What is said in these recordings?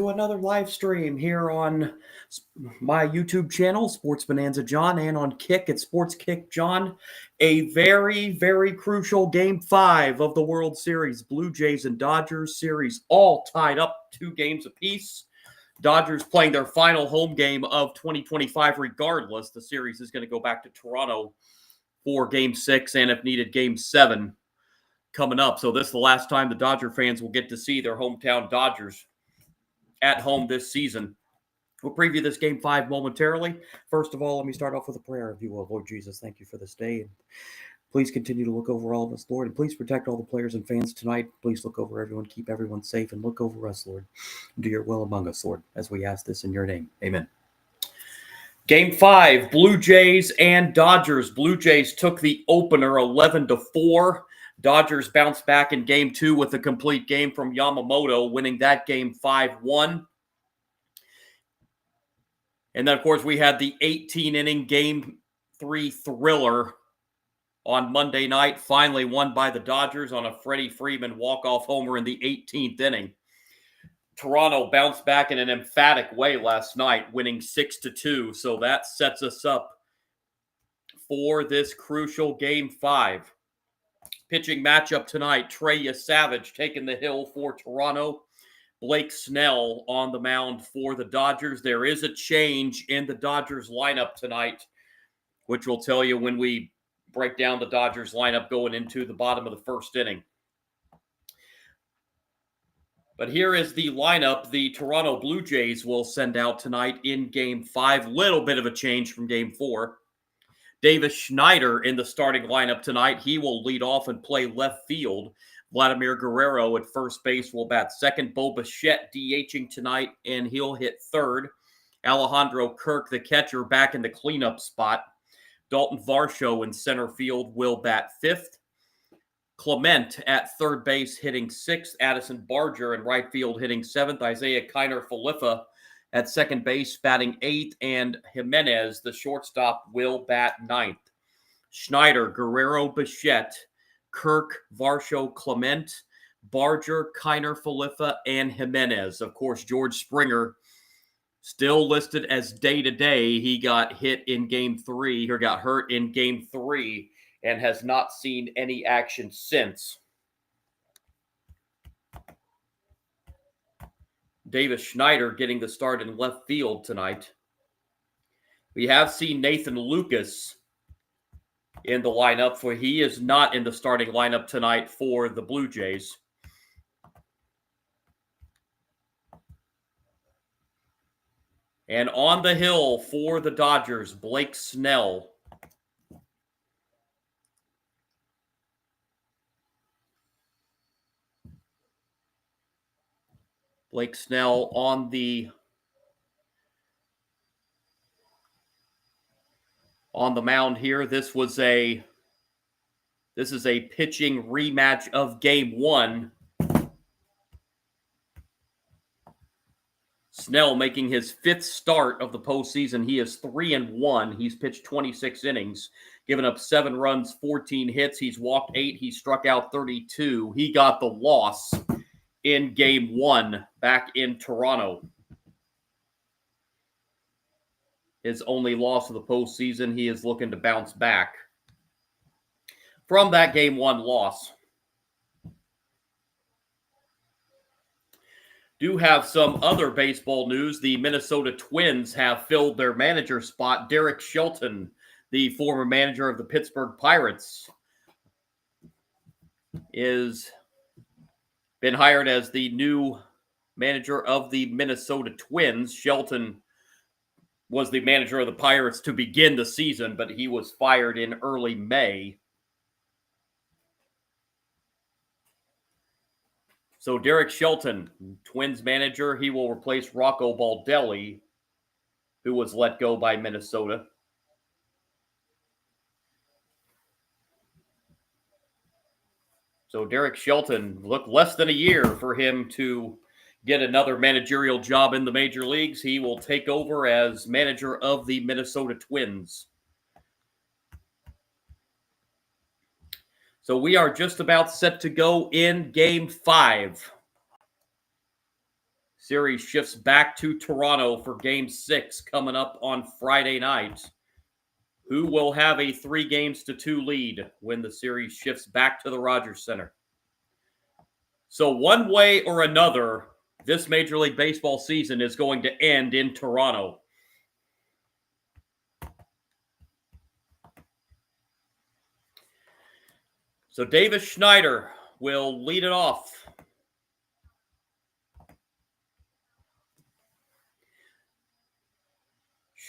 to another live stream here on my YouTube channel, Sports Bonanza John, and on Kick at Sports Kick John. A very, very crucial Game 5 of the World Series. Blue Jays and Dodgers series all tied up 2 games apiece. Dodgers playing their final home game of 2025 regardless. The series is going to go back to Toronto for Game 6 and, if needed, Game 7 coming up. So this is the last time the Dodger fans will get to see their hometown Dodgers at home this season. We'll preview this Game 5 momentarily. First of all, let me start off with a prayer, if you will. Lord Jesus, thank you for this day. And please continue to look over all of us, Lord, and please protect all the players and fans tonight. Please look over everyone, keep everyone safe, and look over us, Lord. Do your will among us, Lord, as we ask this in your name. Amen. Game 5, Blue Jays and Dodgers. Blue Jays took the opener 11-4. Dodgers bounced back in Game 2 with a complete game from Yamamoto, winning that game 5-1. And then, of course, we had the 18-inning Game 3 thriller on Monday night, finally won by the Dodgers on a Freddie Freeman walk-off homer in the 18th inning. Toronto bounced back in an emphatic way last night, winning 6-2. So that sets us up for this crucial Game 5. Pitching matchup tonight, Trey Yesavage taking the hill for Toronto. Blake Snell on the mound for the Dodgers. There is a change in the Dodgers lineup tonight, which we'll tell you when we break down the Dodgers lineup going into the bottom of the first inning. But here is the lineup the Toronto Blue Jays will send out tonight in Game 5. Little bit of a change from Game 4. Davis Schneider in the starting lineup tonight. He will lead off and play left field. Vladimir Guerrero at first base will bat second. Bo Bichette DHing tonight, and he'll hit third. Alejandro Kirk, the catcher, back in the cleanup spot. Dalton Varsho in center field will bat fifth. Clement at third base hitting sixth. Addison Barger in right field hitting seventh. Isaiah Kiner-Falefa at second base batting eighth. And Jimenez, the shortstop, will bat ninth. Schneider, Guerrero, Bichette, Kirk, Varsho, Clement, Barger, Kiner-Falefa, and Jimenez. Of course, George Springer still listed as day-to-day. He got hit in Game 3, or got hurt in Game 3, and has not seen any action since. Davis Schneider getting the start in left field tonight. We have seen Nathan Lucas in the lineup, for he is not in the starting lineup tonight for the Blue Jays. And on the hill for the Dodgers, Blake Snell. Blake Snell on the mound here. This is a pitching rematch of Game 1. Snell making his 5th start of the postseason. He is 3-1. He's pitched 26 innings, given up 7 runs, 14 hits. He's walked 8. He struck out 32. He got the loss in Game 1 back in Toronto. His only loss of the postseason. He is looking to bounce back from that Game 1 loss. Do have some other baseball news. The Minnesota Twins have filled their manager spot. Derek Shelton, the former manager of the Pittsburgh Pirates, is been hired as the new manager of the Minnesota Twins. Shelton was the manager of the Pirates to begin the season, but he was fired in early May. So Derek Shelton, Twins manager, he will replace Rocco Baldelli, who was let go by Minnesota. So Derek Shelton, looked less than a year for him to get another managerial job in the major leagues. He will take over as manager of the Minnesota Twins. So we are just about set to go in Game 5. Series shifts back to Toronto for Game 6 coming up on Friday night. Who will have a 3-2 lead when the series shifts back to the Rogers Center? So one way or another, this Major League Baseball season is going to end in Toronto. So Davis Schneider will lead it off.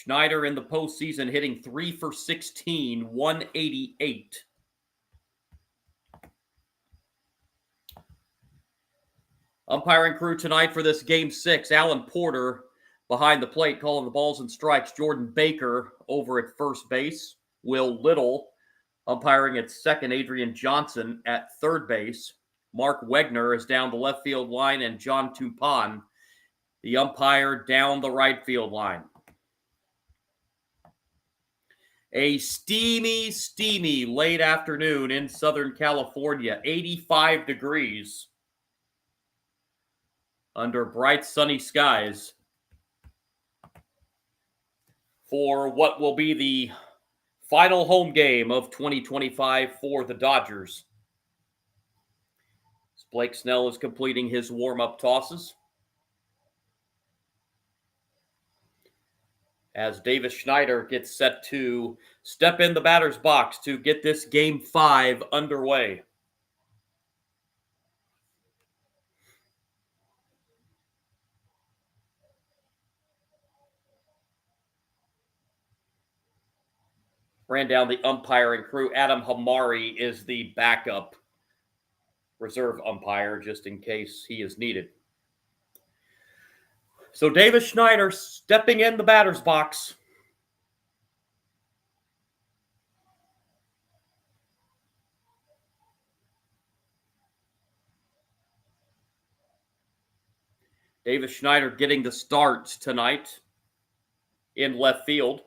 Schneider in the postseason hitting 3 for 16, 188. Umpiring crew tonight for this Game 6, Alan Porter behind the plate calling the balls and strikes. Jordan Baker over at first base. Will Little umpiring at second. Adrian Johnson at third base. Mark Wegner is down the left field line, and John Tupan, the umpire, down the right field line. A steamy late afternoon in Southern California, 85 degrees under bright sunny skies for what will be the final home game of 2025 for the Dodgers. Blake Snell is completing his warm-up tosses as Davis Schneider gets set to step in the batter's box to get this Game 5 underway. Ran down the umpiring crew. Adam Hamari is the backup reserve umpire just in case he is needed. So Davis Schneider stepping in the batter's box. Davis Schneider getting the start tonight in left field.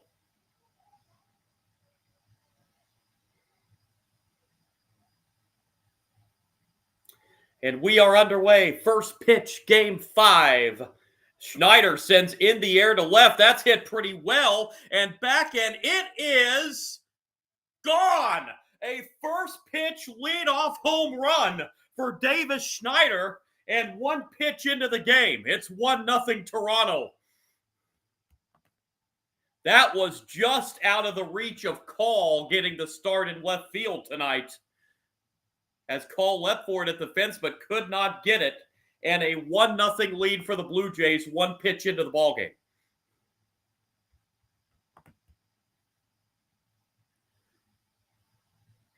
And we are underway. First pitch, Game 5. Schneider sends in the air to left. That's hit pretty well. And back end, it is gone. A first pitch leadoff home run for Davis Schneider. And one pitch into the game. It's 1-0 Toronto. That was just out of the reach of Call getting the start in left field tonight, as Call leapt for it at the fence but could not get it, and a 1-0 lead for the Blue Jays, one pitch into the ballgame.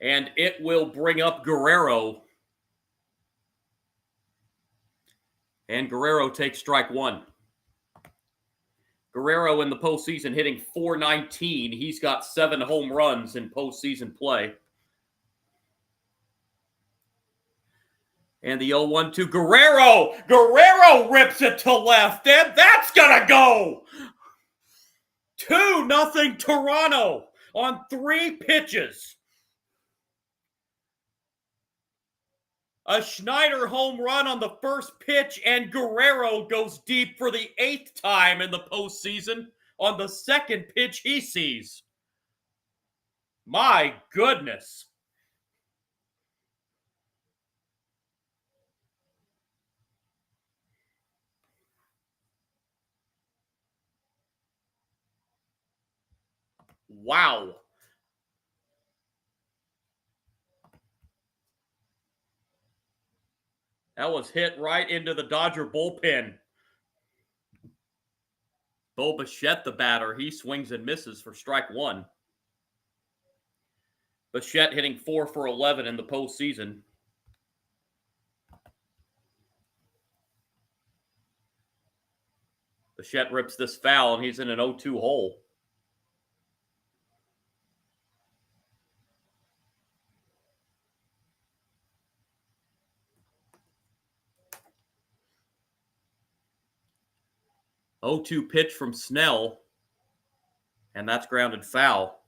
And it will bring up Guerrero. And Guerrero takes strike one. Guerrero in the postseason hitting .419. He's got 7 home runs in postseason play. And the 0-1-2, Guerrero! Guerrero rips it to left, and that's gonna go! 2-0 Toronto on 3 pitches. A Schneider home run on the first pitch, and Guerrero goes deep for the 8th time in the postseason on the second pitch he sees. My goodness. Wow. That was hit right into the Dodger bullpen. Bo Bichette, the batter, he swings and misses for strike one. Bichette hitting 4 for 11 in the postseason. Bichette rips this foul, and he's in an 0-2 hole. .02 pitch from Snell, and that's grounded foul.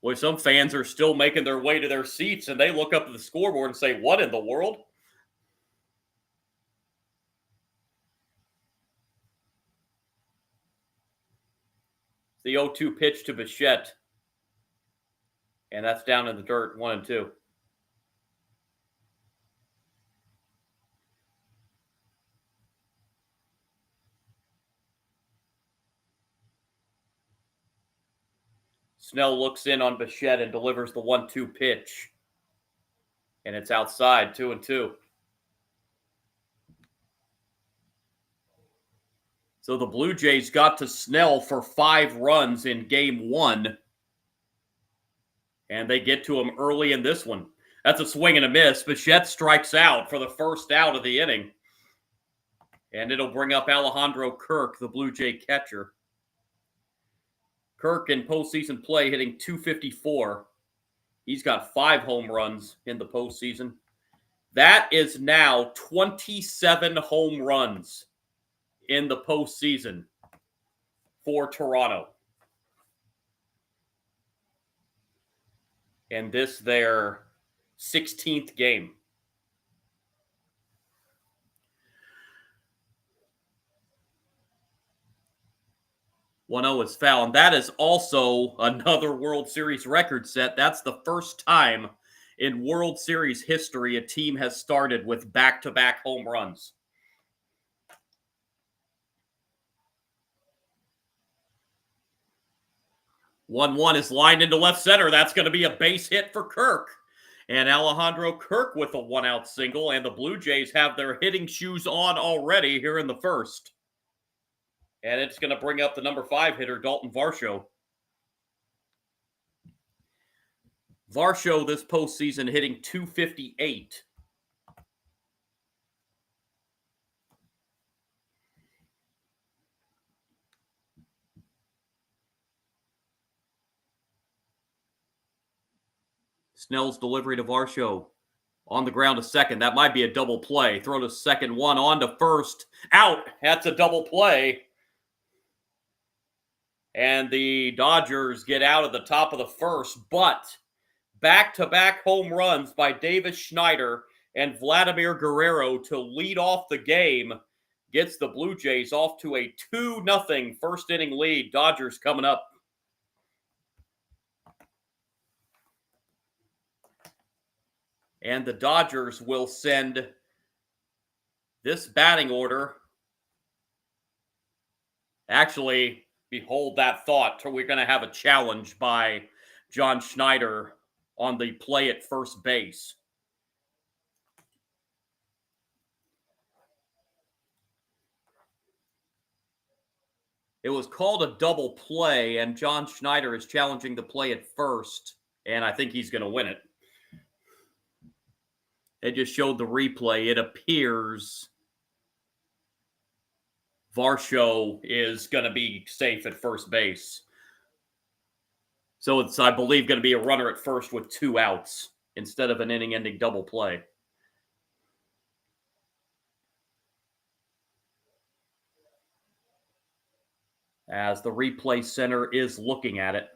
Boy, some fans are still making their way to their seats, and they look up at the scoreboard and say, what in the world? The 0-2 pitch to Bichette. And that's down in the dirt, 1-2. Snell looks in on Bichette and delivers the 1-2 pitch. And it's outside, 2-2. So the Blue Jays got to Snell for 5 runs in game 1. And they get to him early in this one. That's a swing and a miss. Bichette strikes out for the first out of the inning. And it'll bring up Alejandro Kirk, the Blue Jay catcher. Kirk in postseason play hitting .254. He's got 5 home runs in the postseason. That is now 27 home runs in the postseason for Toronto. And this their 16th game. 1-0 is foul. And that is also another World Series record set. That's the first time in World Series history a team has started with back-to-back home runs. One is lined into left center. That's going to be a base hit for Kirk. And Alejandro Kirk with a 1-out single. And the Blue Jays have their hitting shoes on already here in the first. And it's going to bring up the number 5 hitter, Dalton Varsho. Varsho this postseason hitting .258. Snell's delivery to Varsho. On the ground to second. That might be a double play. Throw to second, 1 on to first. Out. That's a double play. And the Dodgers get out at the top of the first. But back-to-back home runs by Davis Schneider and Vladimir Guerrero to lead off the game gets the Blue Jays off to a 2-0 first inning lead. Dodgers coming up. And the Dodgers will send this batting order. Actually, behold that thought. We're going to have a challenge by John Schneider on the play at first base. It was called a double play, and John Schneider is challenging the play at first, and I think he's going to win it. They just showed the replay. It appears Varsho is going to be safe at first base. So it's, I believe, going to be a runner at first with 2 outs instead of an inning-ending double play. As the replay center is looking at it.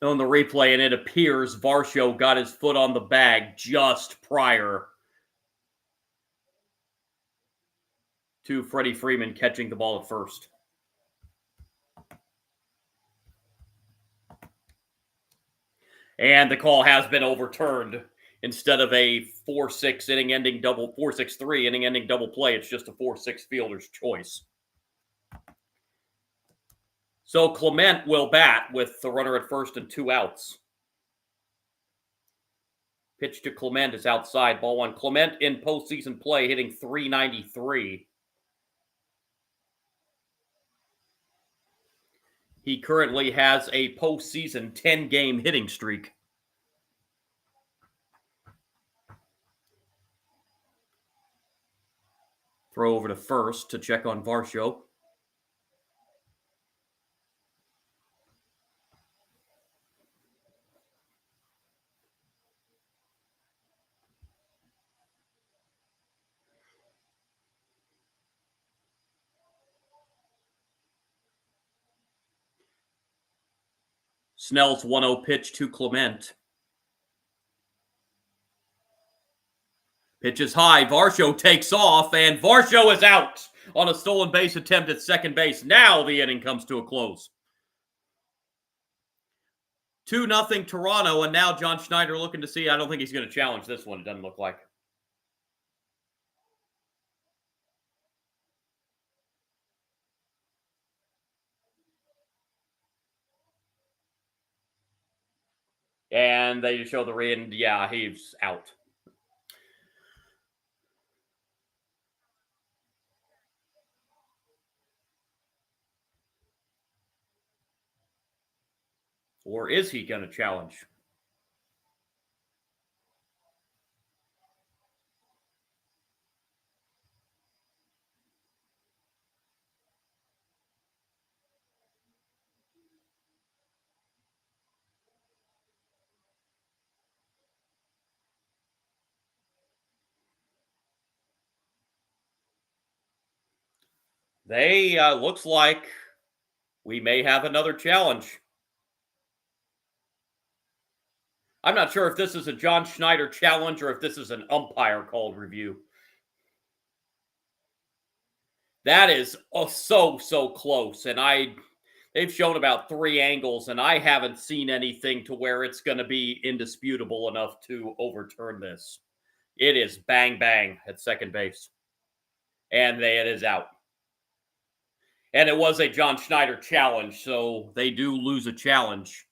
On the replay, and it appears Varsho got his foot on the bag just prior to Freddie Freeman catching the ball at first. And the call has been overturned. Instead of a 4-6 inning-ending double, 4-6-3 inning-ending double play, it's just a 4-6 fielder's choice. So Clement will bat with the runner at first and 2 outs. Pitch to Clement is outside, ball 1. Clement in postseason play hitting .393. He currently has a postseason 10-game hitting streak. Throw over to first to check on Varsho. Snell's 1-0 pitch to Clement. Pitch is high. Varsho takes off, and Varsho is out on a stolen base attempt at second base. Now the inning comes to a close. 2-0 Toronto, and now John Schneider looking to see. I don't think he's going to challenge this one, it doesn't look like. And they show the ring. Yeah, he's out. Or is he going to challenge? They looks like we may have another challenge. I'm not sure if this is a John Schneider challenge or if this is an umpire called review. That is so close, and they've shown about 3 angles, and I haven't seen anything to where it's going to be indisputable enough to overturn this. It is bang bang at second base, and it is out. And it was a John Schneider challenge, so they do lose a challenge.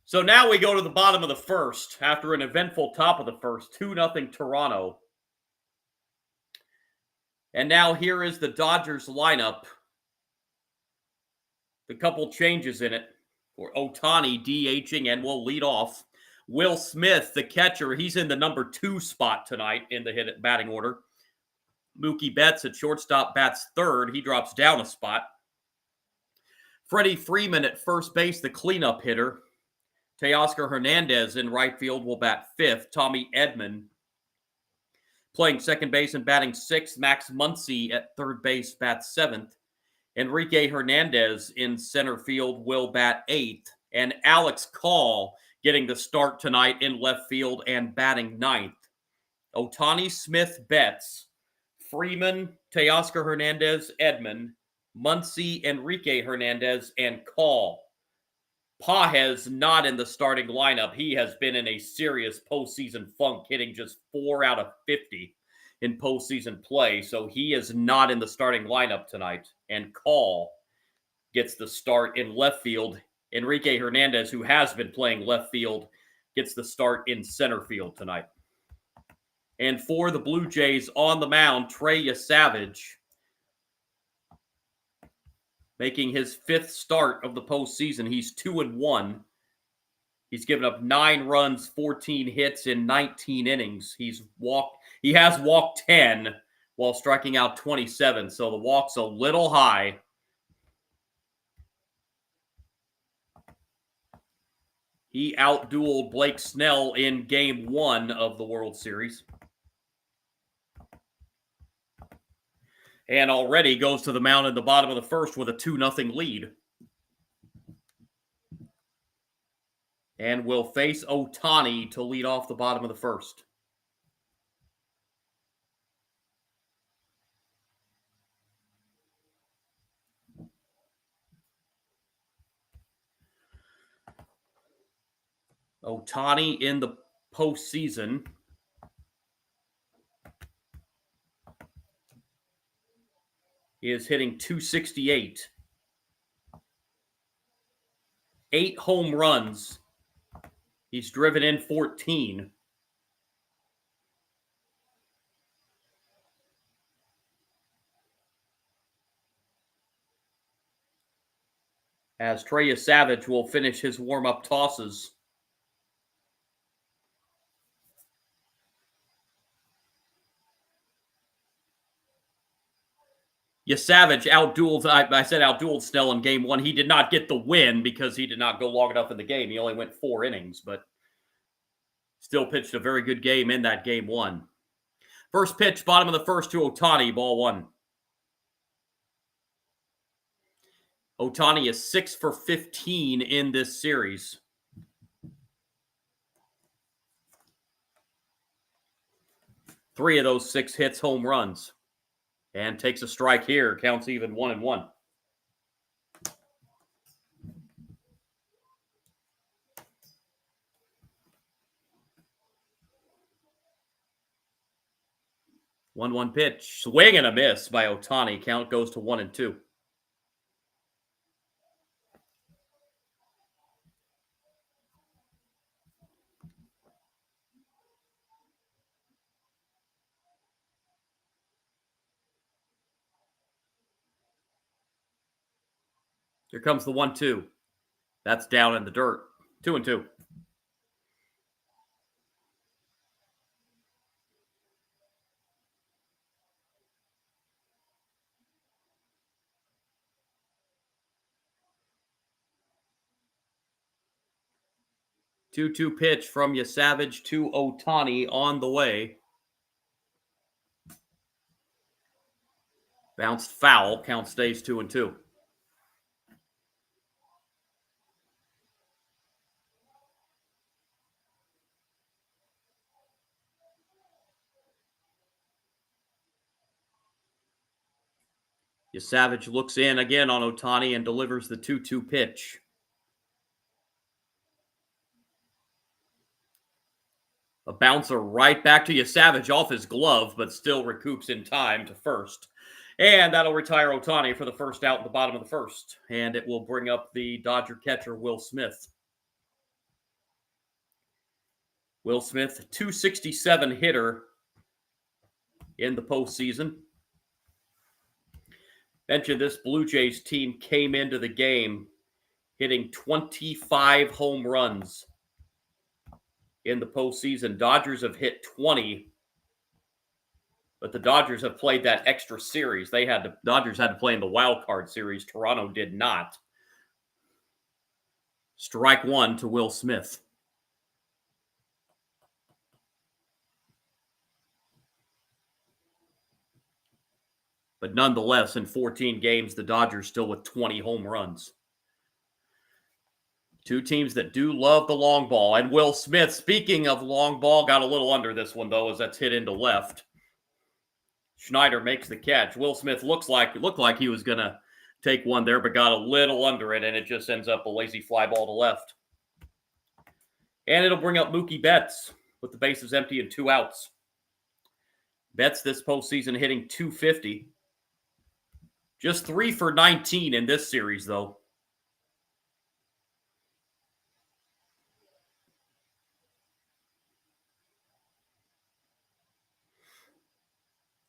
So now we go to the bottom of the first after an eventful top of the first, 2-0 Toronto. And now here is the Dodgers lineup. The couple changes in it. For Ohtani DHing and will lead off. Will Smith, the catcher, he's in the number 2 spot tonight in the batting order. Mookie Betts at shortstop bats third. He drops down a spot. Freddie Freeman at first base, the cleanup hitter. Teoscar Hernandez in right field will bat 5th. Tommy Edman playing second base and batting 6th. Max Muncy at third base bats 7th. Enrique Hernandez in center field will bat 8th. And Alex Call getting the start tonight in left field and batting 9th. Ohtani, Smith, Betts, Freeman, Teoscar Hernandez, Edman, Muncy, Enrique Hernandez, and Call. Pages not in the starting lineup. He has been in a serious postseason funk, hitting just 4 out of 50 in postseason play. So he is not in the starting lineup tonight. And Call gets the start in left field. Enrique Hernandez, who has been playing left field, gets the start in center field tonight. And for the Blue Jays on the mound, Trey Yesavage, making his 5th start of the postseason. He's 2-1. He's given up 9 runs, 14 hits in 19 innings. He has walked 10 while striking out 27. So the walk's a little high. He outdueled Blake Snell in Game 1 of the World Series. And already goes to the mound in the bottom of the first with a 2-0 lead. And will face Ohtani to lead off the bottom of the first. Ohtani in the postseason is hitting .268. 8 home runs. He's driven in 14. As Trey Yesavage will finish his warm-up tosses. Yesavage outdueled, I said outdueled Snell in Game 1. He did not get the win because he did not go long enough in the game. He only went 4 innings, but still pitched a very good game in that Game 1. First pitch, bottom of the first to Ohtani, ball 1. Ohtani is 6 for 15 in this series. 3 of those 6 hits home runs. And takes a strike here. Counts even 1-1. One pitch. Swing and a miss by Ohtani. Count goes to 1-2. Here comes the 1-2. That's down in the dirt. 2-2. Two pitch from Yesavage to Ohtani on the way. Bounced foul. Count stays 2-2. Yesavage looks in again on Ohtani and delivers the 2-2 pitch. A bouncer right back to Yesavage off his glove, but still recoups in time to first. And that'll retire Ohtani for the first out in the bottom of the first. And it will bring up the Dodger catcher, Will Smith. Will Smith, 267 hitter in the postseason. Mentioned this Blue Jays team came into the game hitting 25 home runs in the postseason. Dodgers have hit 20, but the Dodgers have played that extra series. Dodgers had to play in the wild card series. Toronto did not. Strike one to Will Smith. But nonetheless, in 14 games, the Dodgers still with 20 home runs. Two teams that do love the long ball. And Will Smith, speaking of long ball, got a little under this one, though, as that's hit into left. Schneider makes the catch. Will Smith looked like he was going to take one there, but got a little under it, and it just ends up a lazy fly ball to left. And it'll bring up Mookie Betts with the bases empty and 2 outs. Betts this postseason hitting .250. Just 3 for 19 in this series, though.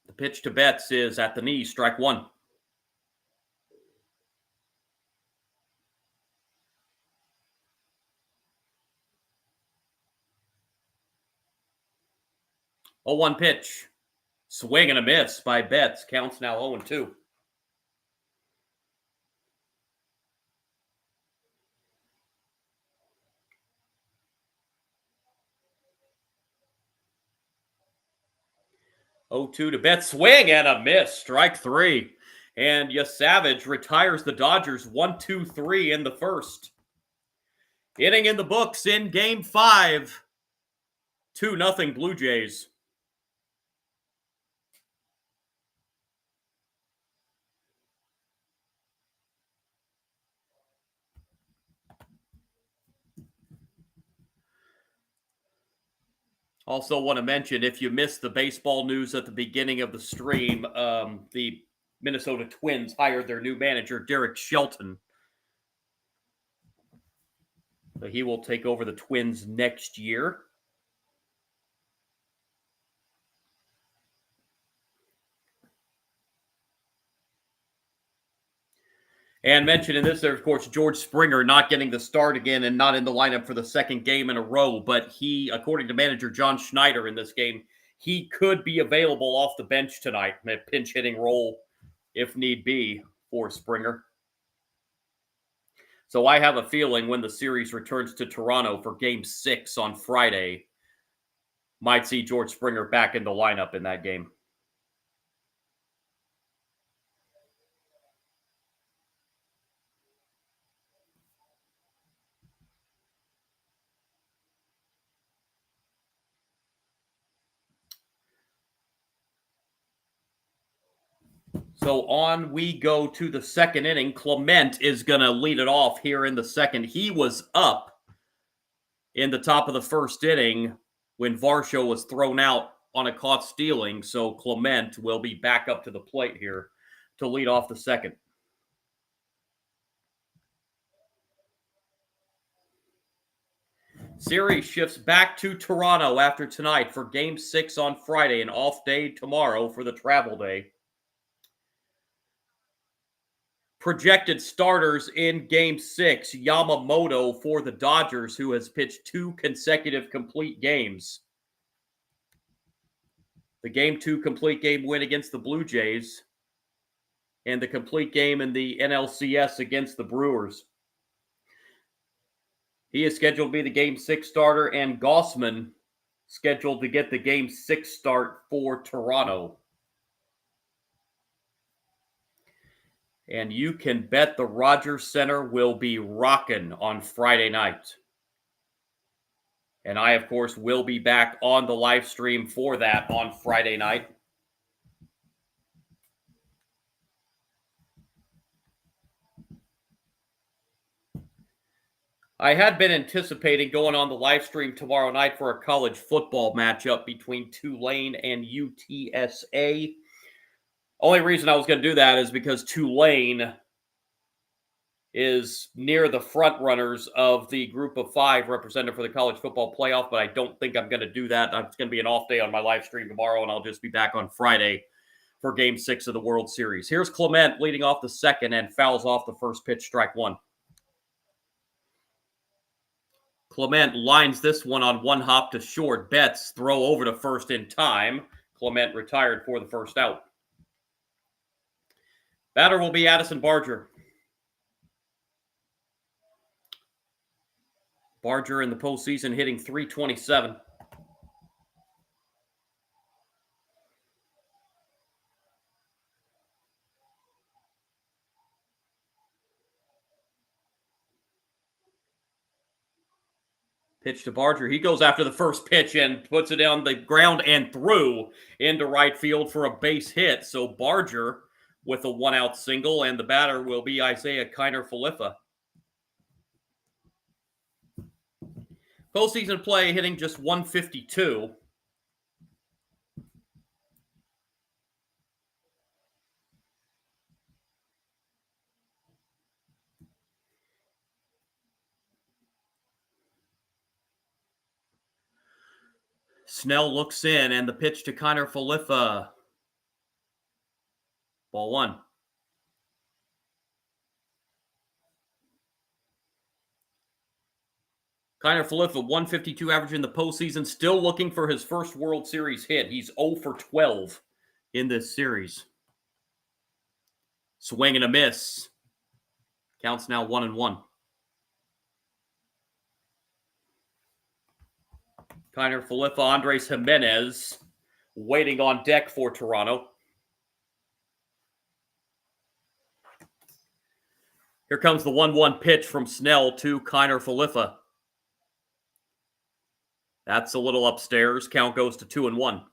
The pitch to Betts is at the knee, strike one. Oh, 1 pitch. Swing and a miss by Betts. Counts now 0-2. Oh, 2 to Betts. Swing and a miss. Strike 3. And Yesavage retires the Dodgers 1-2-3 in the first. Inning in the books in Game 5. 2-0 Blue Jays. Also want to mention, if you missed the baseball news at the beginning of the stream, the Minnesota Twins hired their new manager, Derek Shelton. So he will take over the Twins next year. And mentioned in this there, of course, George Springer not getting the start again and not in the lineup for the second game in a row. But he, according to manager John Schneider in this game, he could be available off the bench tonight in a pinch hitting role if need be for Springer. So I have a feeling when the series returns to Toronto for Game 6 on Friday, might see George Springer back in the lineup in that game. So on we go to the second inning. Clement is going to lead it off here in the second. He was up in the top of the first inning when Varsho was thrown out on a caught stealing. So Clement will be back up to the plate here to lead off the second. Series shifts back to Toronto after tonight for Game 6 on Friday, an off day tomorrow for the travel day. Projected starters in Game 6, Yamamoto for the Dodgers, who has pitched 2 consecutive complete games. The Game 2 complete game win against the Blue Jays, and the complete game in the NLCS against the Brewers. He is scheduled to be the Game 6 starter, and Gausman scheduled to get the Game 6 start for Toronto. And you can bet the Rogers Center will be rocking on Friday night. And I, of course, will be back on the live stream for that on Friday night. I had been anticipating going on the live stream tomorrow night for a college football matchup between Tulane and UTSA. Only reason I was going to do that is because Tulane is near the front runners of the group of 5 represented for the college football playoff, but I don't think I'm going to do that. It's going to be an off day on my live stream tomorrow, and I'll just be back on Friday for Game 6 of the World Series. Here's Clement leading off the second and fouls off the first pitch, strike 1. Clement lines this one on one hop to short. Betts throw over to first in time. Clement retired for the first out. Batter will be Addison Barger. Barger in the postseason hitting .327. Pitch to Barger. He goes after the first pitch and puts it on the ground and through into right field for a base hit. So Barger with a 1-out single, and the batter will be Isaiah Kiner-Falefa. Postseason play hitting just .152. Snell looks in, and the pitch to Kiner-Falefa. Ball 1. Kiner-Falefa, 152 average in the postseason, still looking for his first World Series hit. He's 0 for 12 in this series. Swing and a miss. Counts now 1-1. Kiner-Falefa, Andres Jimenez waiting on deck for Toronto. Here comes the 1-1 pitch from Snell to Kiner-Falefa. That's a little upstairs. Count goes to 2-1.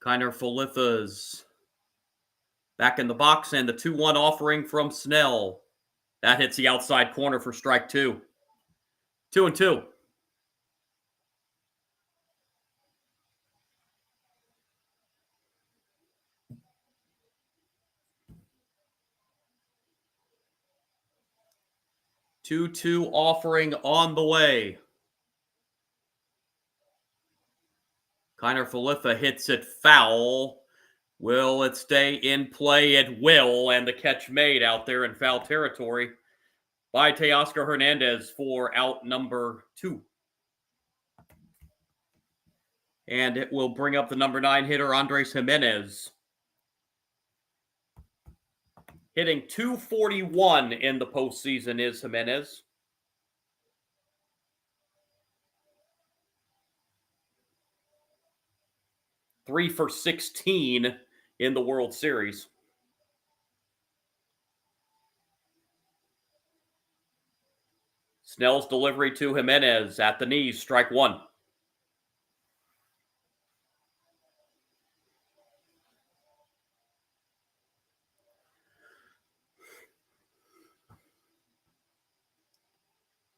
Kiner-Falefa's back in the box, and the 2-1 offering from Snell. That hits the outside corner for strike 2. 2-2. Two offering on the way. Kiner-Falefa hits it foul. Will it stay in play? It will, and the catch made out there in foul territory by Teoscar Hernandez for out number 2. And it will bring up the number 9 hitter, Andres Jimenez. Hitting .241 in the postseason is Jimenez. Three for 16 in the World Series. Snell's delivery to Jimenez at the knees, strike one.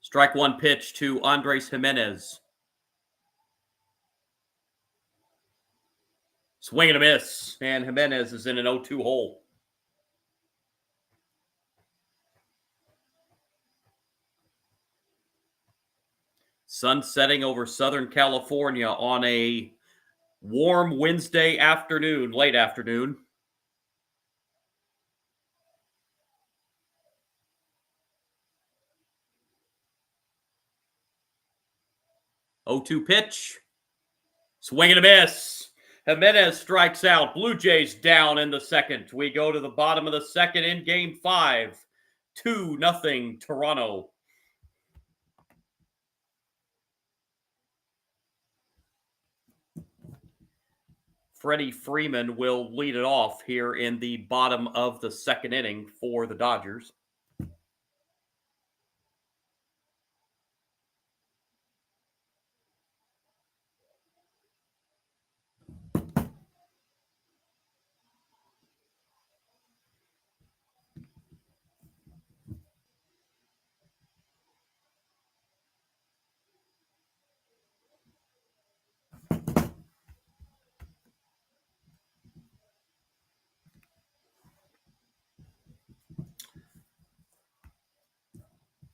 Strike one pitch to Andres Jimenez. Swing and a miss, and Jimenez is in an 0-2 hole. Sun setting over Southern California on a warm Wednesday afternoon, late afternoon. 0-2 pitch. Swing and a miss. Jimenez strikes out. Blue Jays down in the second. We go to the bottom of the second in Game 5. 2-0 Toronto. Freddie Freeman will lead it off here in the bottom of the second inning for the Dodgers.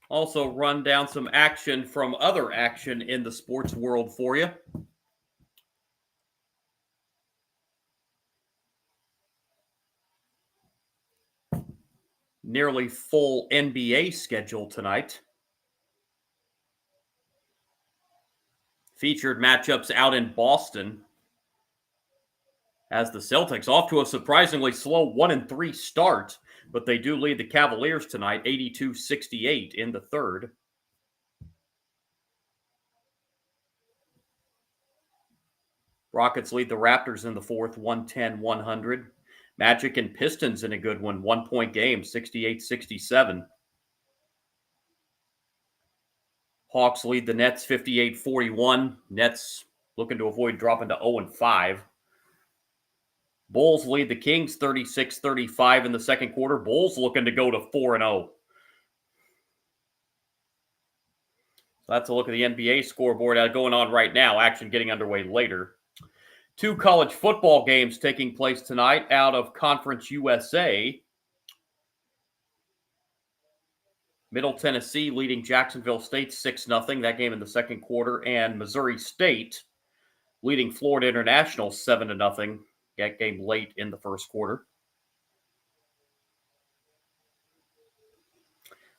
Also run down some action from other action in the sports world for you. Nearly full NBA schedule tonight. Featured matchups out in Boston as the Celtics off to a surprisingly slow 1-3 start, but they do lead the Cavaliers tonight 82-68 in the third. Rockets lead the Raptors in the fourth 110-100. Magic and Pistons in a good one, 1-point game, 68-67. Hawks lead the Nets 58-41. Nets looking to avoid dropping to 0-5. Bulls lead the Kings 36-35 in the second quarter. Bulls looking to go to 4-0. So that's a look at the NBA scoreboard going on right now. Action getting underway later. 2 college football games taking place tonight out of Conference USA. Middle Tennessee leading Jacksonville State 6-0. That game in the second quarter. And Missouri State leading Florida International 7-0. That game late in the first quarter.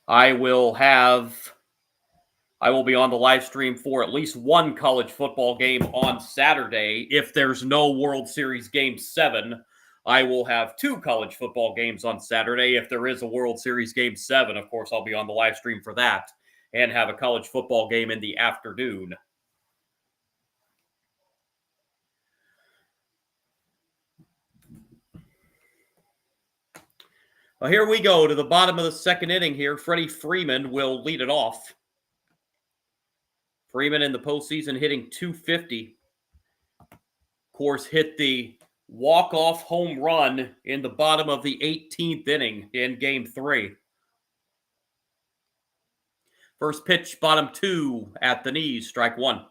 I will be on the live stream for at least one college football game on Saturday. If there's no World Series Game 7, I will have 2 college football games on Saturday. If there is a World Series Game 7, of course, I'll be on the live stream for that and have a college football game in the afternoon. Well, here we go to the bottom of the second inning here. Freddie Freeman will lead it off. Freeman in the postseason hitting .250. Of course, hit the walk-off home run in the bottom of the 18th inning in Game 3. First pitch, bottom 2 at the knees, strike 1.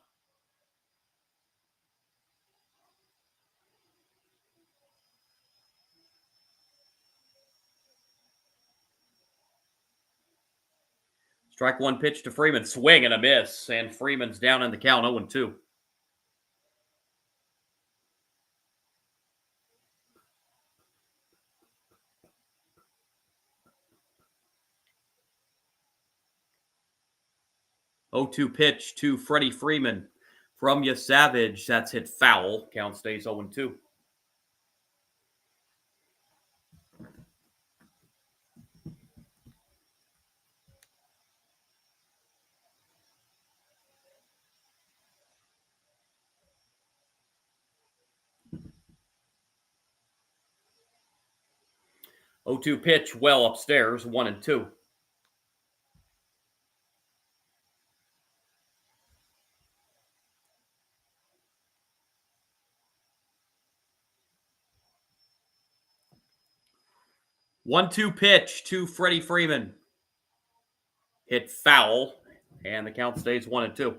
Strike 1 pitch to Freeman, swing and a miss, and Freeman's down in the count 0-2. Pitch to Freddie Freeman from Savage. That's hit foul. Count stays 0-2. Pitch well upstairs, 1-2. 1-2 pitch to Freddie Freeman. Hit foul, and the count stays 1-2.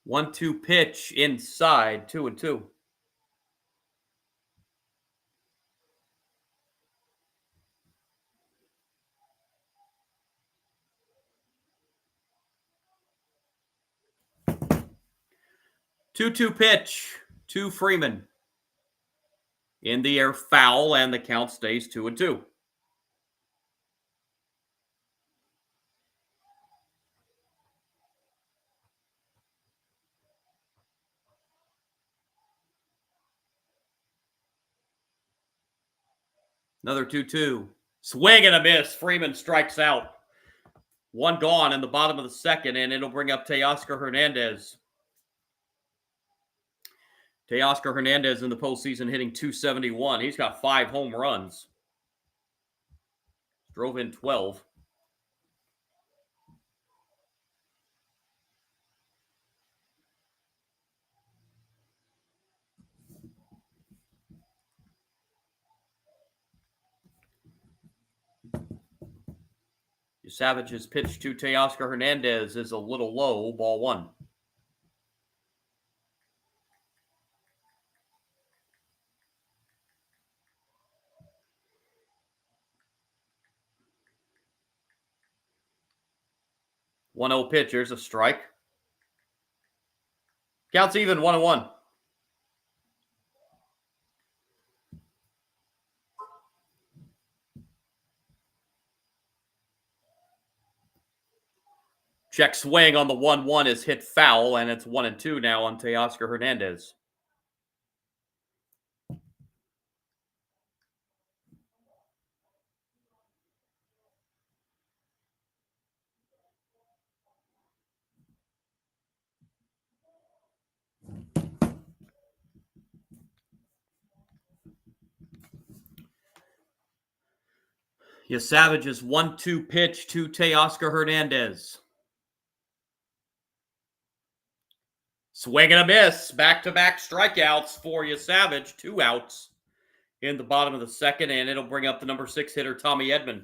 One-two pitch inside, 2-2. Two-two pitch to Freeman. In the air, foul, and the count stays 2-2. Another 2-2. Swing and a miss. Freeman strikes out. One gone in the bottom of the second, and it'll bring up Teoscar Hernandez. Teoscar Hernandez in the postseason hitting .271. He's got 5 home runs. Drove in 12. Savage's pitch to Teoscar Hernandez is a little low, ball 1. One 0 pitch. Here's a strike. Counts even, 1-1. Check swing on the 1-1 is hit foul, and it's 1-2 now on Teoscar Hernandez. Savage's 1-2 pitch to Teoscar Hernandez. Swing and a miss. Back-to-back strikeouts for Savage. 2 outs in the bottom of the second, and it'll bring up the number 6 hitter, Tommy Edman.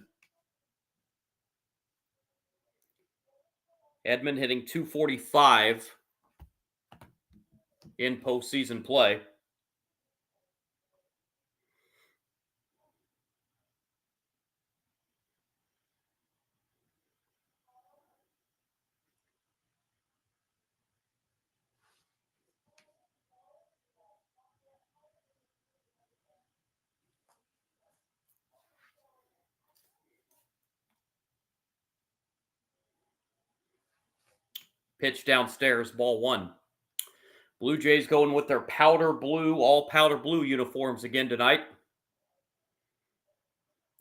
Edman hitting .245 in postseason play. Pitch downstairs, ball 1. Blue Jays going with their powder blue, all powder blue uniforms again tonight.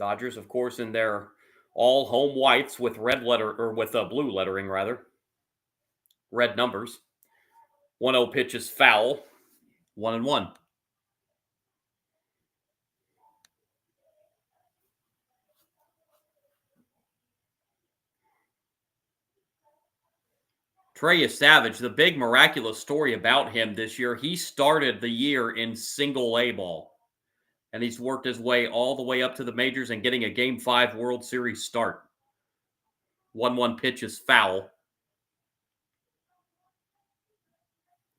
Dodgers, of course, in their all home whites with red letter, or with blue lettering rather. Red numbers. 1-0 pitch is foul. 1-1. Trey Savage, the big miraculous story about him this year, he started the year in single A ball. And he's worked his way all the way up to the majors and getting a Game 5 World Series start. 1-1 pitch is foul.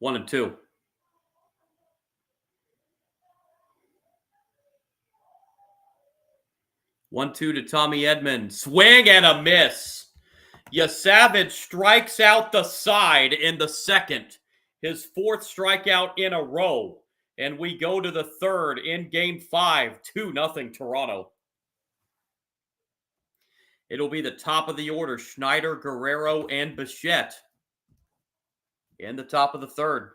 1-2. One-two to Tommy Edman. Swing and a miss. Savage strikes out the side in the second. His 4th strikeout in a row. And we go to the third in Game 5. 2-0 Toronto. It'll be the top of the order. Schneider, Guerrero, and Bichette in the top of the third.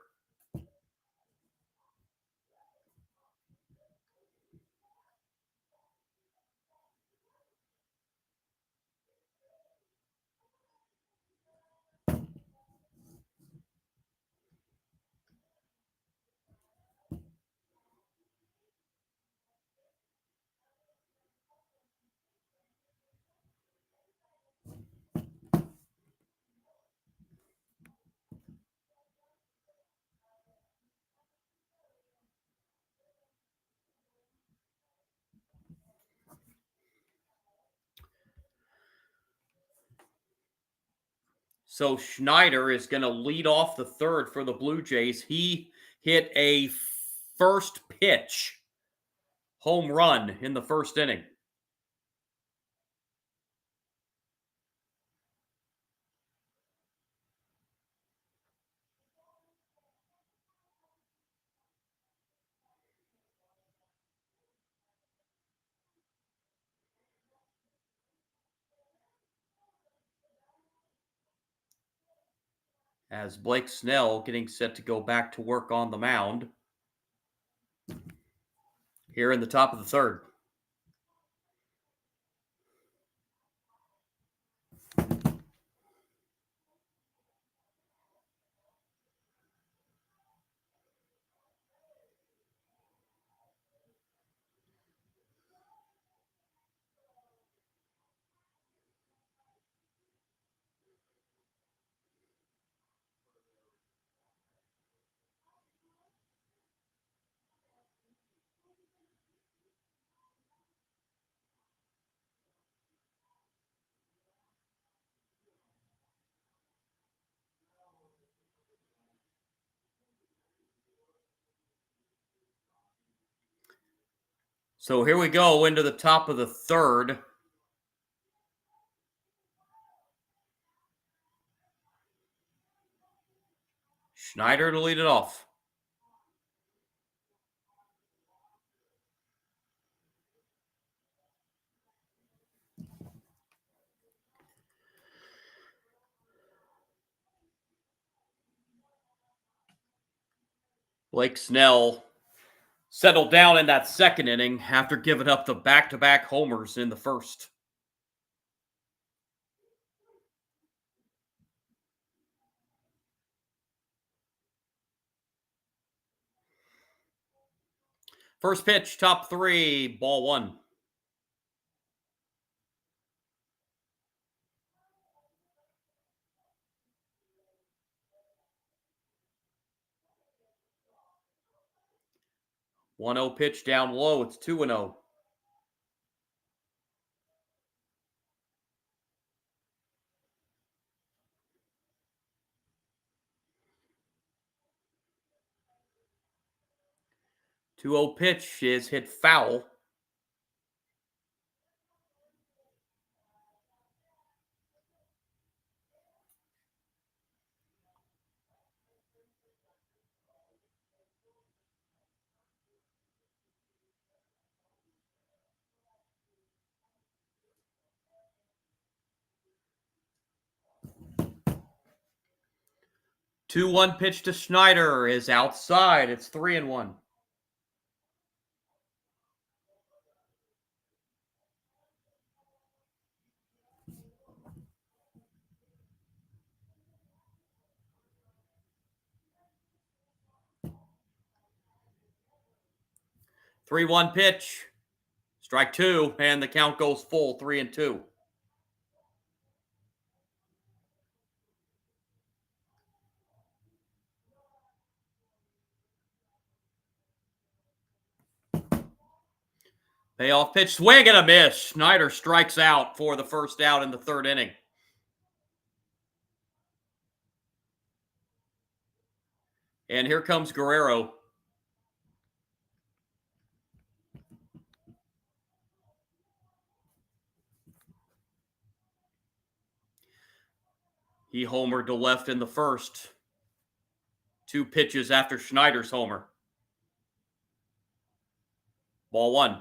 So Schneider is going to lead off the third for the Blue Jays. He hit a first pitch home run in the first inning. As Blake Snell getting set to go back to work on the mound here in the top of the third. So here we go into the top of the third. Schneider to lead it off. Blake Snell settled down in that second inning after giving up the back-to-back homers in the first. First pitch, top three, ball one. One 0 pitch down low. It's 2-0. Two 0 pitch is hit foul. Two 1 pitch to Schneider is outside. It's 3-1. Three 1 pitch. Strike two, and the count goes full, 3-2. Payoff pitch, swing and a miss. Schneider strikes out for the first out in the third inning. And here comes Guerrero. He homered to left in the first. Two pitches after Schneider's homer. Ball one.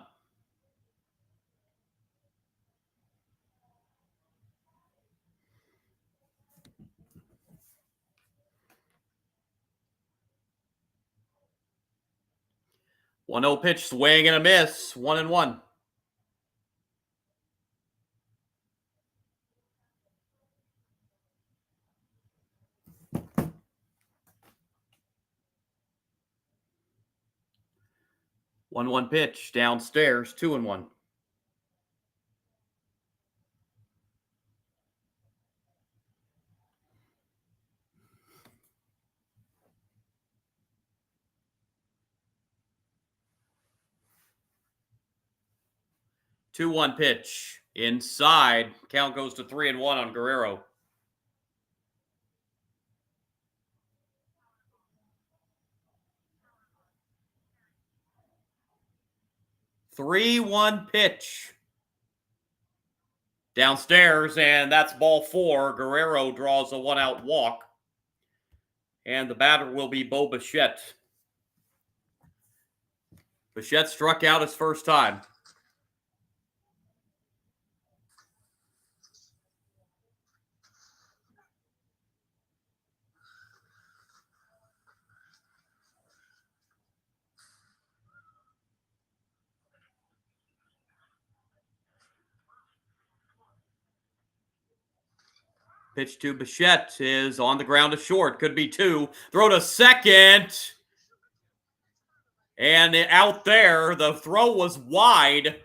One 0 pitch, swing and a miss. 1-1. One pitch downstairs, 2-1. Two 1 pitch inside. Count goes to 3-1 on Guerrero. 3-1 pitch. Downstairs, and that's ball 4. Guerrero draws a 1-out walk. And the batter will be Bo Bichette. Bichette struck out his first time. Pitch to Bichette is on the ground to short. Could be 2. Throw to second. And out there, the throw was wide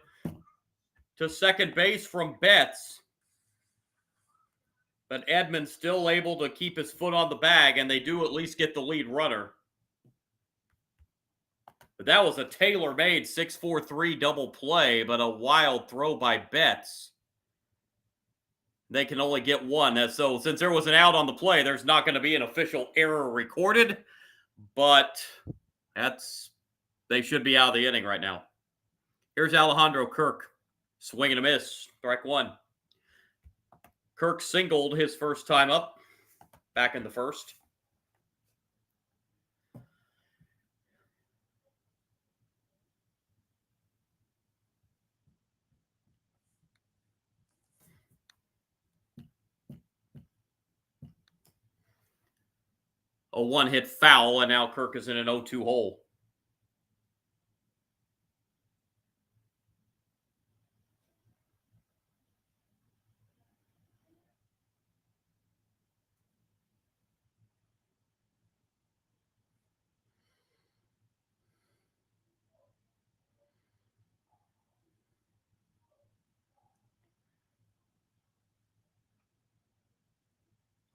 to second base from Betts. But Edmonds still able to keep his foot on the bag, and they do at least get the lead runner. But that was a tailor-made 6-4-3 double play, but a wild throw by Betts. They can only get 1. So since there was an out on the play, there's not going to be an official error recorded. But they should be out of the inning right now. Here's Alejandro Kirk. Swing and a miss. Strike 1. Kirk singled his first time up back in the first. A 1-hit foul, and now Kirk is in an 0-2 hole.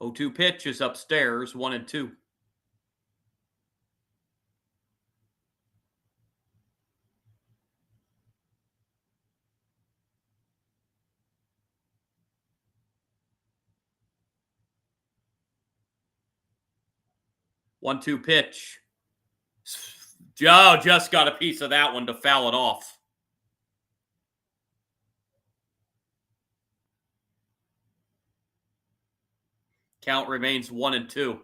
Oh, 2 pitch is upstairs, 1-2. One-two pitch. Joe just got a piece of that one to foul it off. Count remains 1-2.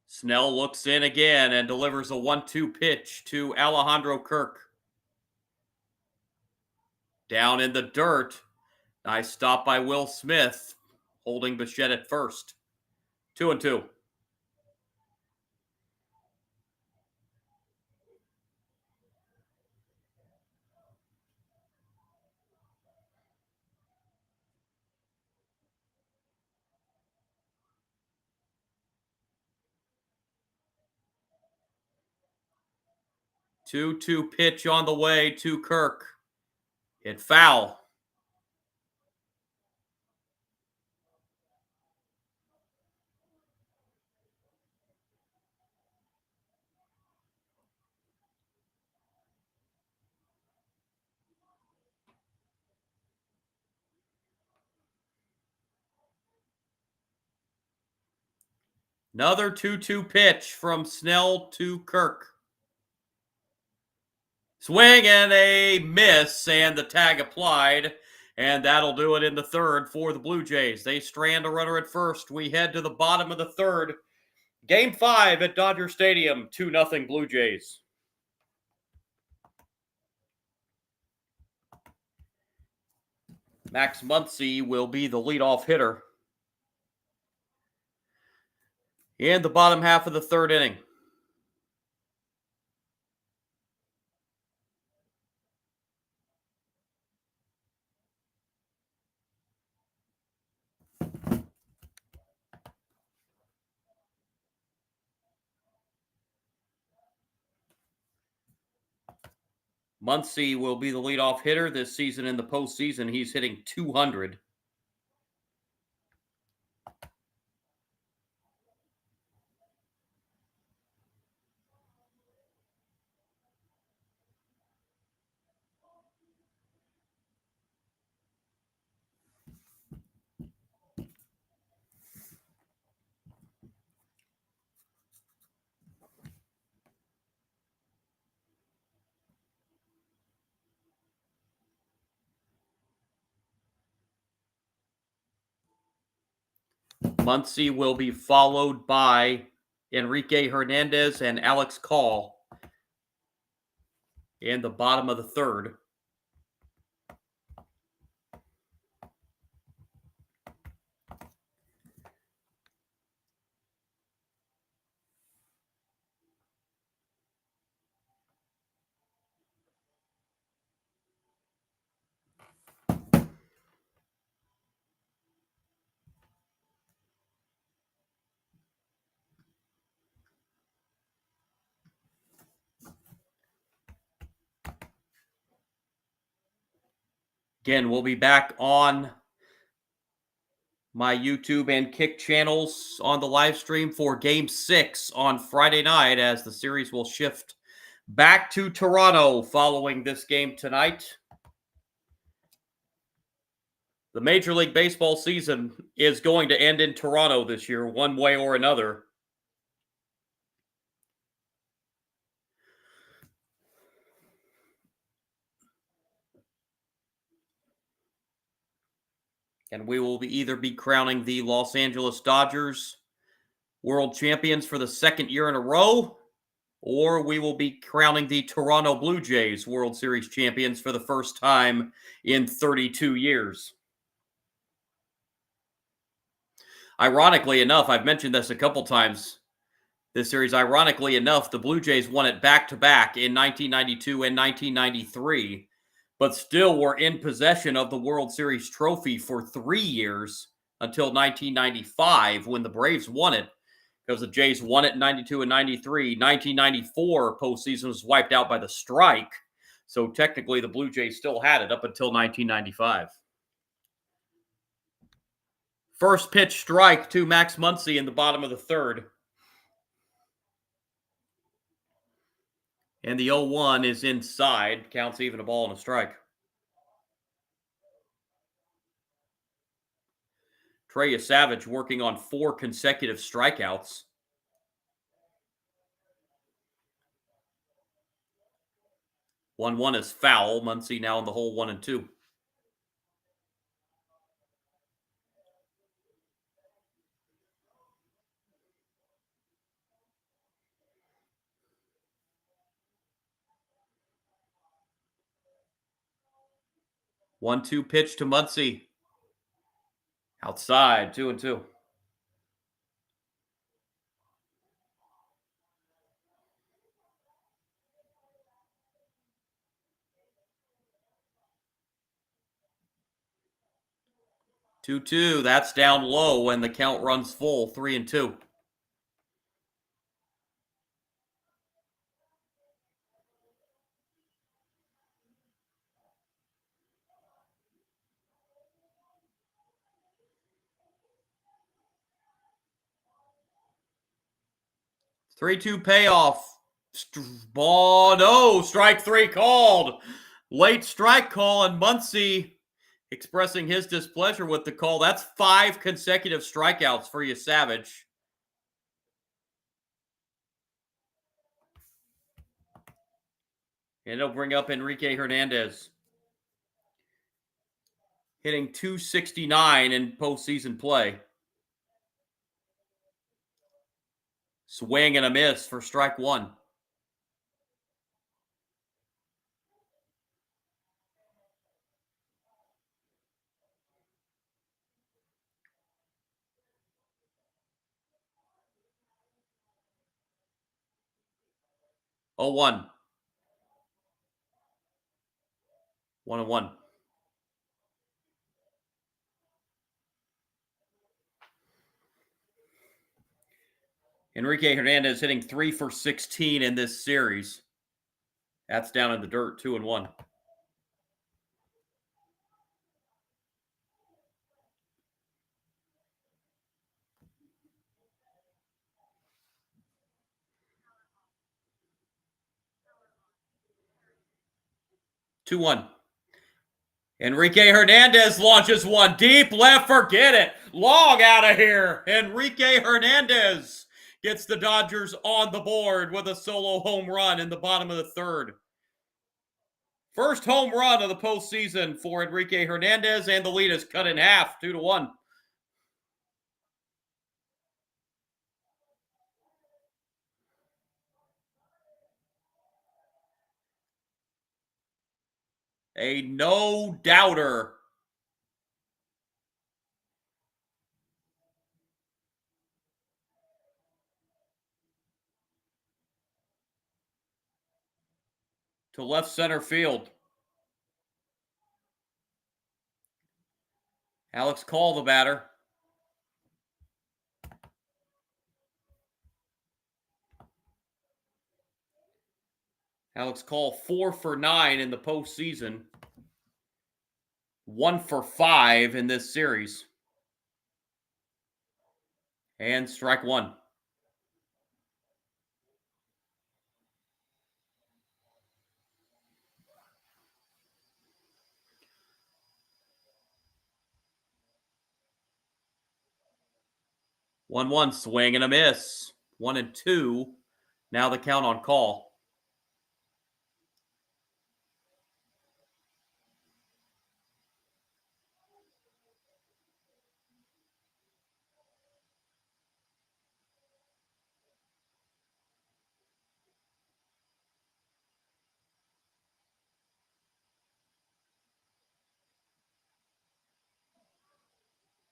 Snell looks in again and delivers a 1-2 pitch to Alejandro Kirk. Down in the dirt. Nice stop by Will Smith, holding Bichette at first. 2-2. Two pitch on the way to Kirk. Hit foul. Another 2-2 pitch from Snell to Kirk. Swing and a miss, and the tag applied. And that'll do it in the third for the Blue Jays. They strand a runner at first. We head to the bottom of the third. Game 5 at Dodger Stadium, 2-0 Blue Jays. Max Muncy will be the leadoff hitter in the bottom half of the third inning. Muncy will be the leadoff hitter this season. In the postseason, he's hitting .200. Muncy will be followed by Enrique Hernandez and Alex Call in the bottom of the third. Again, we'll be back on my YouTube and Kick channels on the live stream for Game 6 on Friday night, as the series will shift back to Toronto following this game tonight. The Major League Baseball season is going to end in Toronto this year, one way or another. And we will either be crowning the Los Angeles Dodgers world champions for the second year in a row, or we will be crowning the Toronto Blue Jays World Series champions for the first time in 32 years. Ironically enough, I've mentioned this a couple times this series. Ironically enough, the Blue Jays won it back-to-back in 1992 and 1993, but still were in possession of the World Series trophy for 3 years until 1995 when the Braves won it, because the Jays won it in 92 and 93. 1994 postseason was wiped out by the strike, so technically the Blue Jays still had it up until 1995. First pitch strike to Max Muncy in the bottom of the third. And the 0-1 is inside. Counts even, a ball and a strike. Trey Yesavage working on 4 consecutive strikeouts. One is foul. Muncy now in the hole 1-2. One-two pitch to Muncy. Outside, 2-2. Two-two. That's down low when the count runs full. 3-2. Three-two payoff. Ball, no, strike 3 called. Late strike call, and Muncy expressing his displeasure with the call. That's 5 consecutive strikeouts for Yesavage. And it'll bring up Enrique Hernandez, hitting .269 in postseason play. Swing and a miss for strike 1. Oh, 1. 1-1. Enrique Hernandez hitting 3 for 16 in this series. That's down in the dirt, 2-1. Enrique Hernandez launches one deep left. Forget it. Long out of here. Enrique Hernandez gets the Dodgers on the board with a solo home run in the bottom of the third. First home run of the postseason for Enrique Hernandez, and the lead is cut in half, 2-1. A no-doubter. To left center field. Alex Call, the batter. Alex Call 4 for 9 in the postseason. 1 for 5 in this series. And strike one. One swing and a miss. 1-2. Now the count on Call.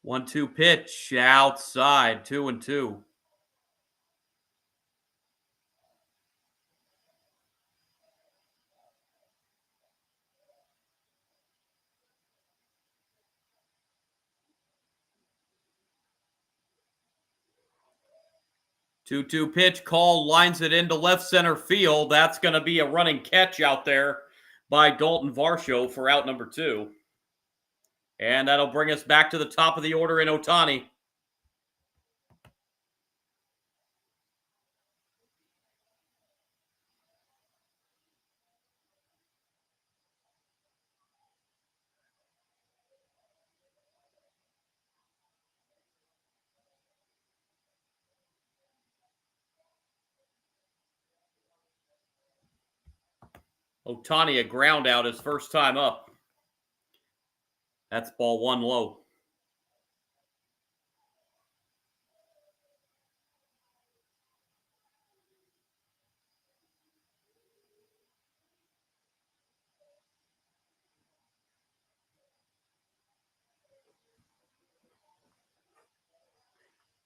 One-two pitch outside. 2-2. Two-two pitch. Call lines it into left center field. That's going to be a running catch out there by Dalton Varsho for out number 2. And that'll bring us back to the top of the order in Ohtani. Ohtani, a ground out his first time up. That's ball 1 low.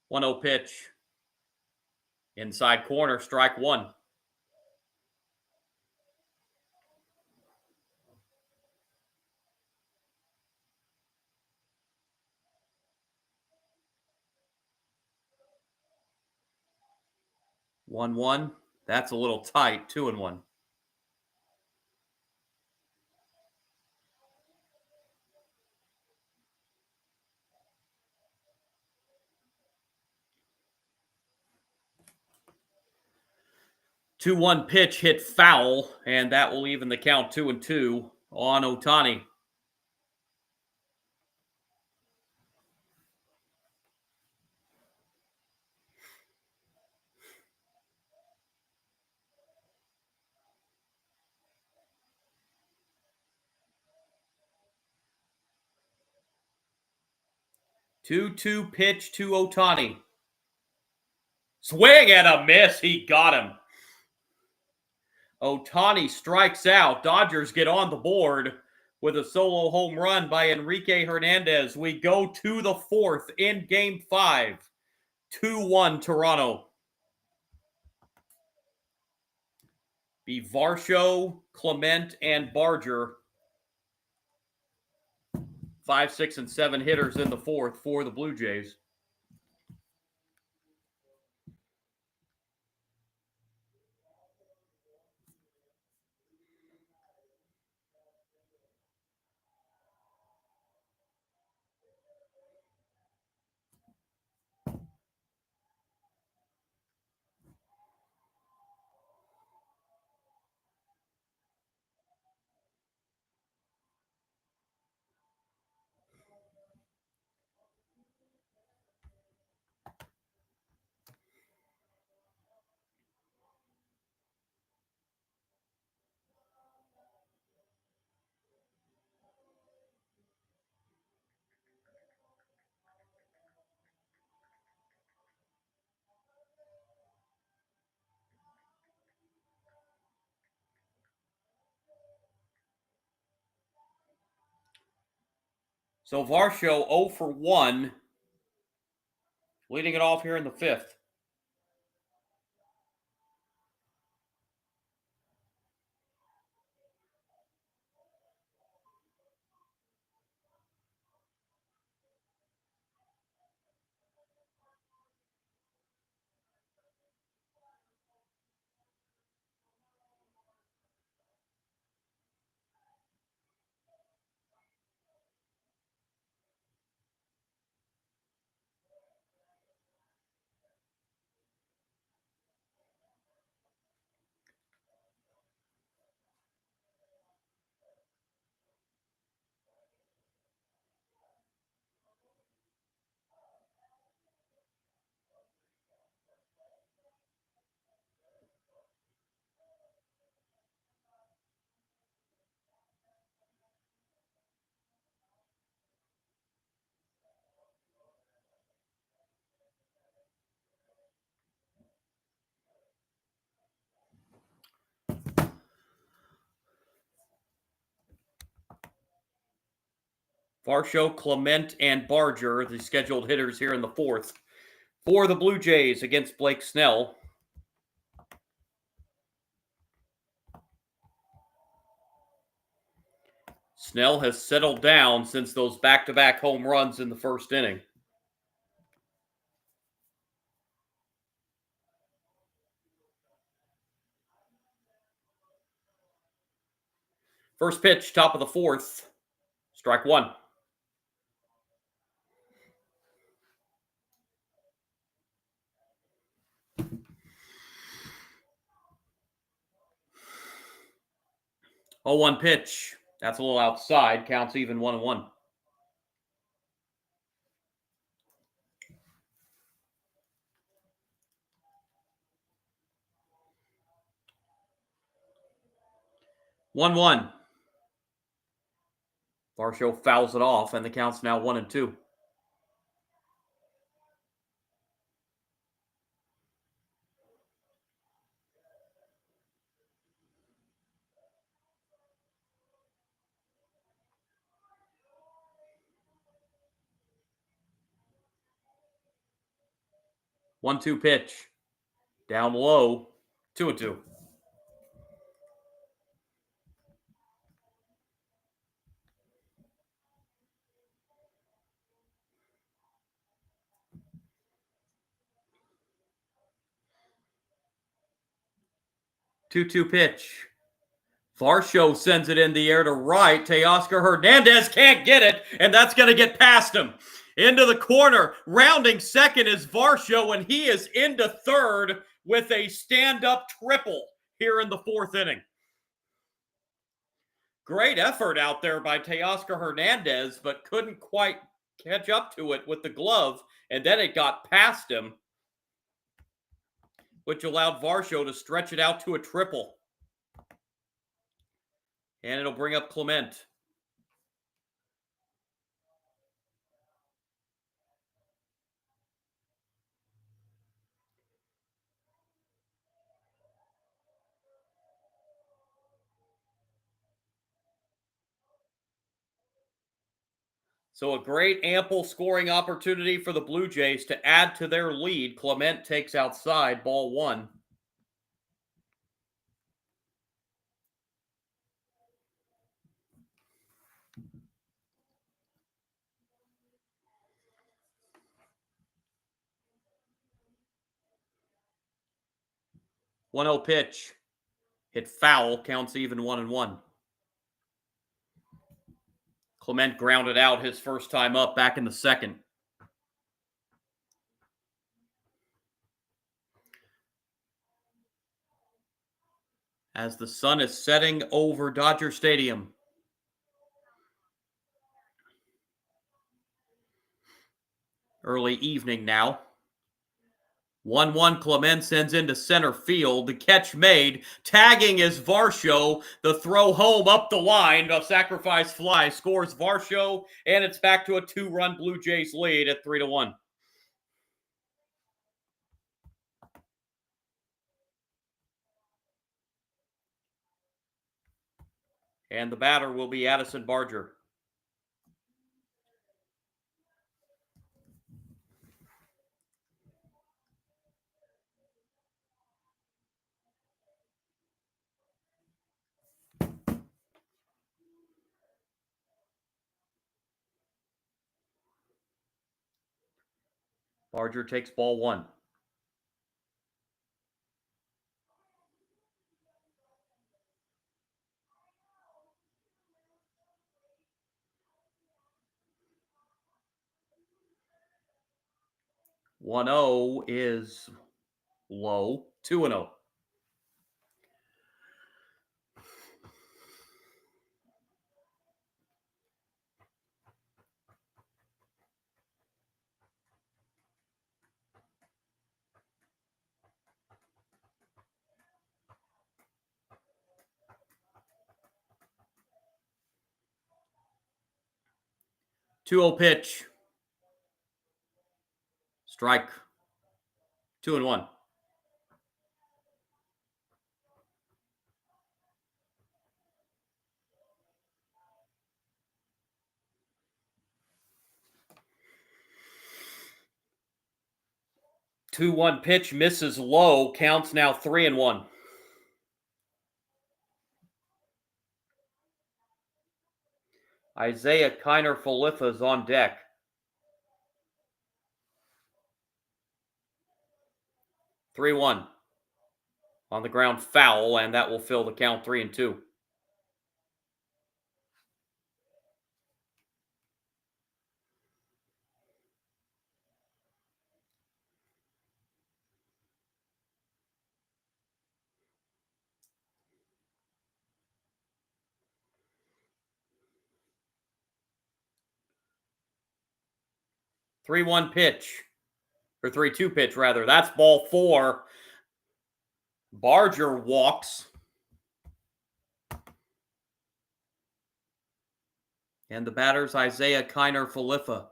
One-zero pitch. Inside corner, strike one. One. That's a little tight. 2-1. Two-one pitch hit foul, and that will even the count 2-2 on Ohtani. Two-two pitch to Ohtani. Swing and a miss. He got him. Ohtani strikes out. Dodgers get on the board with a solo home run by Enrique Hernandez. We go to the 4th in Game 5. 2-1 Toronto. Be Varsho, Clement, and Barger. 5, 6, and 7 hitters in the 4th for the Blue Jays. So Varsho 0 for 1, leading it off here in the 5th. Varsho, Clement, and Barger, the scheduled hitters here in the 4th. For the Blue Jays against Blake Snell. Snell has settled down since those back-to-back home runs in the 1st inning. First pitch, top of the 4th. Strike 1. Oh, 1 pitch. That's a little outside. Counts even 1-1. One. Varsho fouls it off, and the count's now 1-2. One-two pitch. Down low. 2-2. Two-two pitch. Varsho sends it in the air to right. Teoscar Hernandez can't get it, and that's going to get past him. Into the corner. Rounding second is Varsho, and he is into third with a stand-up triple here in the 4th inning. Great effort out there by Teoscar Hernandez, but couldn't quite catch up to it with the glove, and then it got past him, which allowed Varsho to stretch it out to a triple. And it'll bring up Clement. So a great ample scoring opportunity for the Blue Jays to add to their lead. Clement takes outside, ball 1. One 0 pitch. Hit foul, counts even 1-1. Clement grounded out his first time up back in the 2nd. As the sun is setting over Dodger Stadium. Early evening now. 1-1, Clement sends into center field. The catch made. Tagging is Varsho. The throw home up the line. A sacrifice fly scores Varsho, and it's back to a 2-run Blue Jays lead at 3-1. And the batter will be Addison Barger. Barger takes ball 1. One 0 is low. 2-0. Two 0 pitch. Strike. 2-1. Two 1 pitch misses low. Counts now 3-1. Isaiah Kiner-Falefa is on deck. 3-1. On the ground, foul, and that will fill the count 3-2. Three 1 pitch, or 3-2 pitch rather. That's ball 4. Barger walks. And the batter's Isaiah Kiner-Falefa.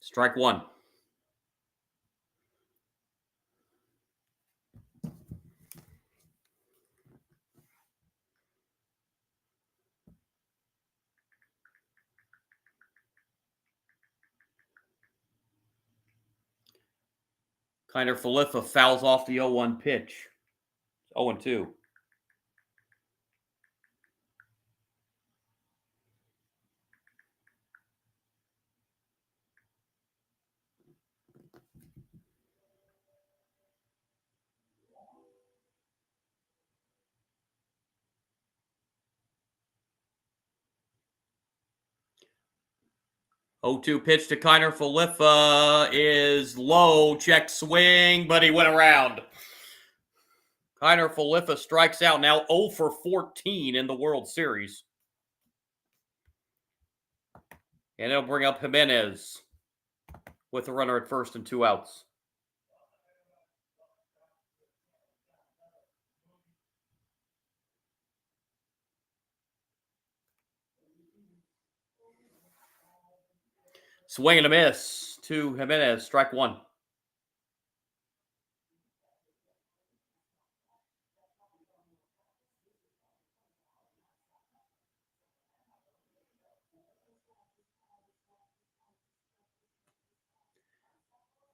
Strike 1. Kiner-Falefa fouls off the 0-1 pitch. 0-2. Oh, 2 pitch to Kiner-Falefa is low. Check swing, but he went around. Kiner-Falefa strikes out, now 0 for 14 in the World Series. And it'll bring up Jimenez with a runner at first and 2 outs. Swing and a miss to Jimenez, strike 1.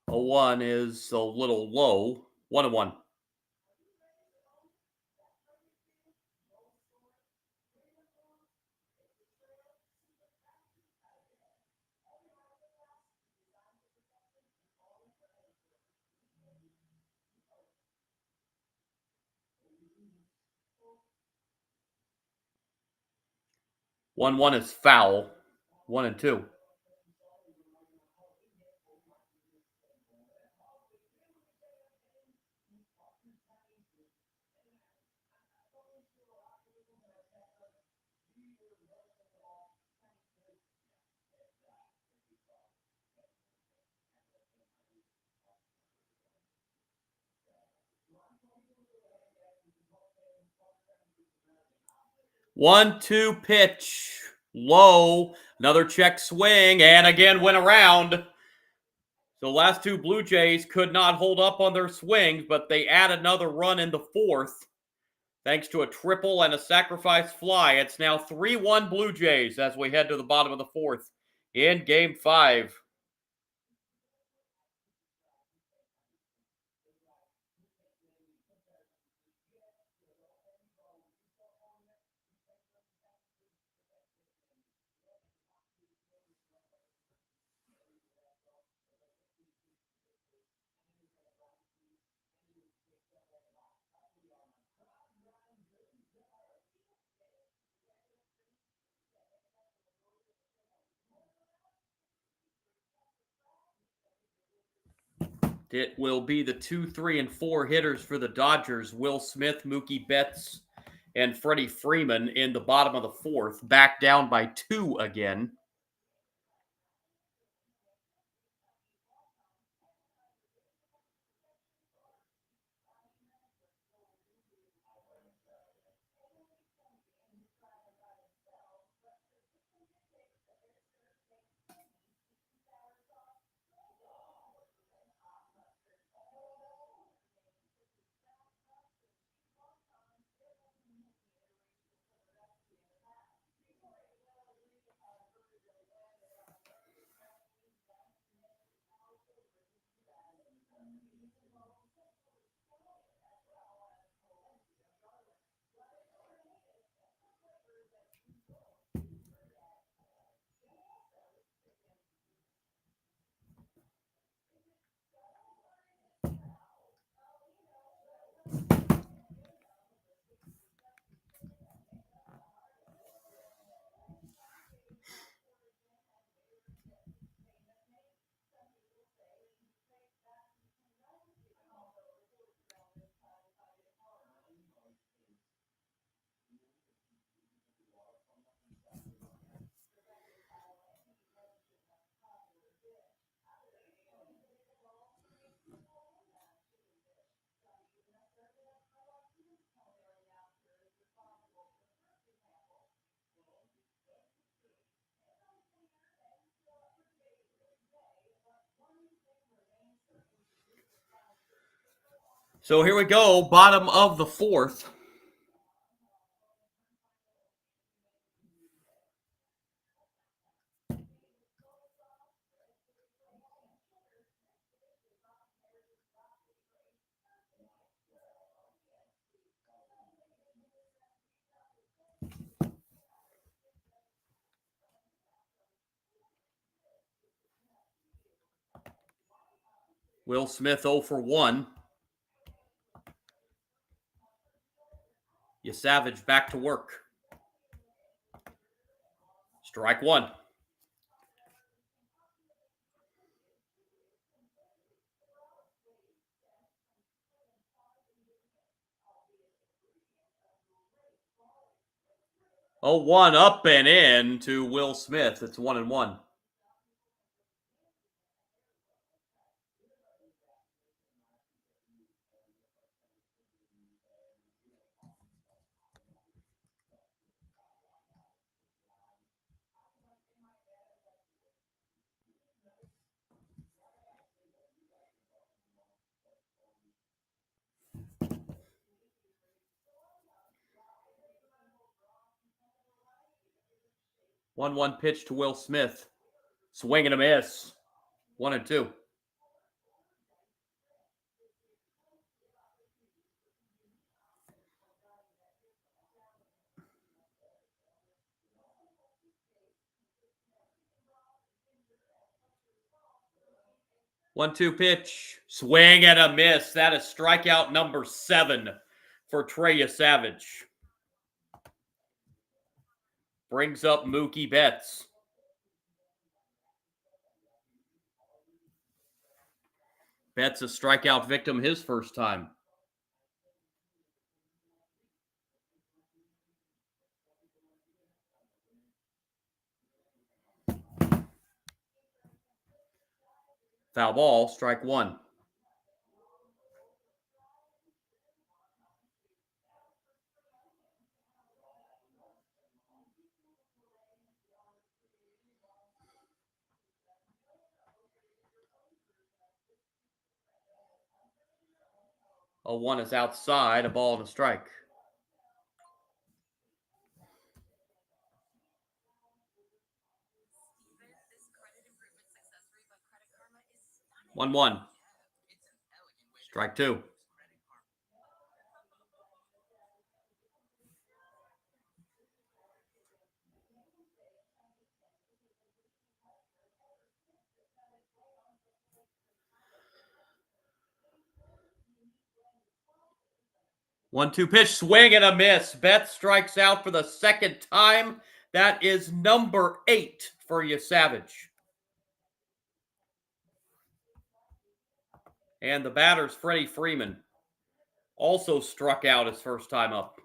A 1 is a little low. 1-1. One is foul. 1-2. One-two pitch. Low. Another check swing. And again went around. The last two Blue Jays could not hold up on their swings, but they add another run in the fourth Thanks to a triple and a sacrifice fly, it's now 3-1 Blue Jays as we head to the bottom of the fourth in Game 5. It will be the 2, 3, and 4 hitters for the Dodgers. Will Smith, Mookie Betts, and Freddie Freeman in the bottom of the fourth. Back down by 2 again. So here we go, bottom of the fourth. Will Smith 0 for 1. Savage back to work. Strike 1. Oh, 1 up and in to Will Smith. It's 1-1. One pitch to Will Smith. Swing and a miss. 1-2. One-two pitch. Swing and a miss. That is strikeout number 7 for Trey Savage. Brings up Mookie Betts. Betts a strikeout victim his first time. Foul ball, strike 1. A 1 is outside, a ball and a strike. 1-1. Strike two. One-two pitch, swing and a miss. Betts strikes out for the second time. That is number 8 for Yesavage. And the batter's Freddie Freeman. Also struck out his first time up.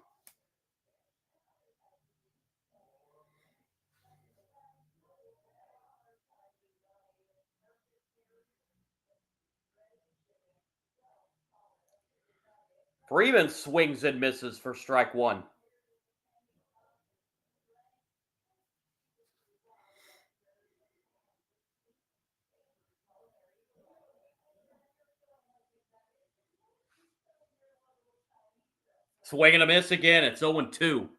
Freeman swings and misses for strike one. Swing and a miss again. It's 0-2.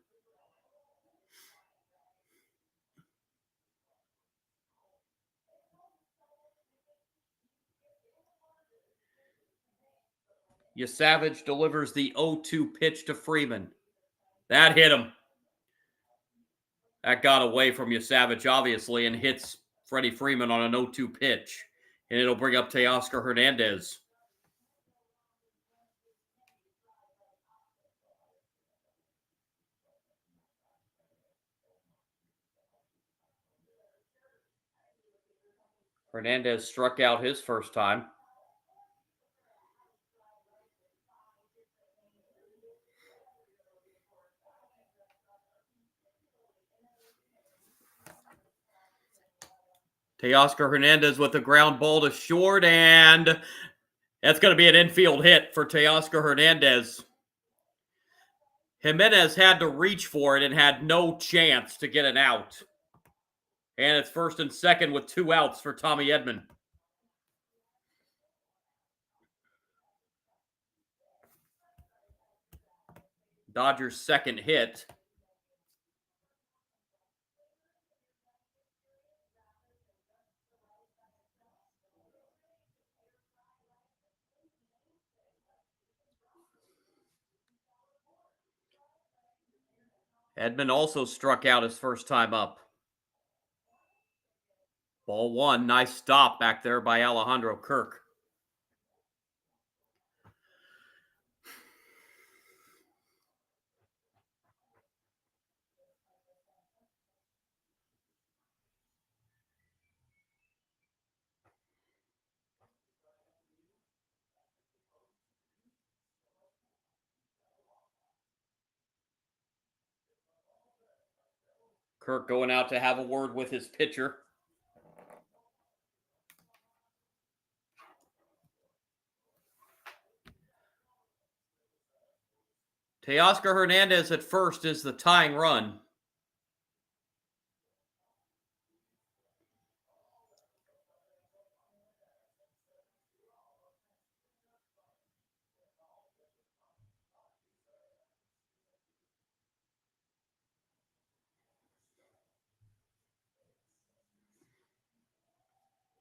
Yesavage delivers the 0-2 pitch to Freeman. That hit him. That got away from Yesavage, obviously, and hits Freddie Freeman on an 0-2 pitch. And it'll bring up Teoscar Hernandez. Hernandez struck out his first time. Teoscar Hernandez with a ground ball to short, and that's going to be an infield hit for Teoscar Hernandez. Jimenez had to reach for it and had no chance to get an out. And it's first and second with 2 outs for Tommy Edman. Dodgers' second hit. Edman also struck out his first time up. Ball one. Nice stop back there by Alejandro Kirk. Kirk going out to have a word with his pitcher. Teoscar Hernandez at first is the tying run.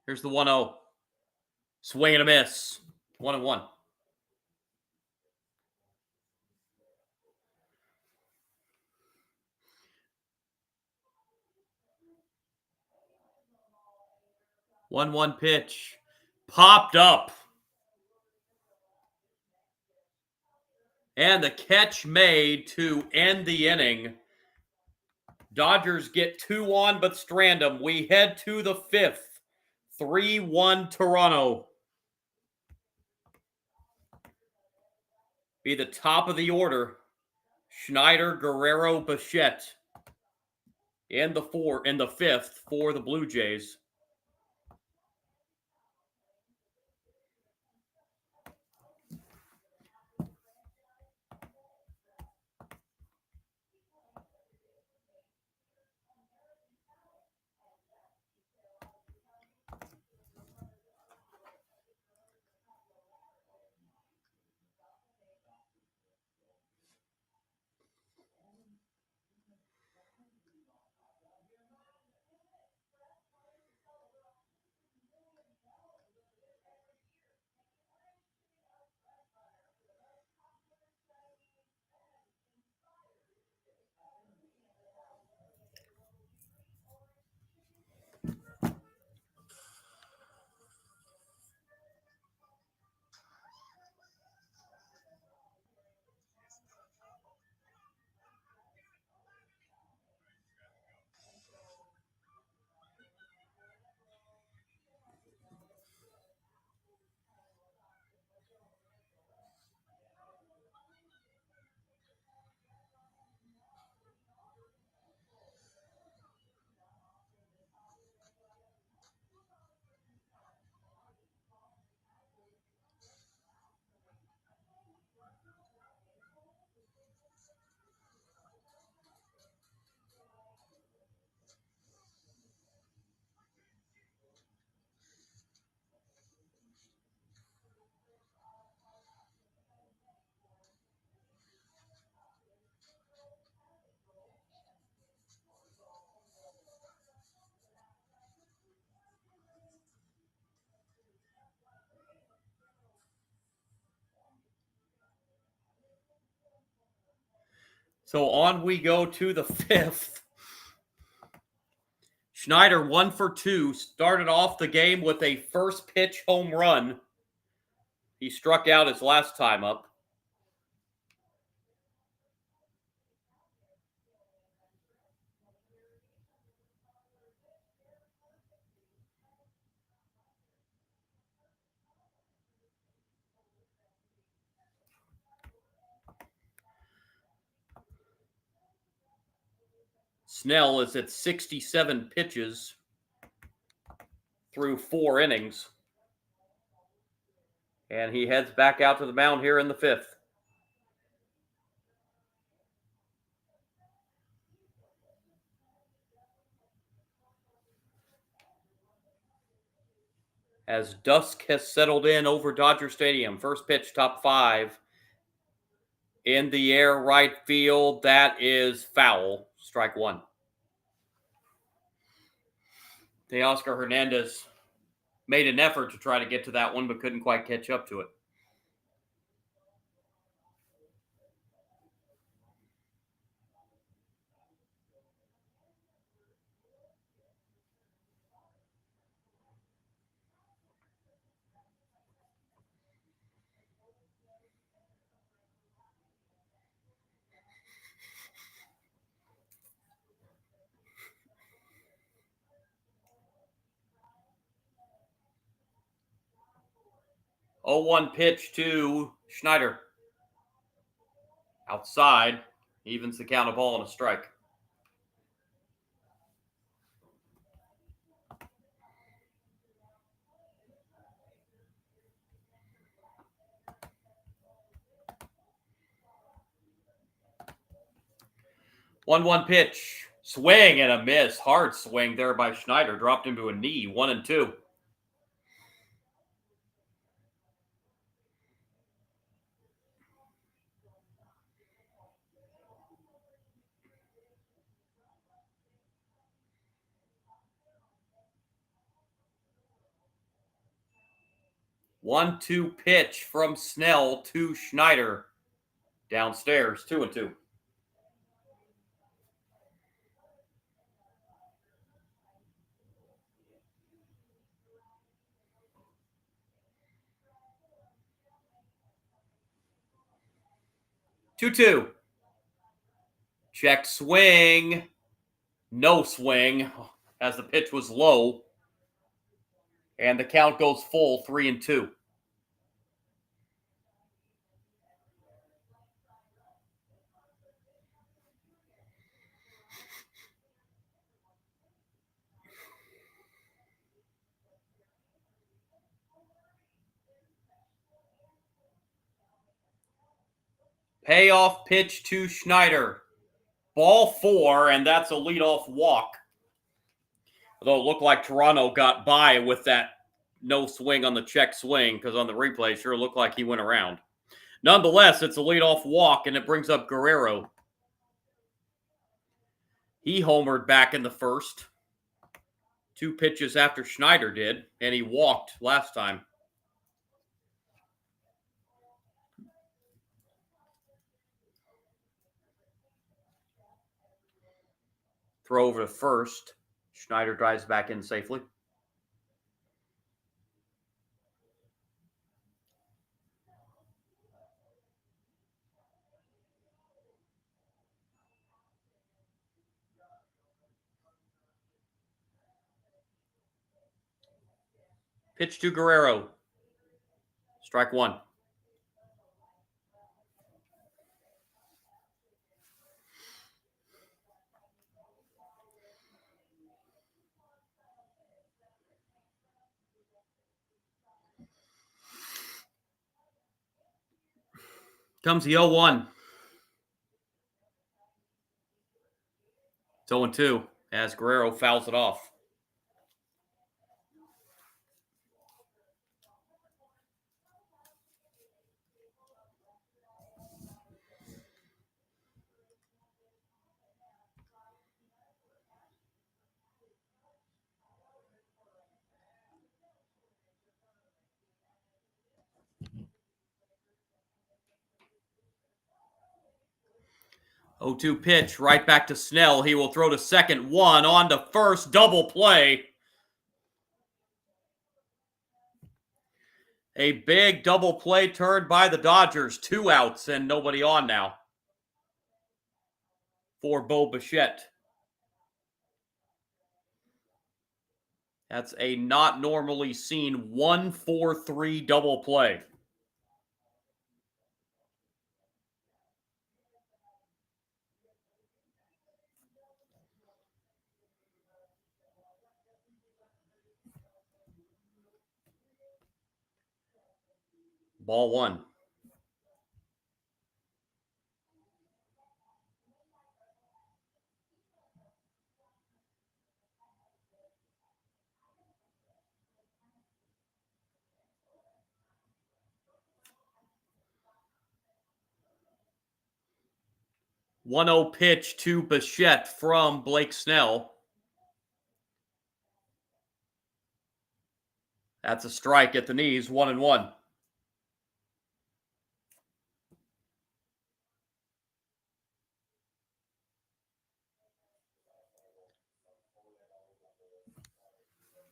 Here's the 1-0. Swing and a miss. 1-1. One pitch. Popped up. And the catch made to end the inning. Dodgers get 2 on but strand them. We head to the 5th. 3-1 Toronto. Be the top of the order. Schneider, Guerrero, Bichette. In the 5th for the Blue Jays. So on we go to the 5th. Schneider 1 for 2, started off the game with a first pitch home run. He struck out his last time up. Snell is at 67 pitches through 4 innings. And he heads back out to the mound here in the 5th. As dusk has settled in over Dodger Stadium, first pitch, top 5. In the air, right field. That is foul. Strike 1. Teoscar Hernandez made an effort to try to get to that one, but couldn't quite catch up to it. Oh, 1 pitch to Schneider. Outside, evens the count, of ball and a strike. One pitch. Swing and a miss. Hard swing there by Schneider. Dropped him to a knee. 1-2. One-two pitch from Snell to Schneider. Downstairs, 2-2. Two. Check swing. No swing as the pitch was low. And the count goes full, 3-2. Payoff pitch to Schneider. Ball 4, and that's a leadoff walk. Although it looked like Toronto got by with that no swing on the check swing, because on the replay, sure looked like he went around. Nonetheless, it's a leadoff walk, and it brings up Guerrero. He homered back in the first. 2 pitches after Schneider did, and he walked last time. Throw over to first. Schneider drives back in safely. Pitch to Guerrero. Strike 1. Comes the 0-1. It's 0-2 as Guerrero fouls it off. 0-2 pitch right back to Snell. He will throw to second. One on to first. Double play. A big double play turned by the Dodgers. 2 outs and nobody on now for Bo Bichette. That's a not normally seen 1-4-3 double play. Ball 1. One-zero pitch to Bichette from Blake Snell. That's a strike at the knees, 1-1.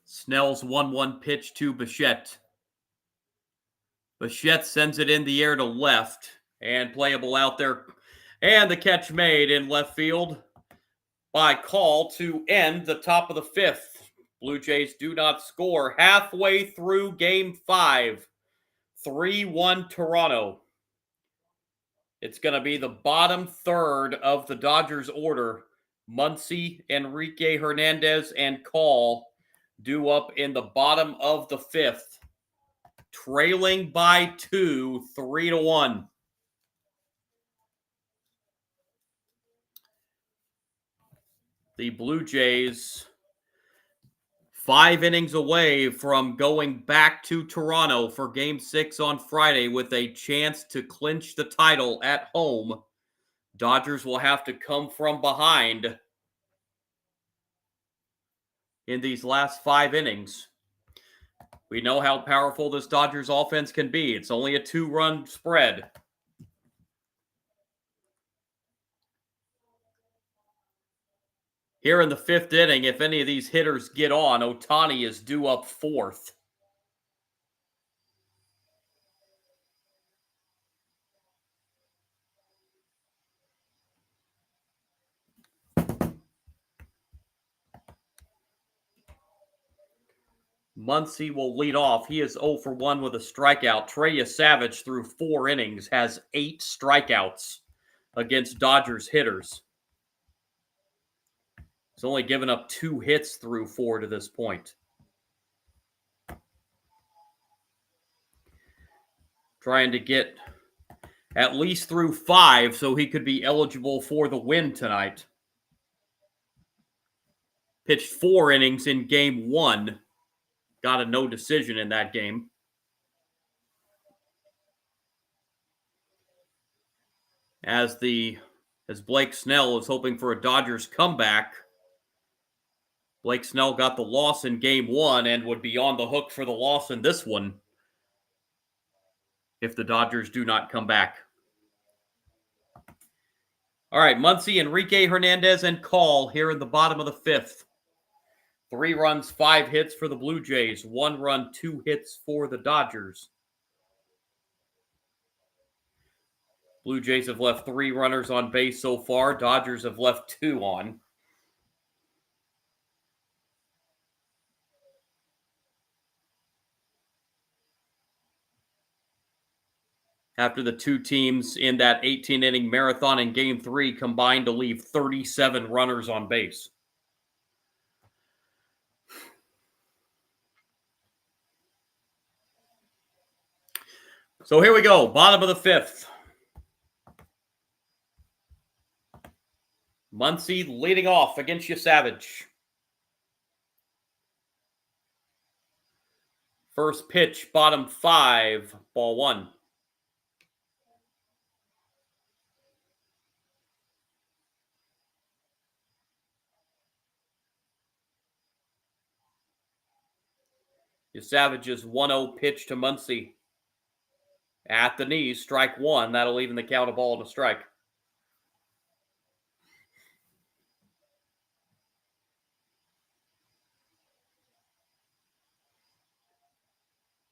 Snell's 1-1 pitch to Bichette. Bichette sends it in the air to left and playable out there. And the catch made in left field by Call to end the top of the 5th. Blue Jays do not score halfway through Game 5. 3-1 Toronto. It's going to be the bottom third of the Dodgers order. Muncy, Enrique Hernandez, and Call due up in the bottom of the 5th. Trailing by 2, 3-1. The Blue Jays 5 innings away from going back to Toronto for Game 6 on Friday with a chance to clinch the title at home. Dodgers will have to come from behind in these last 5 innings. We know how powerful this Dodgers offense can be. It's only a 2-run spread. Here in the 5th inning, if any of these hitters get on, Ohtani is due up 4th. Muncy will lead off. He is 0 for 1 with a strikeout. Trey Yesavage, through 4 innings, has 8 strikeouts against Dodgers hitters. He's only given up 2 hits through 4 to this point. Trying to get at least through 5 so he could be eligible for the win tonight. Pitched 4 innings in Game 1. Got a no decision in that game. As Blake Snell is hoping for a Dodgers comeback. Blake Snell got the loss in Game 1 and would be on the hook for the loss in this one if the Dodgers do not come back. All right, Muncy, Enrique Hernandez, and Call here in the bottom of the 5th. 3 runs, 5 hits for the Blue Jays. 1 run, 2 hits for the Dodgers. Blue Jays have left 3 runners on base so far. Dodgers have left 2 on. After the 2 teams in that 18-inning marathon in Game 3 combined to leave 37 runners on base. So here we go, bottom of the 5th. Muncy leading off against Yesavage. First pitch, bottom 5, ball 1. Yesavage's 1-0 pitch to Muncy. At the knees, strike 1. That'll even the count of ball and a strike.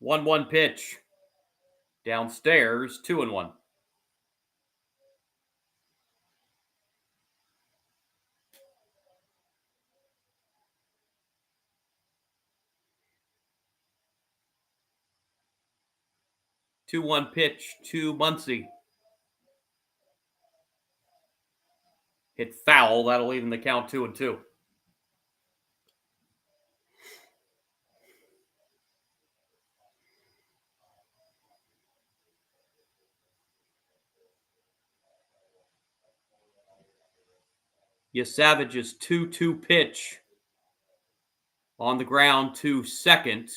1-1 pitch. Downstairs, 2-1. Two-one pitch to Muncy. Hit foul. That'll even the count 2-2. Savage's 2-2 pitch on the ground to second.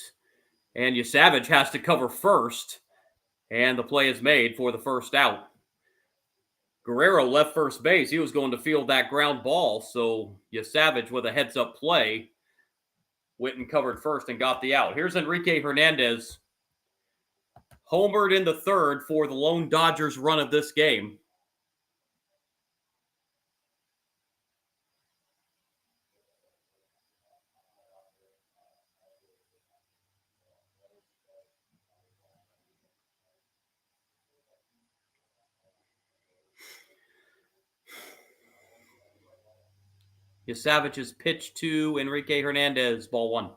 And Savage has to cover first. And the play is made for the first out. Guerrero left first base. He was going to field that ground ball. So Savage, with a heads-up play, went and covered first and got the out. Here's Enrique Hernandez. Homered in the third for the lone Dodgers run of this game. Savage's pitch to Enrique Hernandez, ball one.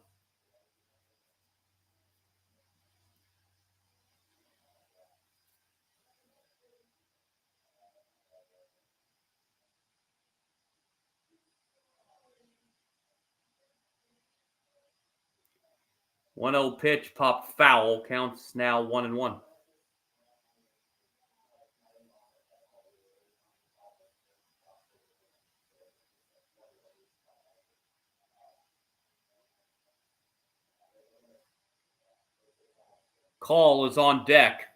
One-0 pitch, popped foul, counts now 1-1. Call is on deck.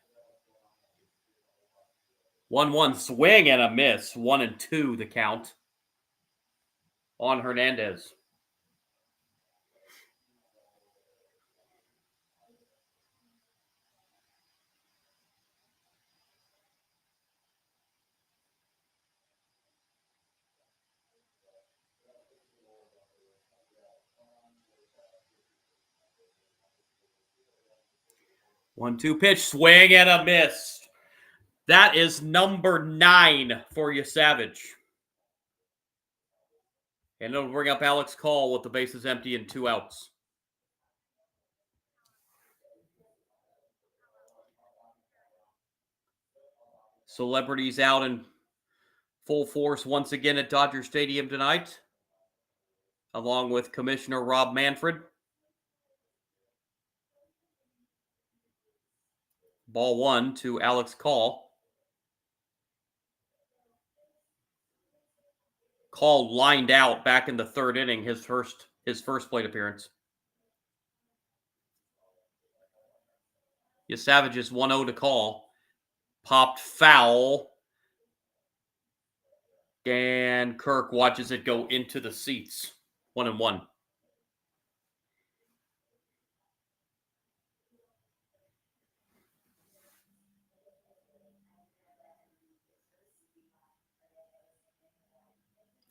1-1 swing and a miss. 1-2 the count on Hernandez. One-two pitch, swing and a miss. That is number 9 for Savage. And it'll bring up Alex Call with the bases empty and 2 outs. Celebrities out in full force once again at Dodger Stadium tonight, along with Commissioner Rob Manfred. Ball one to Alex Call. Call lined out back in the third inning, his first plate appearance. Savage's 1-0 to Call. Popped foul. And Kirk watches it go into the seats. 1-1.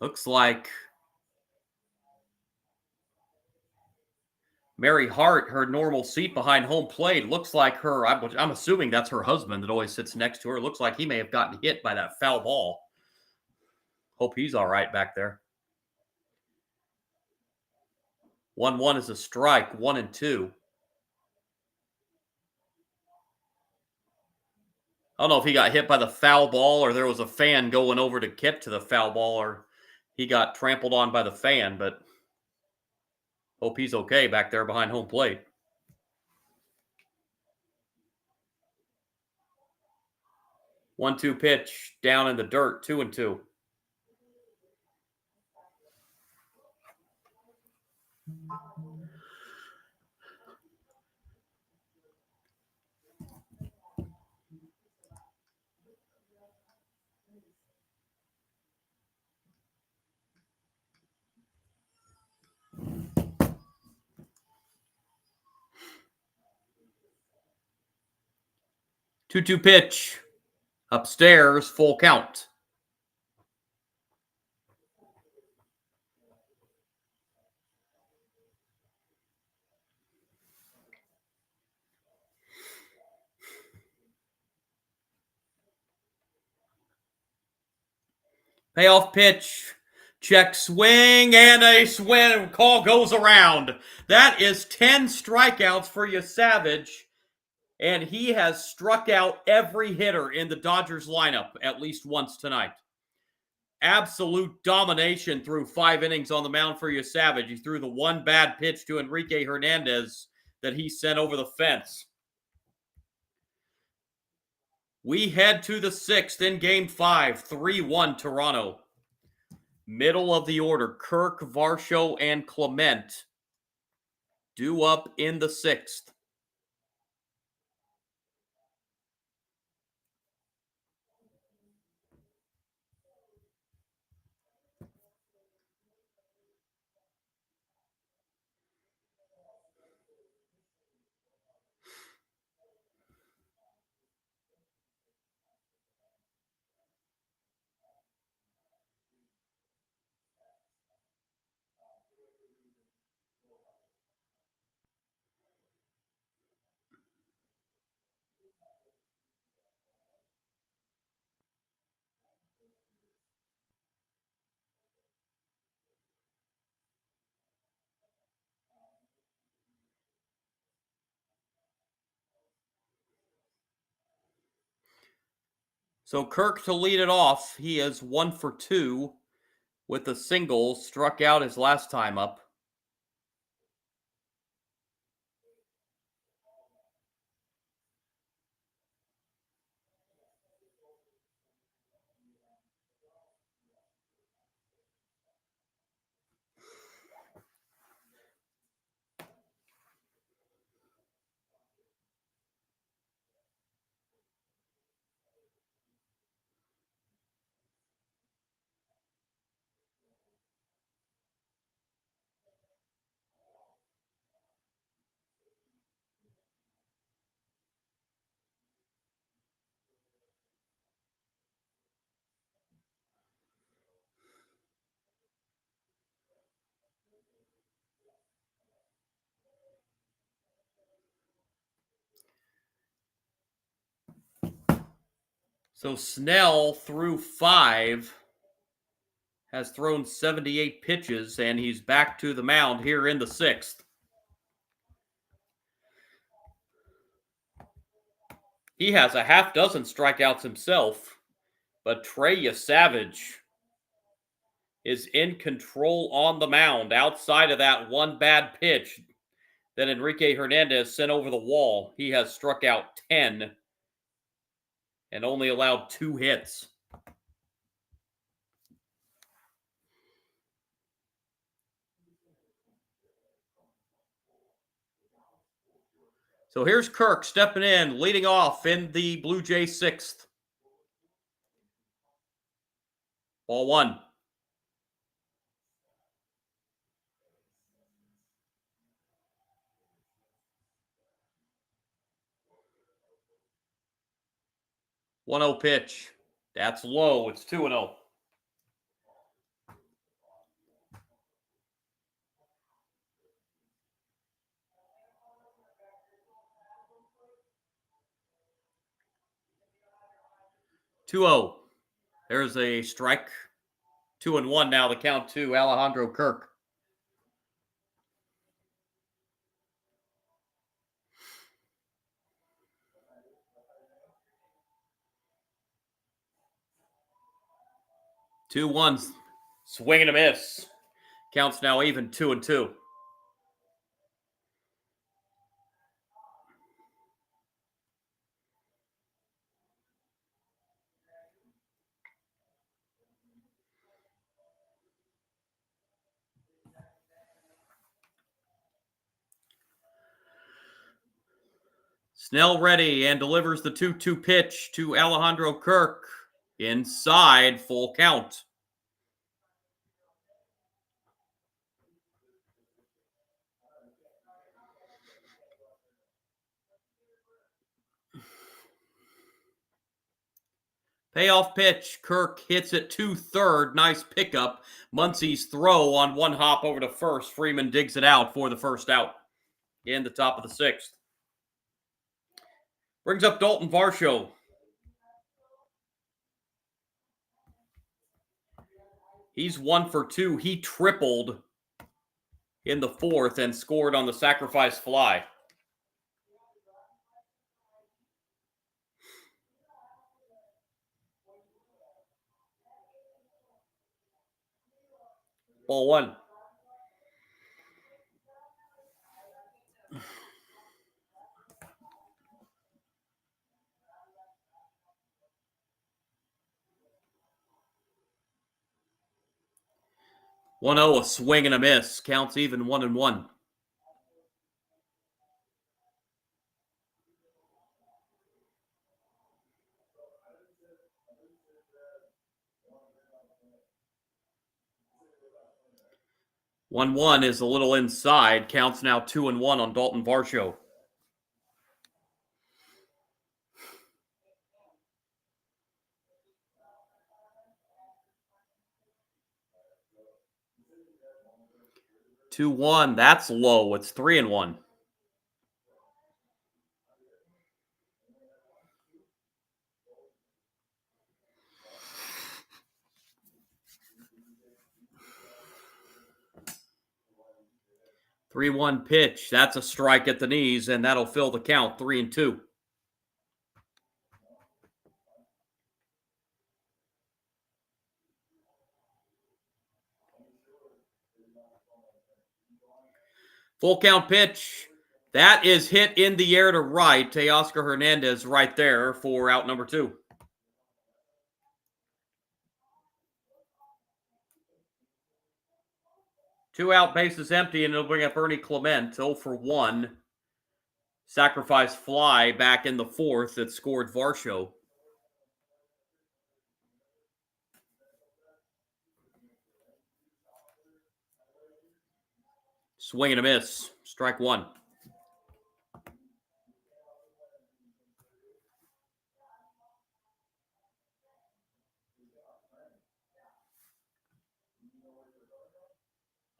Looks like Mary Hart, her normal seat behind home plate, looks like her, I'm assuming that's her husband that always sits next to her. Looks like he may have gotten hit by that foul ball. Hope he's all right back there. 1-1 is a strike, 1-2. I don't know if he got hit by the foul ball or there was a fan going over to get to the foul ball or he got trampled on by the fan, but hope he's okay back there behind home plate. 1-2 pitch down in the dirt, 2-2. Two-two pitch. Upstairs, full count. Payoff pitch. Check swing, and a swing call goes around. That is 10 strikeouts for Yesavage, and he has struck out every hitter in the Dodgers lineup at least once tonight. Absolute domination through 5 innings on the mound for Yesavage. He threw the one bad pitch to Enrique Hernandez that he sent over the fence. We head to the 6th in Game 5, 3-1 Toronto. Middle of the order, Kirk, Varsho, and Clement due up in the 6th. So Kirk to lead it off. He is 1 for 2 with a single, struck out his last time up. So Snell through 5 has thrown 78 pitches, and he's back to the mound here in the 6th. He has a half dozen strikeouts himself, but Trey Yesavage is in control on the mound outside of that one bad pitch that Enrique Hernandez sent over the wall. He has struck out 10 and only allowed 2 hits. So here's Kirk stepping in, leading off in the Blue Jays 6th. Ball 1. One 0 pitch. That's low. It's 2-0. There's a strike. 2-1 now. The count to Alejandro Kirk. Two ones. Swing and a miss. Counts now even 2-2. Snell ready and delivers the 2-2 pitch to Alejandro Kirk. Inside, full count. Payoff pitch. Kirk hits it to third. Nice pickup. Muncy's throw on one hop over to first. Freeman digs it out for the first out in the top of the 6th. Brings up Dalton Varsho. He's 1 for 2. He tripled in the fourth and scored on the sacrifice fly. Ball one. One zero, a swing and a miss. Counts even 1-1. One is a little inside. Counts now 2-1 on Dalton Varsho. Two one. That's low. It's 3-1. Three one pitch. That's a strike at the knees, and that'll fill the count. 3-2. Full count pitch. That is hit in the air to right. Teoscar Hernandez right there for out number 2. Two out, bases empty, and it'll bring up Ernie Clement, 0 for 1. Sacrifice fly back in the fourth that scored Varsho. Swing and a miss. Strike one.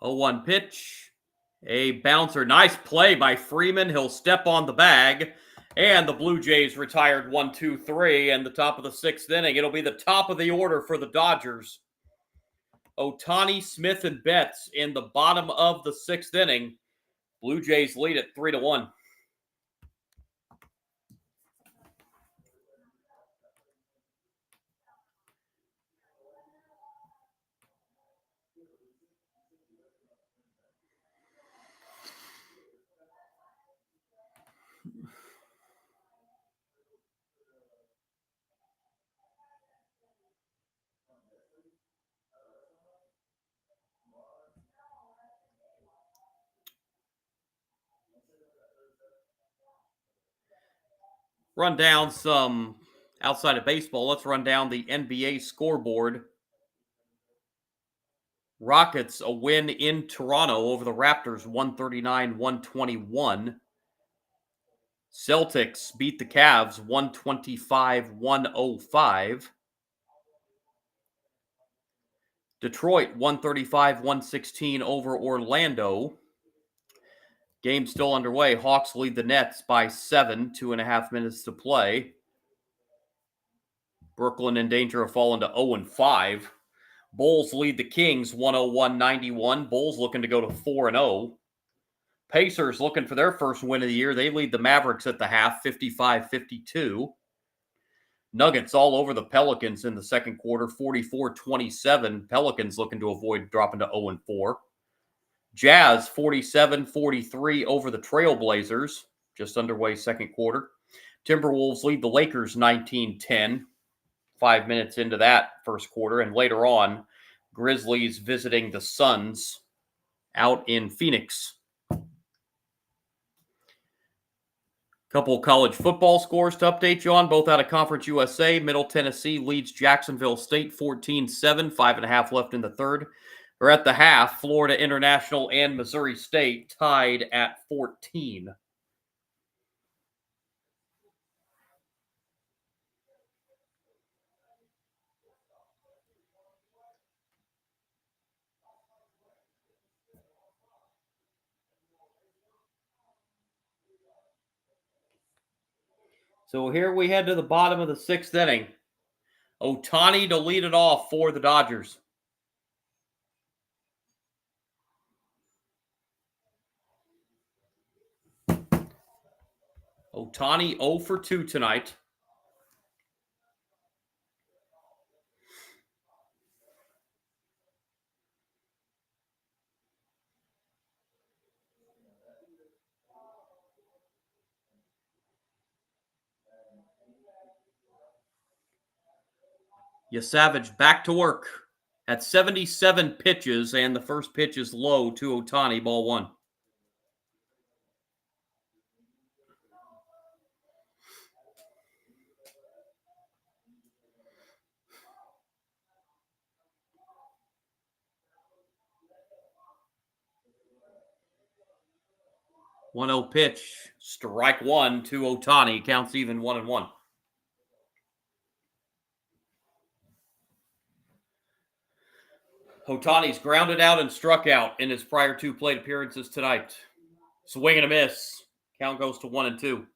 Oh, 1 pitch. A bouncer. Nice play by Freeman. He'll step on the bag. And the Blue Jays retired 1-2-3. And the top of the 6th inning. It'll be the top of the order for the Dodgers. Ohtani, Smith, and Betts in the bottom of the 6th inning. Blue Jays lead it 3-1. Run down some outside of baseball. Let's run down the NBA scoreboard. Rockets, a win in Toronto over the Raptors, 139-121. Celtics beat the Cavs, 125-105. Detroit, 135-116 over Orlando. Game still underway. Hawks lead the Nets by 7, 2.5 minutes to play. Brooklyn in danger of falling to 0-5. Bulls lead the Kings 101-91. Bulls looking to go to 4-0. Pacers looking for their first win of the year. They lead the Mavericks at the half, 55-52. Nuggets all over the Pelicans in the second quarter, 44-27. Pelicans looking to avoid dropping to 0-4. Jazz 47-43 over the Trailblazers, just underway second quarter. Timberwolves lead the Lakers 19-10, 5 minutes into that first quarter. And later on, Grizzlies visiting the Suns out in Phoenix. Couple of college football scores to update you on, both out of Conference USA. Middle Tennessee leads Jacksonville State 14-7, 5.5 left in the third. Or at the half, Florida International and Missouri State tied at 14. So here we head to the bottom of the 6th inning. Ohtani to lead it off for the Dodgers. Ohtani 0 for 2 tonight. Savage back to work at 77 pitches, and the first pitch is low to Ohtani, ball 1. One 0 pitch, strike 1 to Ohtani, counts even 1-1. Ohtani's grounded out and struck out in his prior 2 plate appearances tonight. Swing and a miss. Count goes to 1-2.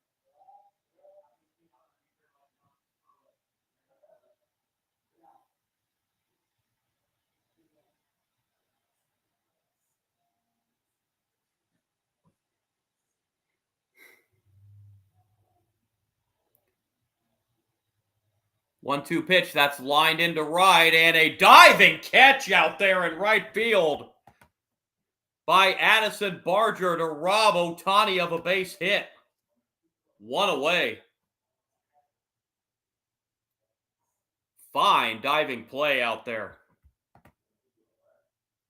One-two pitch, that's lined into right, and a diving catch out there in right field by Addison Barger to rob Ohtani of a base hit. 1 away. Fine diving play out there.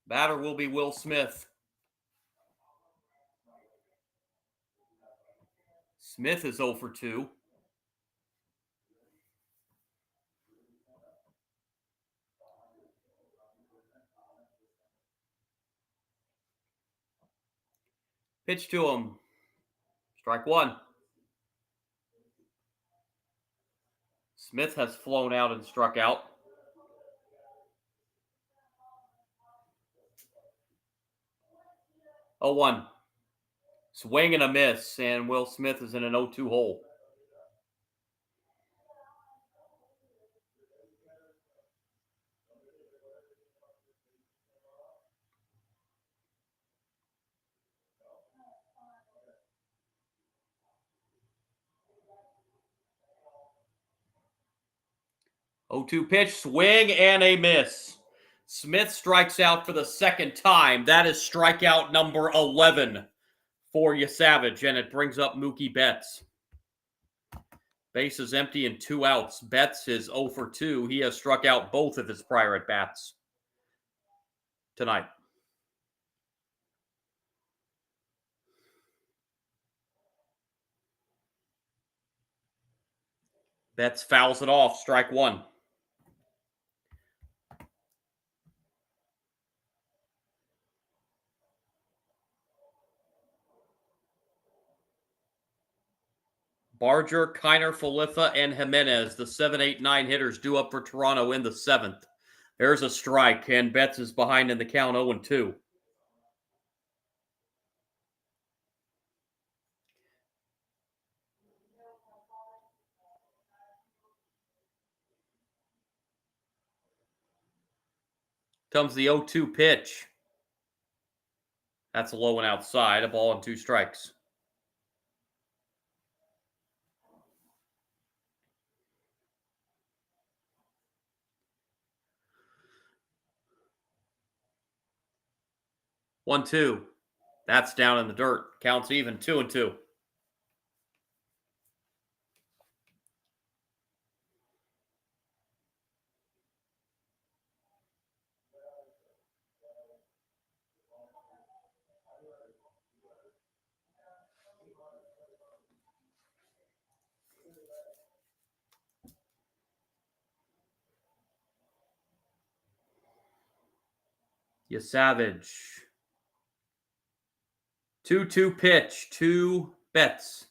Batter will be Will Smith. Smith is 0 for 2. Pitch to him. Strike 1. Smith has flown out and struck out. Oh, 1. Swing and a miss, and Will Smith is in an 0-2 hole. Oh, 2 pitch, swing and a miss. Smith strikes out for the second time. That is strikeout number 11 for Savage, and it brings up Mookie Betts. Base is empty and 2 outs. Betts is 0 for 2. He has struck out both of his prior at-bats tonight. Betts fouls it off. Strike 1. Barger, Kiner, Falifa, and Jimenez, the 7, 8, 9 hitters due up for Toronto in the 7th. There's a strike, and Betts is behind in the count 0-2. Comes the 0-2 pitch. That's a low and outside, a ball and 2 strikes. One, 2. That's down in the dirt. Counts even, 2-2. Savage. 2-2 pitch to Betts.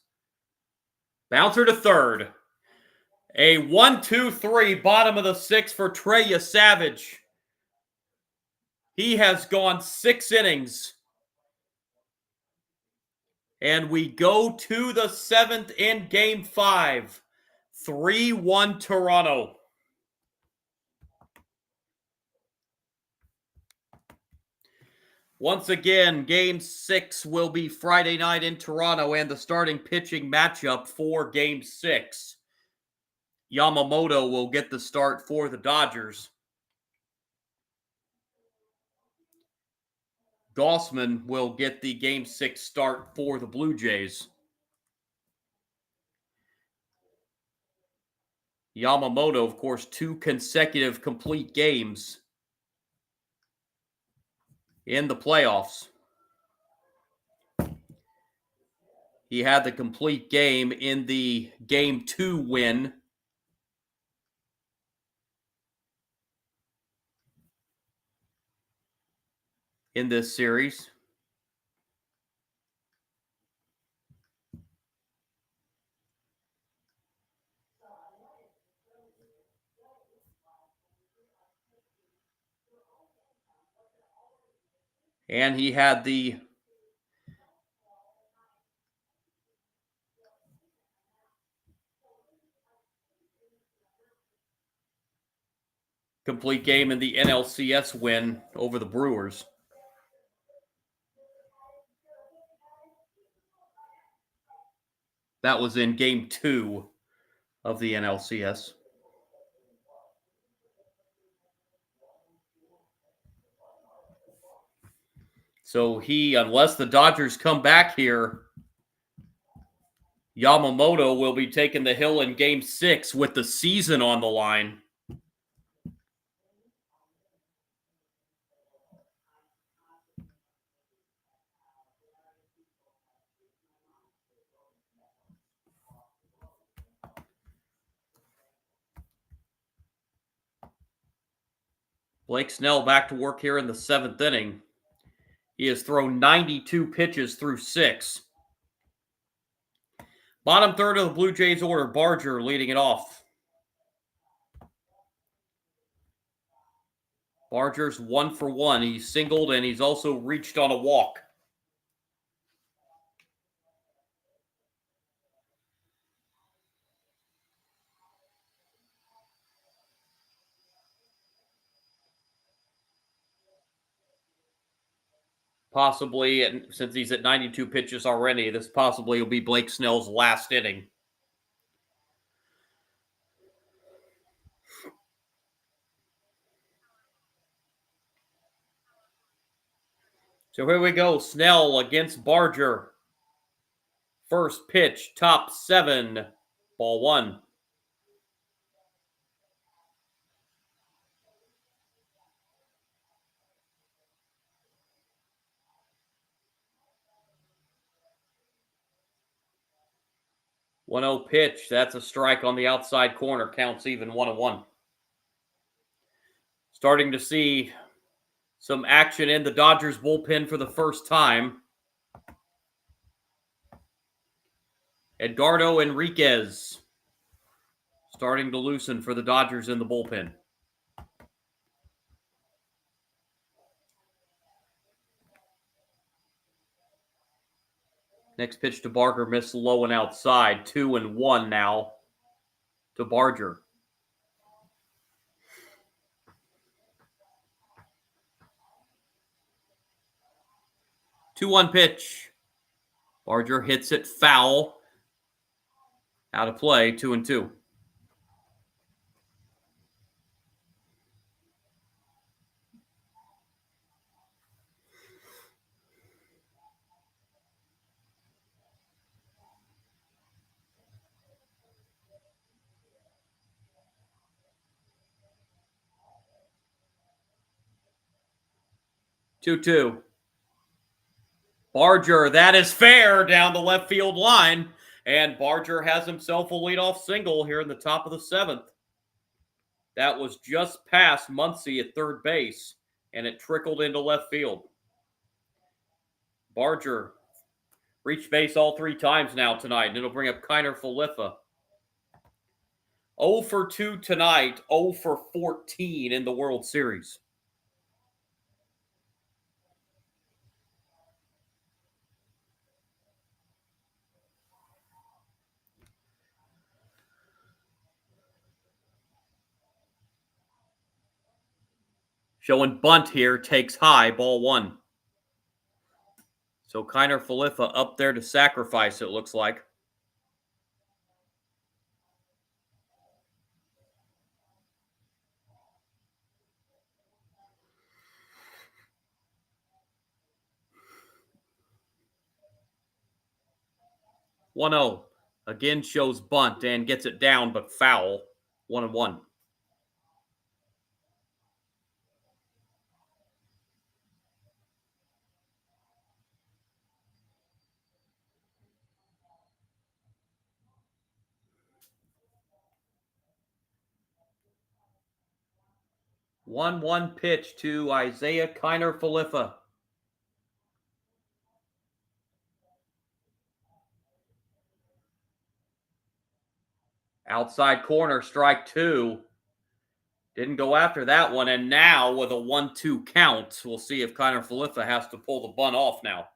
Bouncer to third. A 1-2-3 bottom of the 6th for Trey Savage. He has gone 6 innings. And we go to the 7th in Game 5. 3-1 Toronto. Once again, Game 6 will be Friday night in Toronto, and the starting pitching matchup for Game 6. Yamamoto will get the start for the Dodgers. Gausman will get the Game 6 start for the Blue Jays. Yamamoto, of course, 2 consecutive complete games in the playoffs. He had the complete game in the Game 2 win in this series. And he had the complete game in the NLCS win over the Brewers. That was in Game 2 of the NLCS. So unless the Dodgers come back here, Yamamoto will be taking the hill in Game 6 with the season on the line. Blake Snell back to work here in the 7th inning. He has thrown 92 pitches through 6. Bottom third of the Blue Jays order, Barger leading it off. Barger's 1 for 1. He's singled and he's also reached on a walk. Possibly, and since he's at 92 pitches already, this possibly will be Blake Snell's last inning. So here we go. Snell against Barger. First pitch, top 7, ball 1. One-zero pitch. That's a strike on the outside corner. Counts even 1-1. Starting to see some action in the Dodgers bullpen for the first time. Edgardo Enriquez starting to loosen for the Dodgers in the bullpen. Next pitch to Barger, missed low and outside. 2-1 now to Barger. Two-one pitch. Barger hits it foul. Out of play, 2-2. Two-two. Barger, that is fair down the left field line. And Barger has himself a leadoff single here in the top of the 7th. That was just past Muncy at third base, and it trickled into left field. Barger reached base all 3 times now tonight, and it'll bring up Kiner Falefa. 0 for 2 tonight, 0 for 14 in the World Series. Showing bunt here, takes high, ball 1. So Kiner Falefa up there to sacrifice, it looks like. One 0. Again shows bunt and gets it down, but foul. 1-1. One pitch to Isaiah Kiner Falefa. Outside corner, strike 2. Didn't go after that one, and now with a 1-2 count, we'll see if Kiner Falefa has to pull the bunt off now.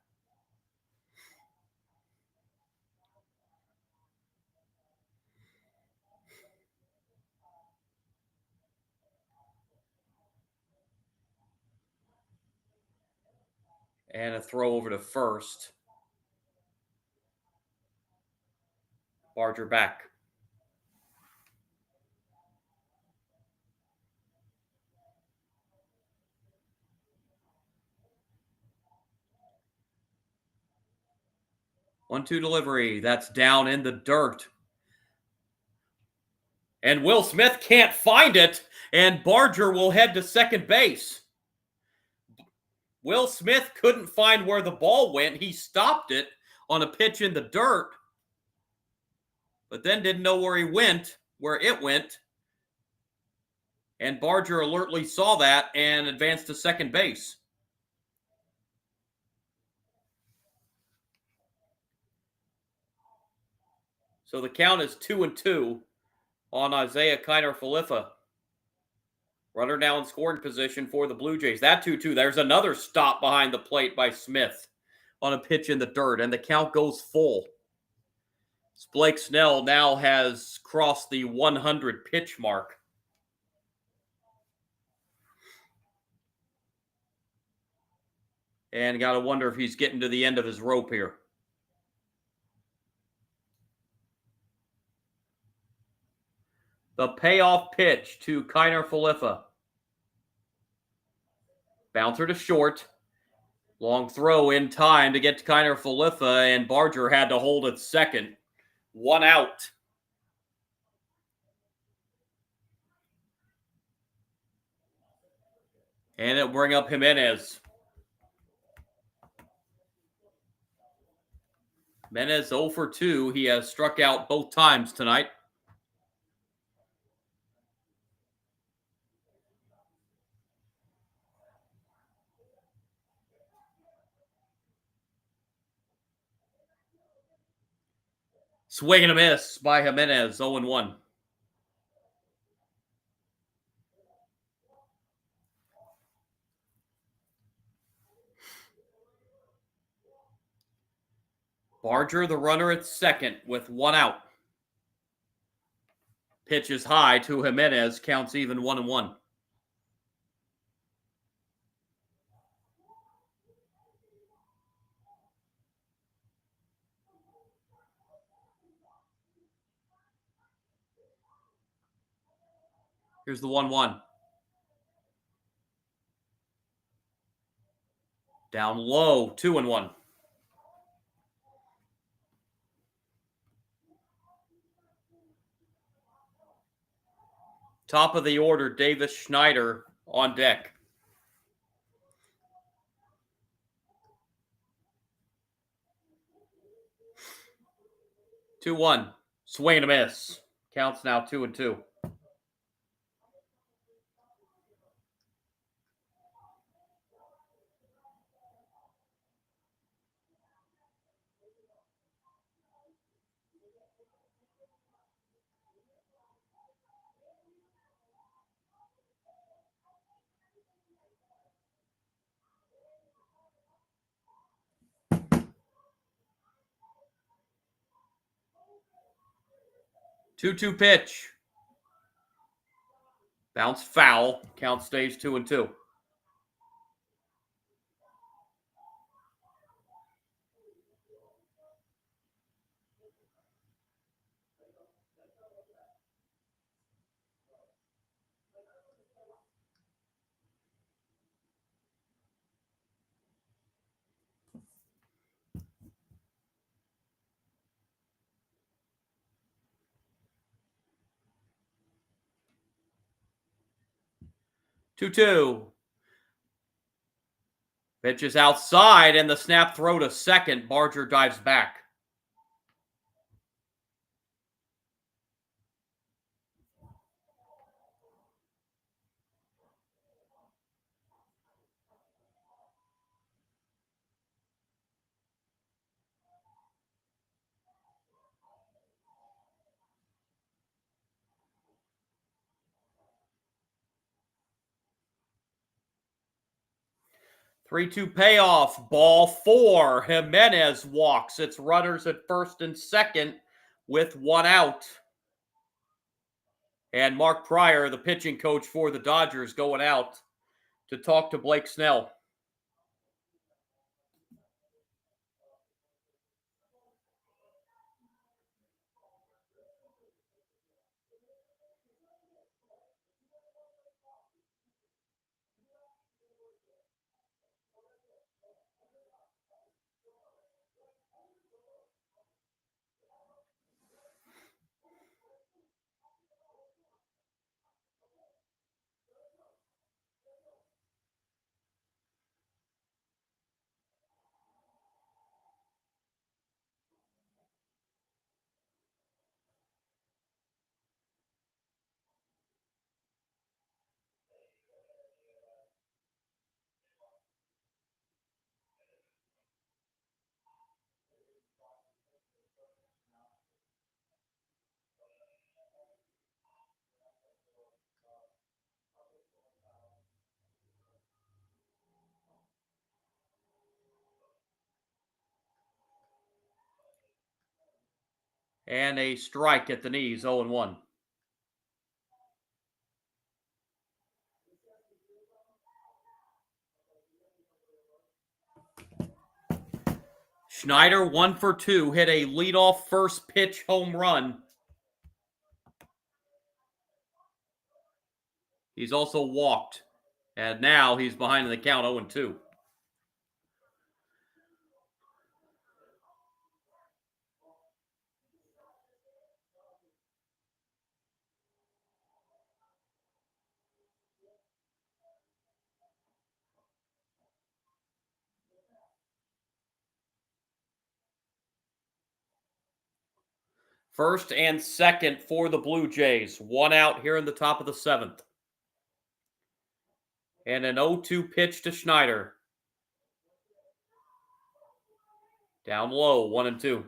And a throw over to first. Barger back. One-two delivery. That's down in the dirt. And Will Smith can't find it, and Barger will head to second base. Will Smith couldn't find where the ball went. He stopped it on a pitch in the dirt, but then didn't know where it went. And Barger alertly saw that and advanced to second base. So the count is 2-2 on Isaiah Kiner Falefa. Runner now in scoring position for the Blue Jays. That 2-2. There's another stop behind the plate by Smith on a pitch in the dirt, and the count goes full. Blake Snell now has crossed the 100 pitch mark. And got to wonder if he's getting to the end of his rope here. The payoff pitch to Kiner Falefa. Bouncer to short. Long throw in time to get to Kiner Falefa, and Barger had to hold it second. 1 out. And it'll bring up Jimenez. Jimenez 0 for 2. He has struck out both times tonight. Swing and a miss by Jimenez, 0-1. Barger, the runner at second with 1 out. Pitch is high to Jimenez, counts even 1-1. Here's the 1-1. Down low, 2-1. Top of the order, Davis Schneider on deck. Two one. Swing and a miss. Counts now 2-2. Two pitch. Bounce foul. Count stays 2-2. 2-2. Pitch is outside, and the snap throw to second. Barger dives back. Three-two payoff. Ball four. Jimenez walks. It's runners at first and second with one out. And Mark Prior, the pitching coach for the Dodgers, going out to talk to Blake Snell. And a strike at the knees, 0-1. Schneider, 1 for 2, hit a leadoff first pitch home run. He's also walked, and now he's behind in the count, 0-2. First and second for the Blue Jays. One out here in the top of the seventh. And an 0-2 pitch to Schneider. Down low, 1-2.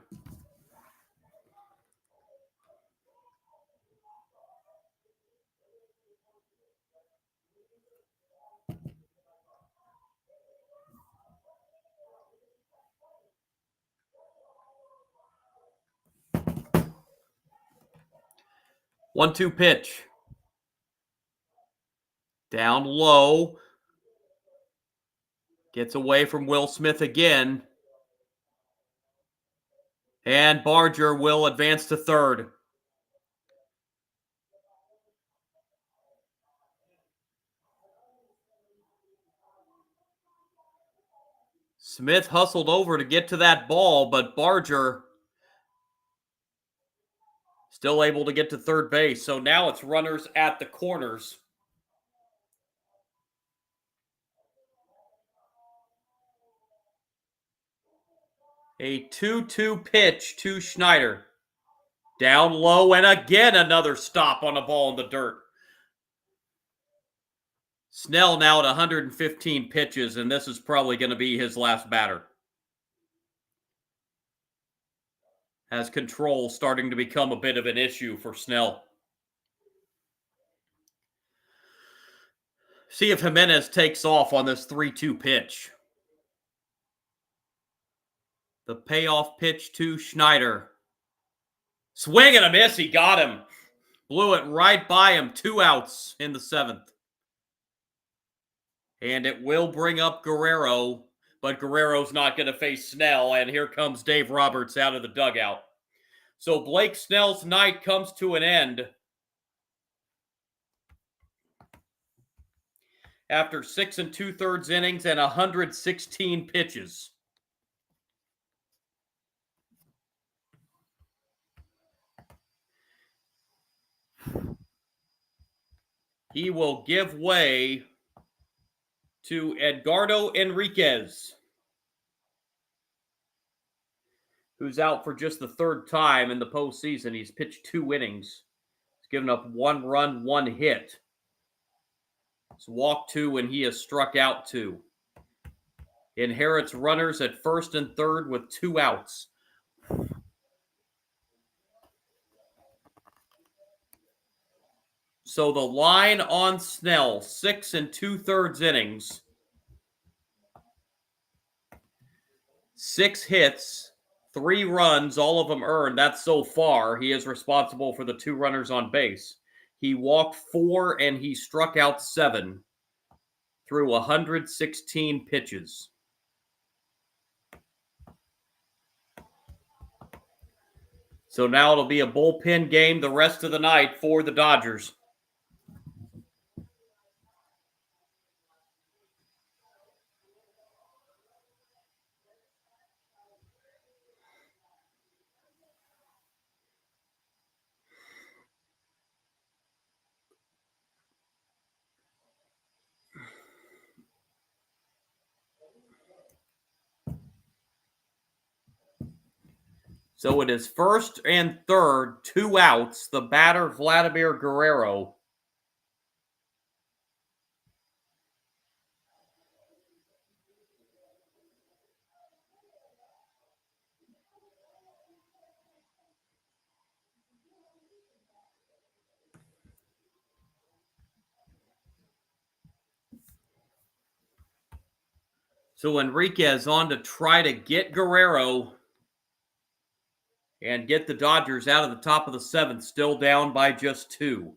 One-two pitch. Down low. Gets away from Will Smith again. And Barger will advance to third. Smith hustled over to get to that ball, but Barger still able to get to third base. So now it's runners at the corners. A 2-2 pitch to Schneider. Down low, and again another stop on a ball in the dirt. Snell now at 115 pitches, and this is probably going to be his last batter. Has control starting to become a bit of an issue for Snell. See if Jimenez takes off on this 3-2 pitch. The payoff pitch to Schneider. Swing and a miss. He got him. Blew it right by him. 2 outs in the seventh. And it will bring up Guerrero, but Guerrero's not going to face Snell, and here comes Dave Roberts out of the dugout. So Blake Snell's night comes to an end after 6 2/3 innings and 116 pitches. He will give way to Edgardo Enriquez, who's out for just the third time in the postseason. He's pitched 2 innings. He's given up 1 run, 1 hit. He's walked 2 and he has struck out 2. Inherits runners at first and third with 2 outs. So the line on Snell, 6 2/3 innings, 6 hits, 3 runs, all of them earned. That's so far. He is responsible for the 2 runners on base. He walked 4 and he struck out 7 through 116 pitches. So now it'll be a bullpen game the rest of the night for the Dodgers. So it is first and third, 2 outs. The batter, Vladimir Guerrero. So Enriquez on to try to get Guerrero and get the Dodgers out of the top of the 7th, still down by just 2.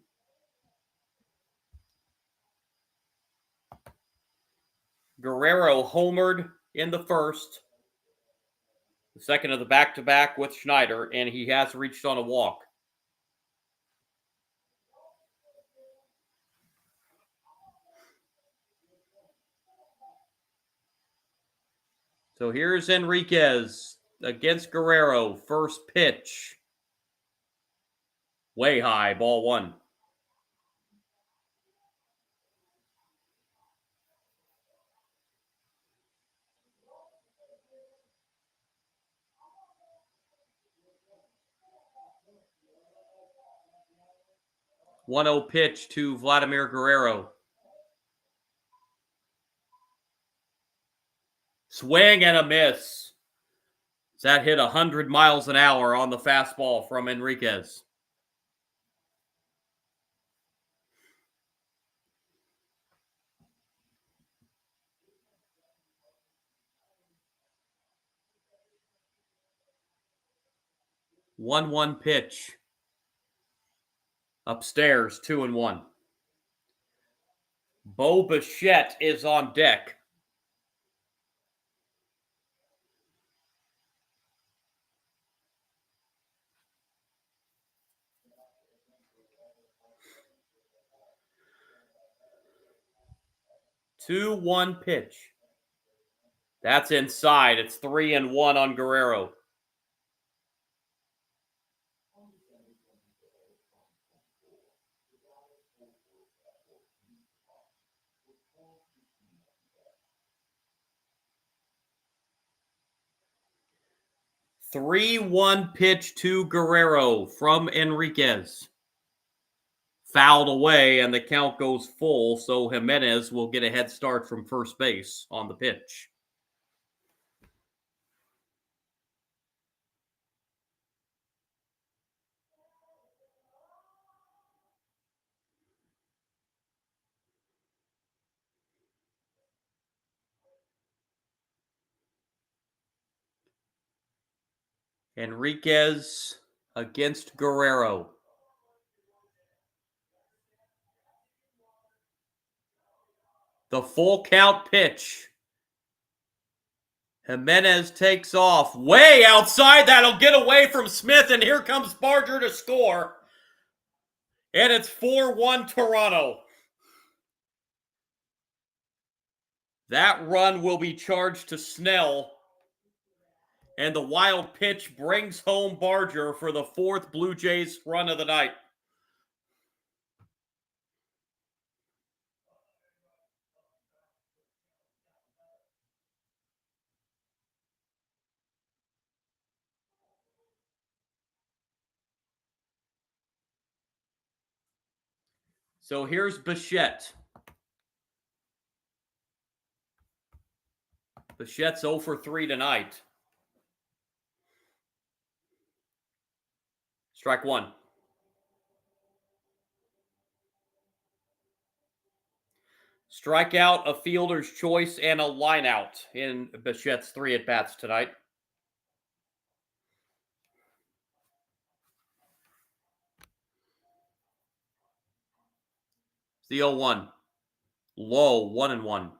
Guerrero homered in the first, the second of the back-to-back with Schneider, and he has reached on a walk. So here's Enriquez against Guerrero. First pitch. Way high, ball 1. One-zero pitch to Vladimir Guerrero. Swing and a miss. That hit 100 miles an hour on the fastball from Enriquez. One pitch. Upstairs, 2-1. Bo Bichette is on deck. Two-one pitch. That's inside. It's 3-1 on Guerrero. Three-one pitch to Guerrero from Enriquez. Fouled away, and the count goes full, so Jimenez will get a head start from first base on the pitch. Enriquez against Guerrero. The full count pitch. Jimenez takes off way outside. That'll get away from Smith, and here comes Barger to score. And it's 4-1 Toronto. That run will be charged to Snell. And the wild pitch brings home Barger for the 4th Blue Jays run of the night. So here's Bichette. Bichette's 0 for 3 tonight. Strike one. Strikeout, a fielder's choice, and a lineout in Bichette's 3 at-bats tonight. It's the 0-1. Low, 1-1.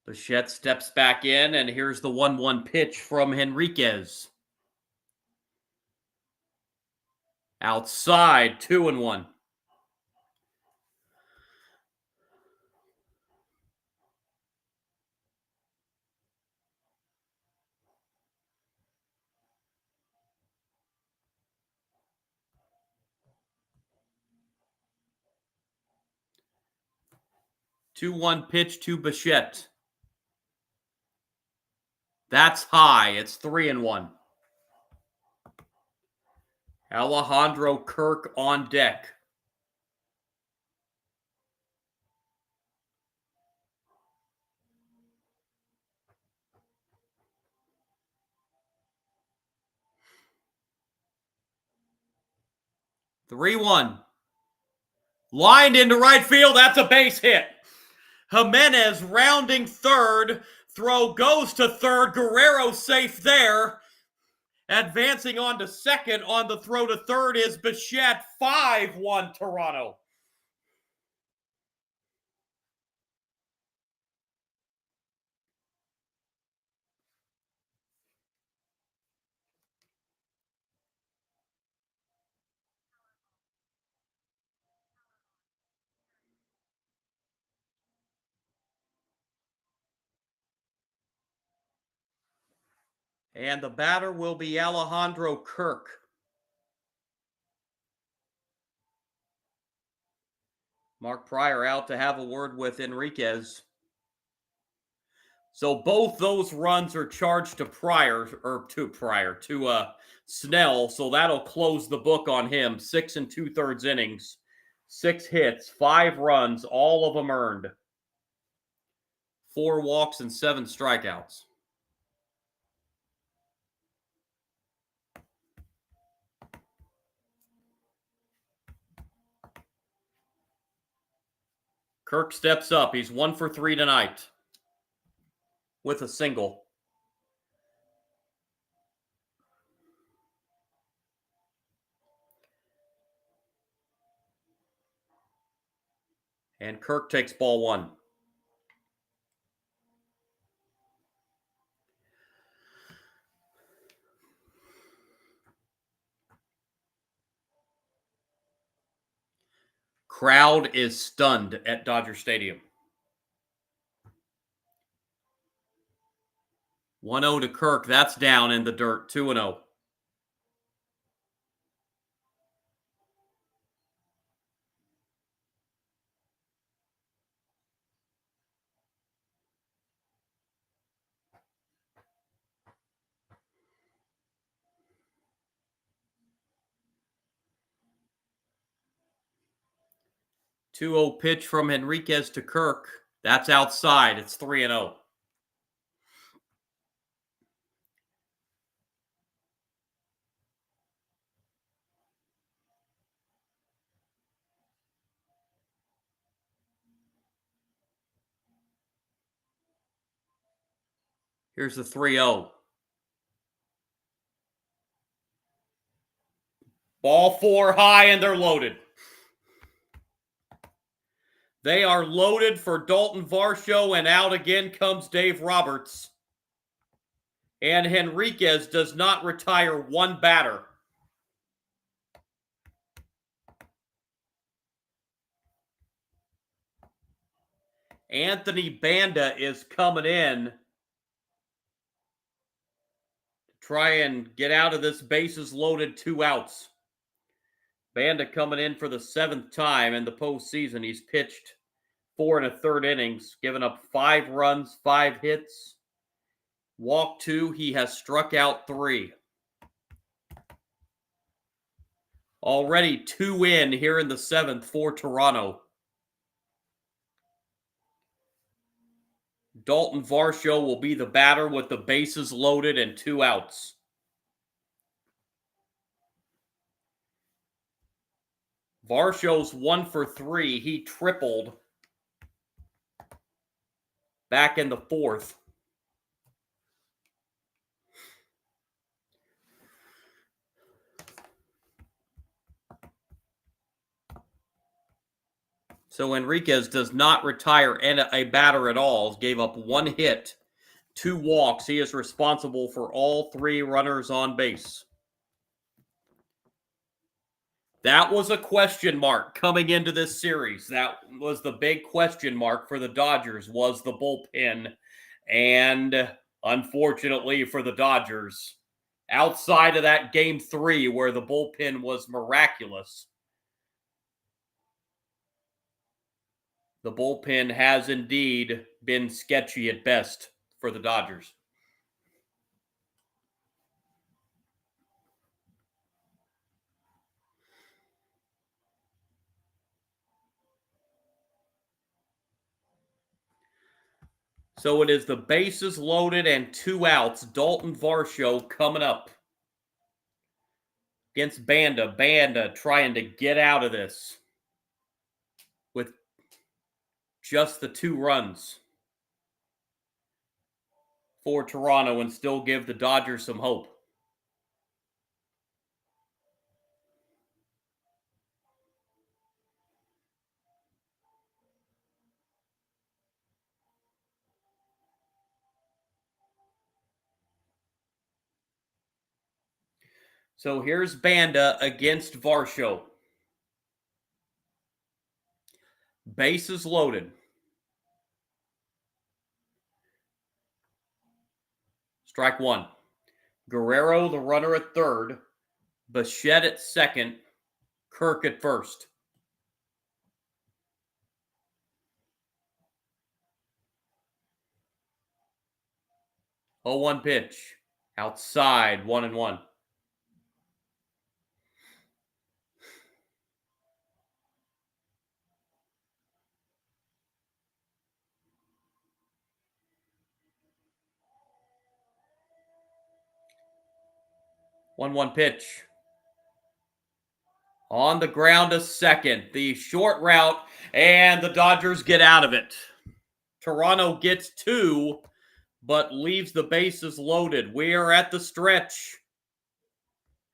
Bichette steps back in, and here's the 1-1 pitch from Henriquez. Outside, 2-1. Two-one pitch to Bichette. That's high. It's 3-1. Alejandro Kirk on deck. Three-one. Lined into right field. That's a base hit. Jimenez rounding third. Throw goes to third. Guerrero safe there. Advancing on to second on the throw to third is Bichette. 5-1 Toronto. And the batter will be Alejandro Kirk. Mark Prior out to have a word with Henriquez. So both those runs are charged to Snell. So that'll close the book on him. 6 2/3 innings, 6 hits, 5 runs, all of them earned. 4 walks and 7 strikeouts. Kirk steps up. He's 1 for 3 tonight with a single. And Kirk takes ball 1. Crowd is stunned at Dodger Stadium. 1-0 to Kirk. That's down in the dirt. 2-0. Two-0 pitch from Henriquez to Kirk. That's outside. It's 3-0. Here's the 3-0. Ball 4 high, and they're loaded. They are loaded for Dalton Varsho, and out again comes Dave Roberts. And Henriquez does not retire one batter. Anthony Banda is coming in to try and get out of this bases loaded 2 outs. Banda coming in for the 7th time in the postseason. He's pitched 4 1/3 innings, given up 5 runs, 5 hits, walked 2. He has struck out 3. Already 2 in here in the 7th for Toronto. Dalton Varsho will be the batter with the bases loaded and 2 outs. Varsho's 1 for 3. He tripled back in the 4th. So Enriquez does not retire a batter at all. Gave up 1 hit, 2 walks. He is responsible for all 3 runners on base. That was a question mark coming into this series. That was the big question mark for the Dodgers, was the bullpen. And unfortunately for the Dodgers, outside of that game 3 where the bullpen was miraculous, the bullpen has indeed been sketchy at best for the Dodgers. So it is the bases loaded and 2 outs. Dalton Varsho coming up against Banda. Banda trying to get out of this with just the 2 runs for Toronto and still give the Dodgers some hope. So here's Banda against Varsho. Bases loaded. Strike 1. Guerrero, the runner at third. Bichette at second. Kirk at first. 0-1 pitch. Outside, 1-1. One pitch. On the ground to second. The short route, and the Dodgers get out of it. Toronto gets 2, but leaves the bases loaded. We are at the stretch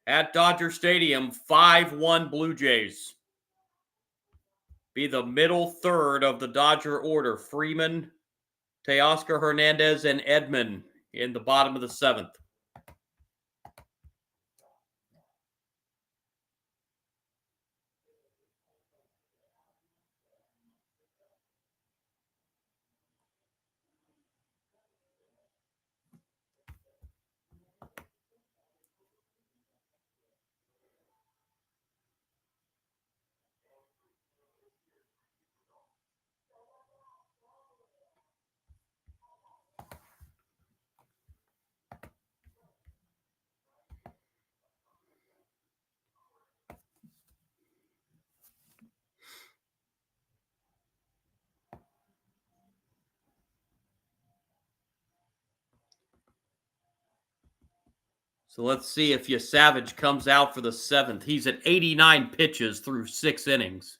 at Dodger Stadium. 5-1 Blue Jays. Be the middle third of the Dodger order. Freeman, Teoscar Hernandez, and Edman in the bottom of the 7th. So let's see if Savage comes out for the 7th. He's at 89 pitches through 6 innings.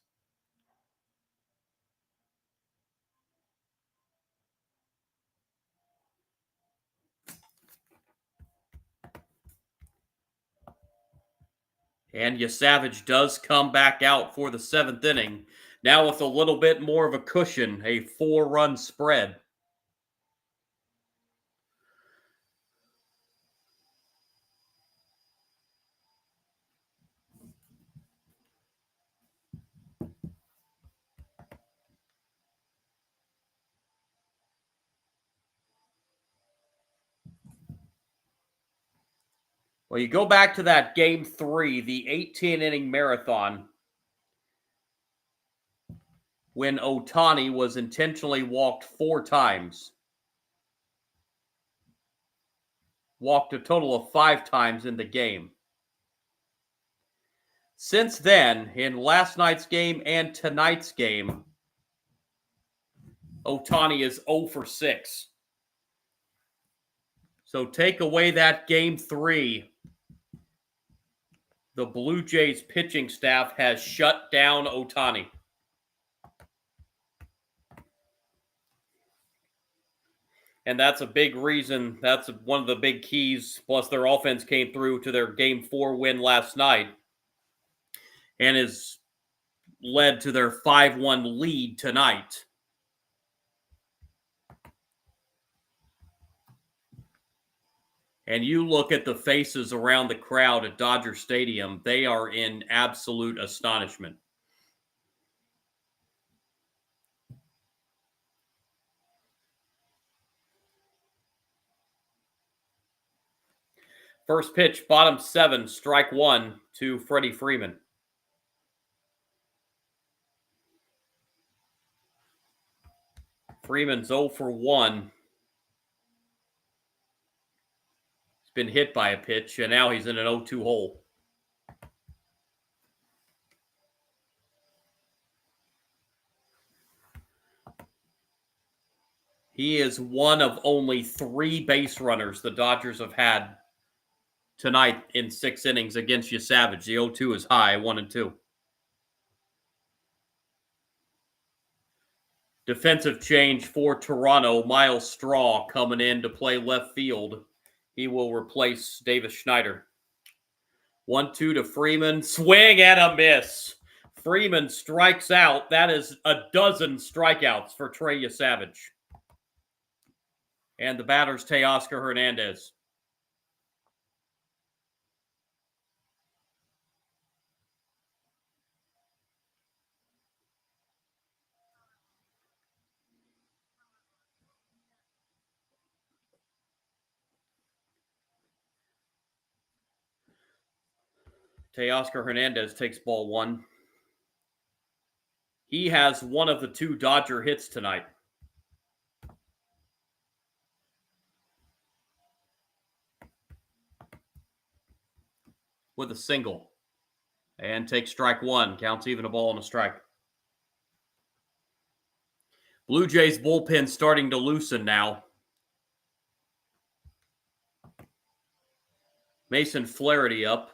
And Savage does come back out for the 7th inning. Now with a little bit more of a cushion, a 4-run spread. Well, you go back to that game 3, the 18-inning marathon. when Ohtani was intentionally walked 4 times. Walked a total of 5 times in the game. Since then, in last night's game and tonight's game, Ohtani is 0 for 6. So take away that game 3. The Blue Jays pitching staff has shut down Ohtani. And that's a big reason. That's one of the big keys. Plus, their offense came through to their Game 4 win last night and has led to their 5-1 lead tonight. And you look at the faces around the crowd at Dodger Stadium, they are in absolute astonishment. First pitch, bottom 7, strike 1 to Freddie Freeman. Freeman's 0 for 1. He's been hit by a pitch, and now he's in an 0-2 hole. He is one of only 3 base runners the Dodgers have had tonight in 6 innings against Savage. The 0-2 is high, 1 and 2. Defensive change for Toronto. Miles Straw coming in to play left field. He will replace Davis Schneider. 1-2 to Freeman. Swing and a miss. Freeman strikes out. That is a dozen strikeouts for Trey Savage. And the batter's Teoscar Hernandez. Teoscar Hernandez takes ball 1. He has one of the 2 Dodger hits tonight. With a single. And takes strike 1. Counts even a ball and a strike. Blue Jays bullpen starting to loosen now. Mason Flaherty up.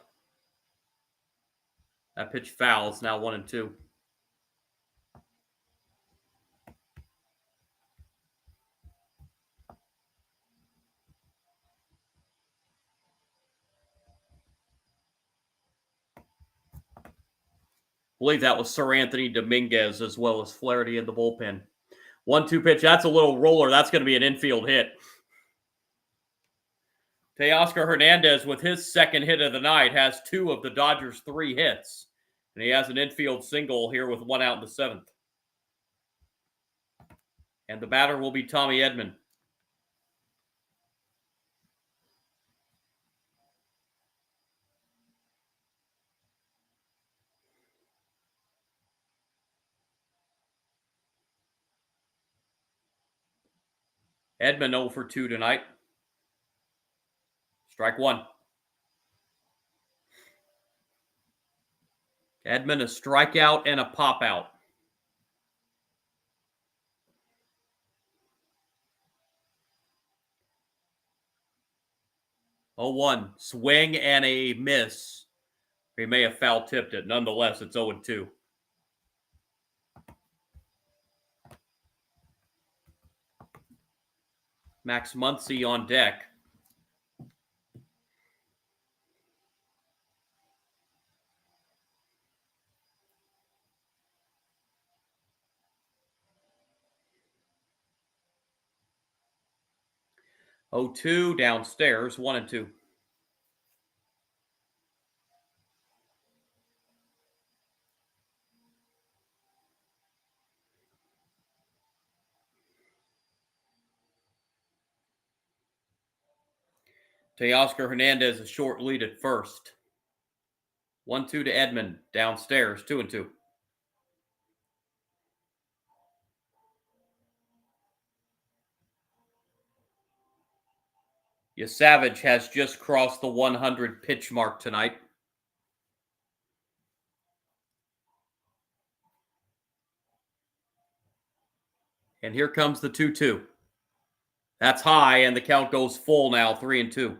That pitch foul. It's now 1 and 2. I believe that was Sir Anthony Dominguez as well as Flaherty in the bullpen. 1-2 pitch. That's a little roller. That's going to be an infield hit. Teoscar Hernandez, with his second hit of the night, has 2 of the Dodgers' 3 hits. And he has an infield single here with 1 out in the 7th. And the batter will be Tommy Edman. Edman 0 for 2 tonight. Strike 1. Edman, a strikeout and a pop out. 0-1. Swing and a miss. He may have foul tipped it. Nonetheless, it's 0-2. Max Muncy on deck. Oh, 2 downstairs, 1 and 2. Teoscar Hernandez a short lead at first. 1-2 to Edman downstairs, 2 and 2. Savage has just crossed the 100 pitch mark tonight. And here comes the 2-2. That's high, and the count goes full now, 3-2.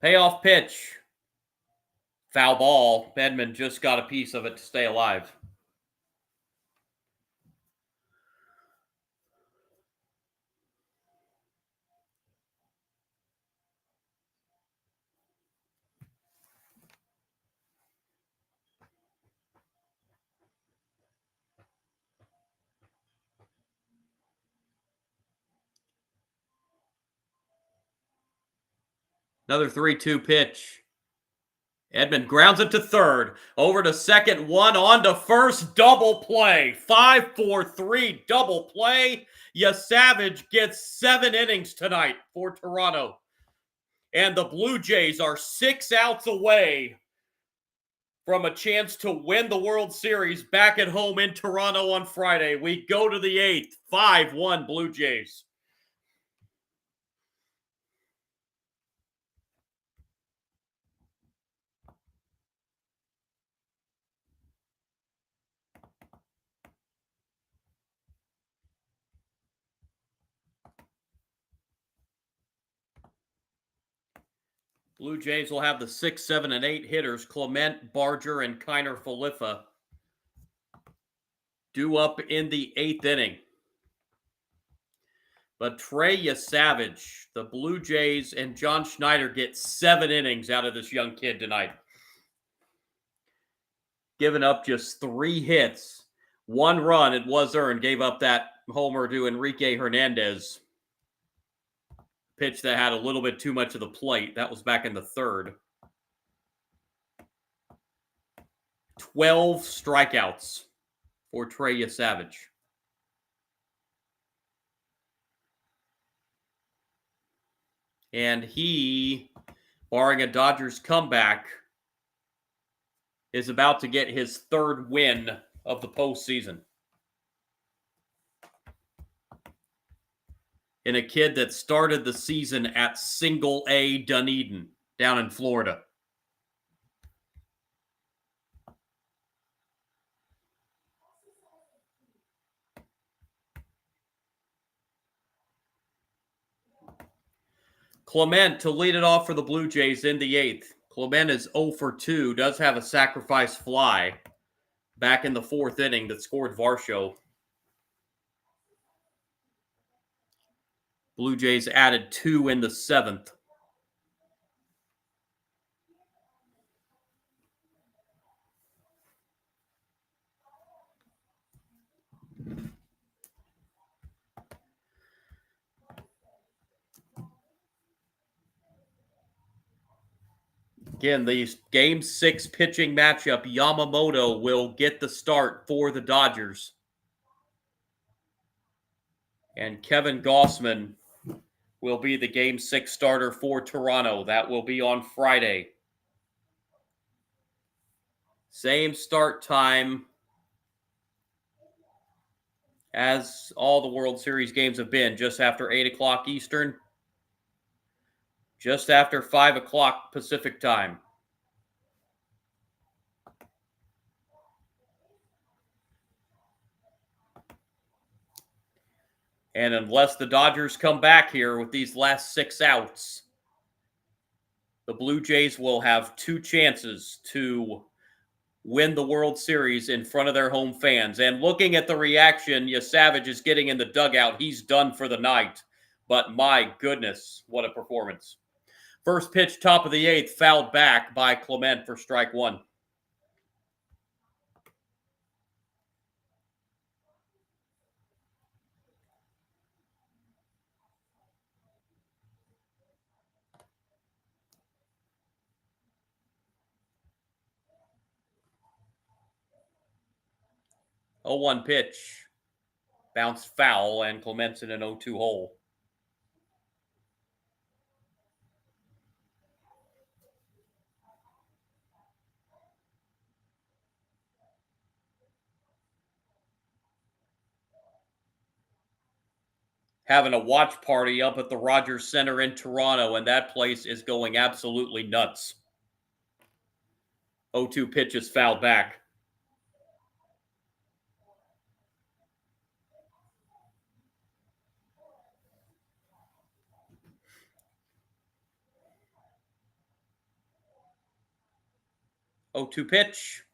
Payoff pitch. Foul ball. Bedman just got a piece of it to stay alive. Another 3-2 pitch. Edman grounds it to third. Over to second, one on to first. Double play. 5-4-3 double play. Savage gets 7 innings tonight for Toronto. And the Blue Jays are 6 outs away from a chance to win the World Series back at home in Toronto on Friday. We go to the 8th. 5-1 Blue Jays. Blue Jays will have the 6, 7, and 8 hitters, Clement, Barger, and Kiner Falefa, due up in the 8th inning. But Trey Savage, the Blue Jays, and John Schneider get 7 innings out of this young kid tonight. Giving up just 3 hits. 1 run, it was earned, gave up that homer to Enrique Hernandez. Pitch that had a little bit too much of the plate. That was back in the 3rd. 12 strikeouts for Trey Savage. And he, barring a Dodgers comeback, is about to get his 3rd win of the postseason. In a kid that started the season at Single A Dunedin down in Florida. Clement to lead it off for the Blue Jays in the 8th. Clement is 0 for 2, does have a sacrifice fly back in the 4th inning that scored Varsho. Blue Jays added 2 in the 7th. Again, the Game 6 pitching matchup, Yamamoto will get the start for the Dodgers. And Kevin Gausman will be the Game 6 starter for Toronto. That will be on Friday. Same start time as all the World Series games have been, just after 8 o'clock Eastern, just after 5 o'clock Pacific time. And unless the Dodgers come back here with these last 6 outs, the Blue Jays will have 2 chances to win the World Series in front of their home fans. And looking at the reaction, Savage is getting in the dugout. He's done for the night. But my goodness, what a performance. First pitch, top of the 8th, fouled back by Clement for strike 1. Oh, 1 pitch. Bounced foul, and Clement's in an 0-2 hole. having a watch party up at the Rogers Center in Toronto, and that place is going absolutely nuts. 0-2 pitch is fouled back. Oh, 2 pitch.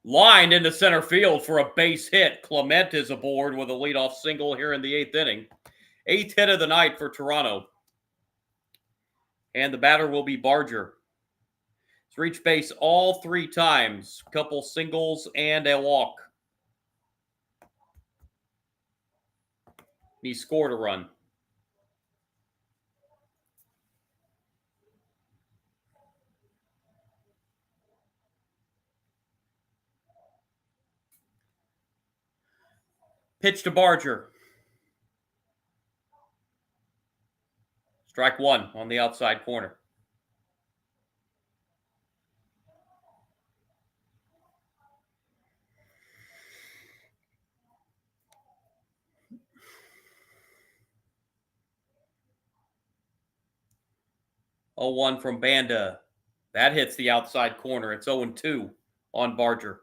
Lined into center field for a base hit. Clement is aboard with a leadoff single here in the 8th inning. 8th hit of the night for Toronto. And the batter will be Barger. He's reached base all 3 times. Couple singles and a walk. He scored a run. Pitch to Barger. Strike 1 on the outside corner. Oh, 1 from Banda. That hits the outside corner. It's 0-2 on Barger.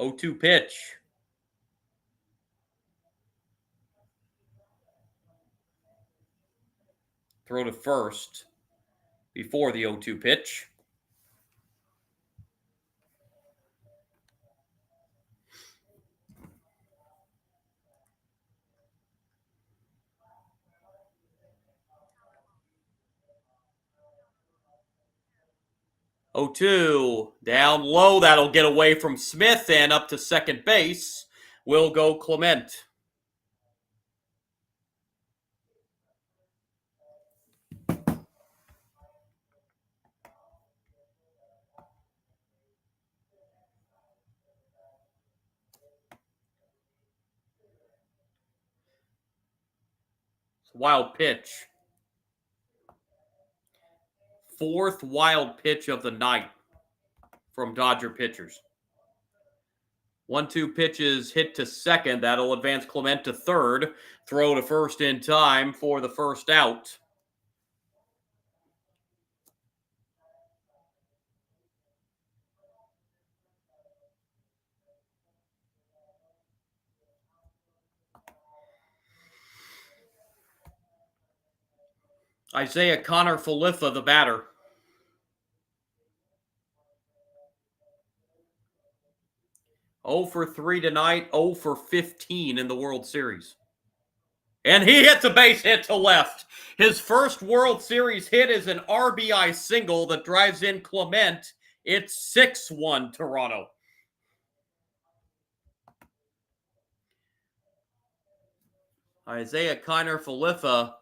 Oh, 2 pitch. Throw to first before the 0-2 pitch. Oh, 2 down low. That'll get away from Smith and up to second base will go Clement. Wild pitch. 4th wild pitch of the night from Dodger pitchers. 1-2 pitches hit to second. That'll advance Clement to third. Throw to first in time for the first out. Isaiah Kiner-Falefa, the batter. Oh for 3 tonight, 0 for 15 in the World Series. And he hits a base hit to left. His first World Series hit is an RBI single that drives in Clement. It's 6-1 Toronto. Isaiah Kiner-Falefa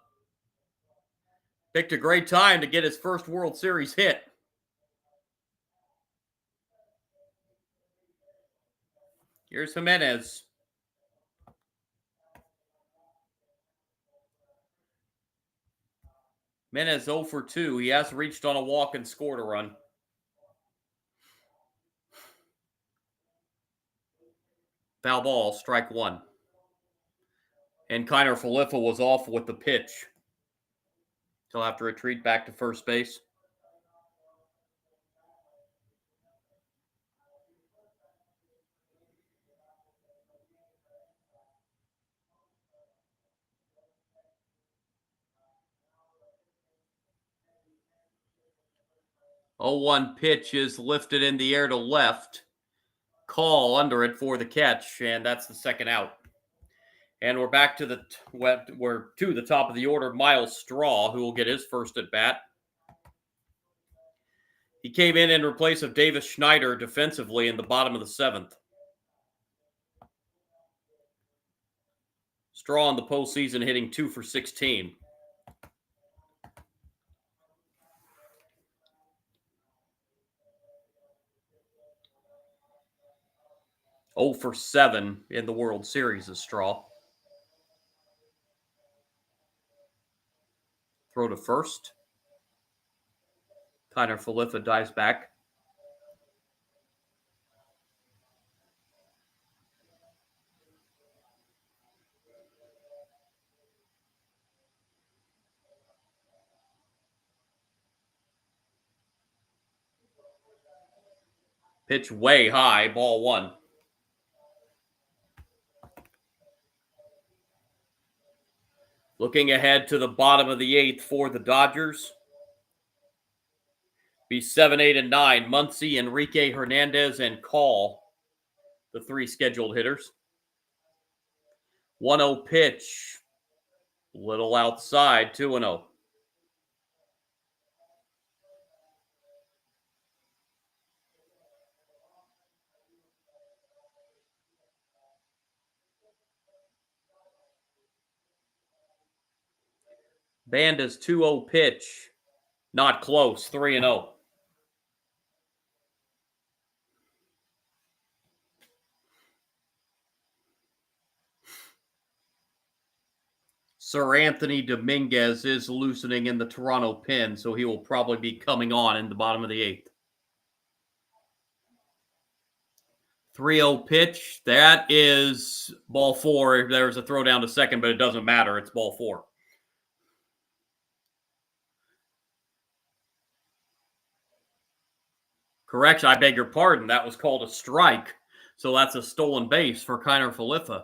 picked a great time to get his first World Series hit. Here's Jimenez. Jimenez 0 for 2. He has reached on a walk and scored a run. Foul ball, strike 1. And Kiner-Falefa was off with the pitch. He'll have to retreat back to first base. Oh, 1 pitch is lifted in the air to left. Call under it for the catch, and that's the second out. And we're back to the top of the order. Myles Straw, who will get his first at bat. He came in replace of Davis Schneider defensively in the bottom of the 7th. Straw in the postseason hitting 2 for 16. Oh for 7 in the World Series is Straw. Throw to first. Kiner Falefa dives back. Pitch way high, ball one. Looking ahead to the bottom of the eighth for the Dodgers. Be 7, 8, and 9. Muncy, Enrique Hernandez, and Call, the three scheduled hitters. 1-0 pitch. Little outside, 2-0. Banda's 2-0 pitch. Not close, 3-0. Sir Anthony Dominguez is loosening in the Toronto pen, so he will probably be coming on in the bottom of the eighth. 3-0 pitch. That is ball four. There's a throw down to second, but it doesn't matter. It's ball four. Correction, I beg your pardon. That was called a strike. So that's a stolen base for Kiner Falefa.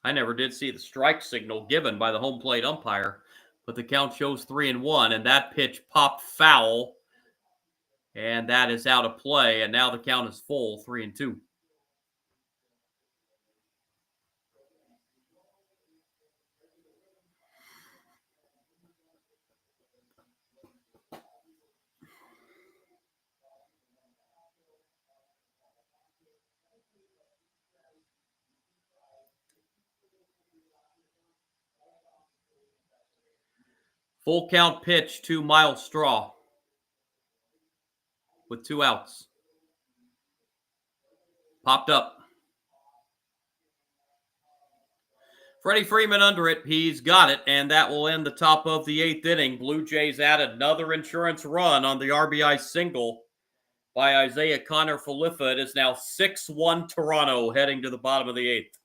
I never did see the strike signal given by the home plate umpire, but the count shows 3-1, and that pitch popped foul, and that is out of play, and now the count is full, 3-2. Full count pitch to Miles Straw with 2 outs. Popped up. Freddie Freeman under it. He's got it, and that will end the top of the eighth inning. Blue Jays add another insurance run on the RBI single by Isaiah Kiner Falefa. It is now 6-1 Toronto heading to the bottom of the eighth.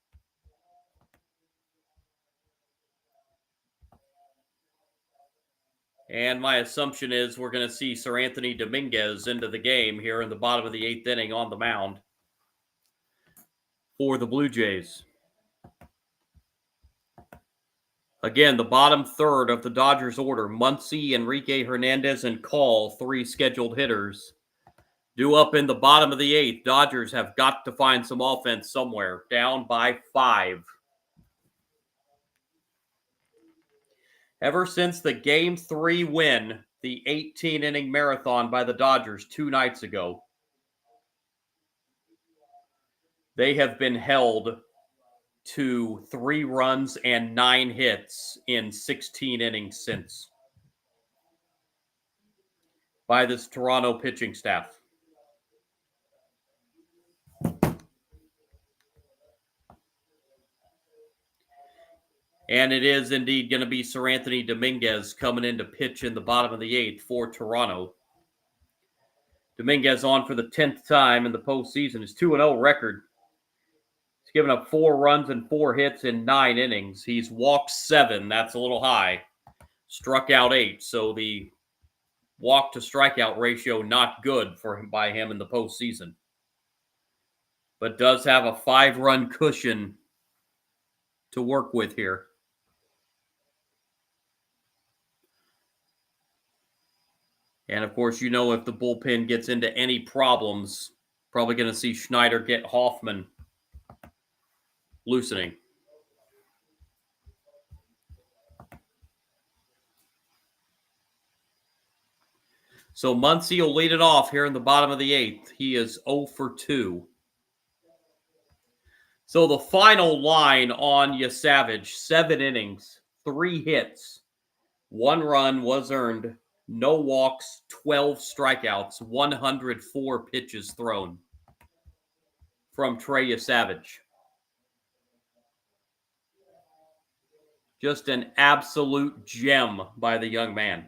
And my assumption is we're going to see Sir Anthony Dominguez into the game here in the bottom of the eighth inning on the mound for the Blue Jays. Again, the bottom third of the Dodgers order, Muncy, Enrique Hernandez, and Call, 3 scheduled hitters. Due up in the bottom of the eighth, Dodgers have got to find some offense somewhere, down by 5. Ever since the Game 3 win, the 18-inning marathon by the Dodgers 2 nights ago, they have been held to 3 runs and 9 hits in 16 innings since by this Toronto pitching staff. And it is indeed going to be Sir Anthony Dominguez coming in to pitch in the bottom of the eighth for Toronto. Dominguez on for the 10th time in the postseason. His 2-0 record. He's given up 4 runs and 4 hits in 9 innings. He's walked 7. That's a little high. Struck out 8. So the walk to strikeout ratio not good for him by him in the postseason. But does have a 5-run cushion to work with here. And, of course, you know if the bullpen gets into any problems, probably going to see Schneider get Hoffman loosening. So Muncy will lead it off here in the bottom of the eighth. He is 0 for 2. So the final line on Yasavage, 7 innings, 3 hits, 1 run was earned, no walks, 12 strikeouts, 104 pitches thrown from Trey Savage. Just an absolute gem by the young man.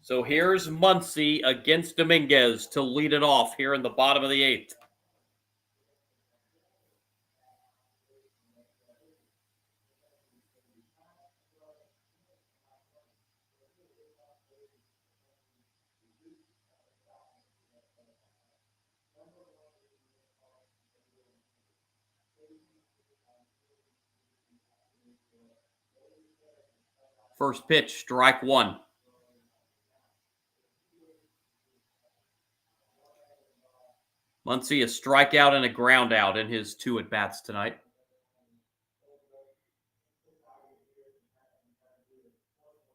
So here's Muncy against Dominguez to lead it off here in the bottom of the 8th. First pitch, strike 1. Muncy a strikeout and a ground out in his 2 at-bats tonight.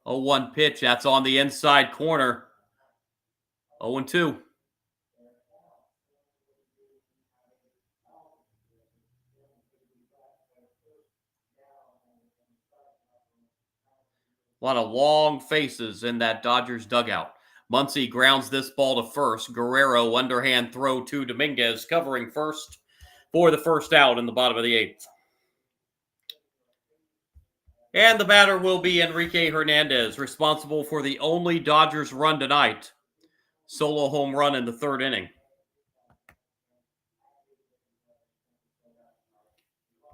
0-1 pitch, that's on the inside corner. 0-2. A lot of long faces in that Dodgers dugout. Muncy grounds this ball to first. Guerrero underhand throw to Dominguez, covering first for the first out in the bottom of the 8th. And the batter will be Enrique Hernandez, responsible for the only Dodgers run tonight. Solo home run in the 3rd inning.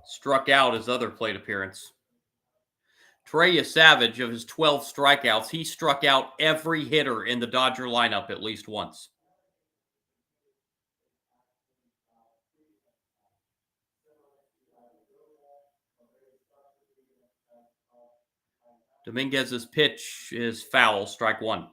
Struck out his other plate appearance. Trey Savage, of his 12 strikeouts, he struck out every hitter in the Dodger lineup at least once. Dominguez's pitch is foul, strike 1.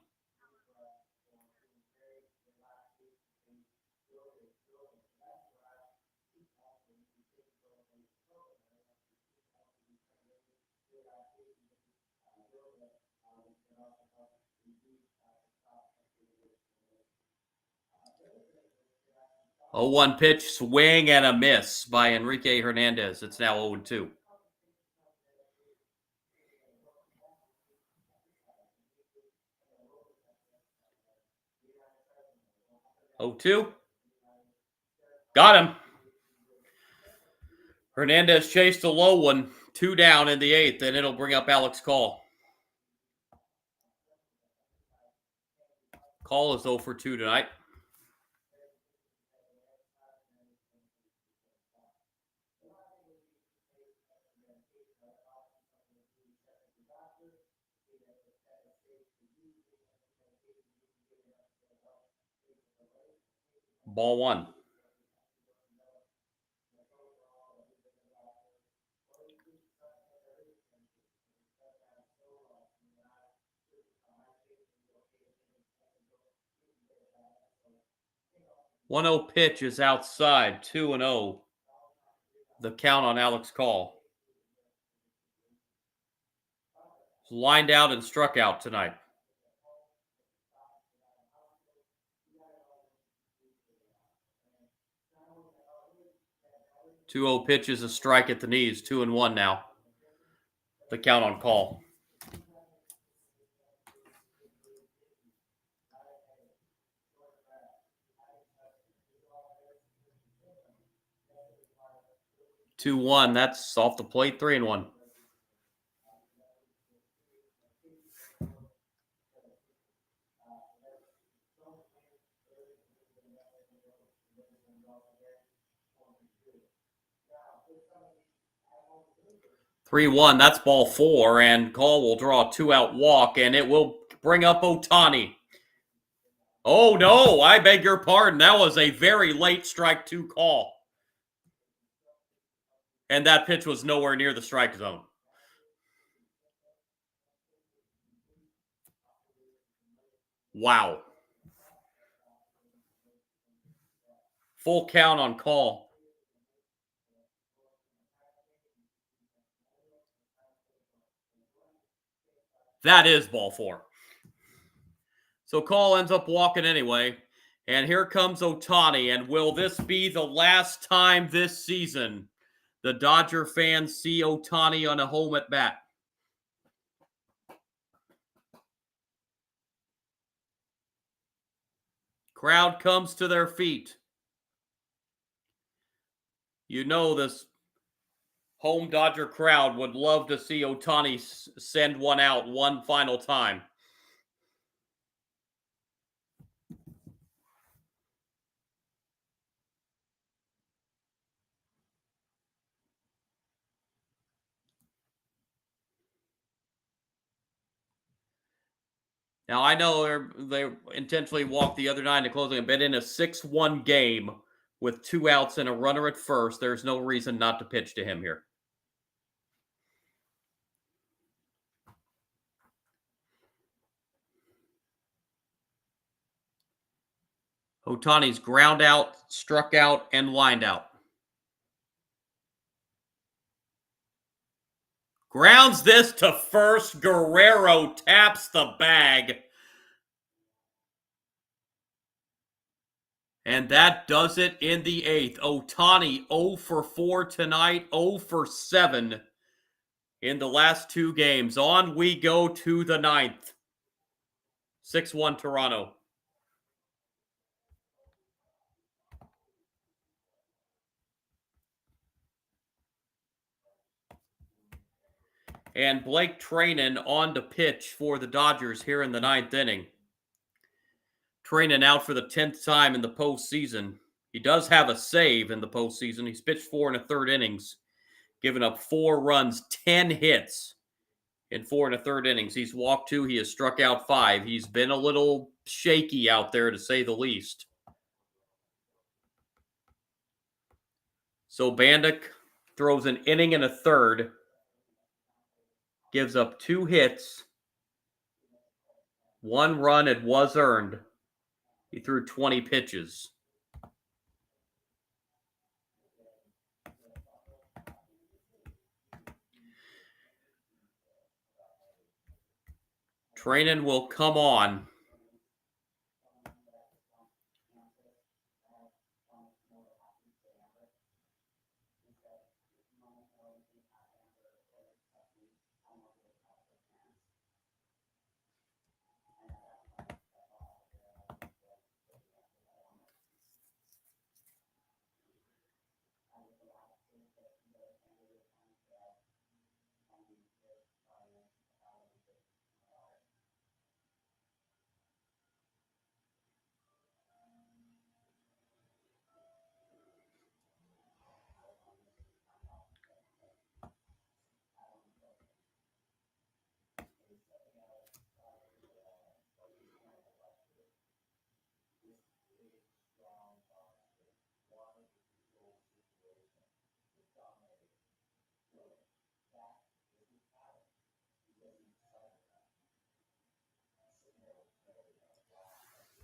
A 0-1 pitch, swing and a miss by Enrique Hernandez. It's now 0-2. 0-2. Got him. Hernandez chased a low one. 2 down in the 8th, and it'll bring up Alex Call. Call is 0-2 tonight. Ball 1. One 0 pitch is outside. 2-0. The count on Alex Call. Lined out and struck out tonight. Two 0 pitch is a strike at the knees. 2-1 now. The count on Call. Two 1. That's off the plate. 3-1. (3-1). That's ball 4, and Call will draw a 2-out walk, and it will bring up Ohtani. Oh no! I beg your pardon. That was a very late strike 2 call. And that pitch was nowhere near the strike zone. Wow. Full count on Call. That is ball 4. So Call ends up walking anyway. And here comes Ohtani. And will this be the last time this season the Dodger fans see Ohtani on a home at bat. Crowd comes to their feet. You know this home Dodger crowd would love to see Ohtani send one out one final time. Now, I know they intentionally walked the other 9 to closing, but in a 6-1 game with 2 outs and a runner at first, there's no reason not to pitch to him here. Ohtani's ground out, struck out, and lined out. Grounds this to first. Guerrero taps the bag. And that does it in the 8th. Ohtani 0 for 4 tonight, 0 for 7 in the last 2 games. On we go to the 9th. 6-1 Toronto. And Blake Treinen on to pitch for the Dodgers here in the 9th inning. Treinen out for the 10th time in the postseason. He does have a save in the postseason. He's pitched 4 1/3 innings, given up 4 runs, 10 hits in 4 1/3 innings. He's walked 2. He has struck out 5. He's been a little shaky out there, to say the least. So Bandyk throws an inning and a third, gives up 2 hits, 1 run. It was earned. He threw 20 pitches. Treinen will come on.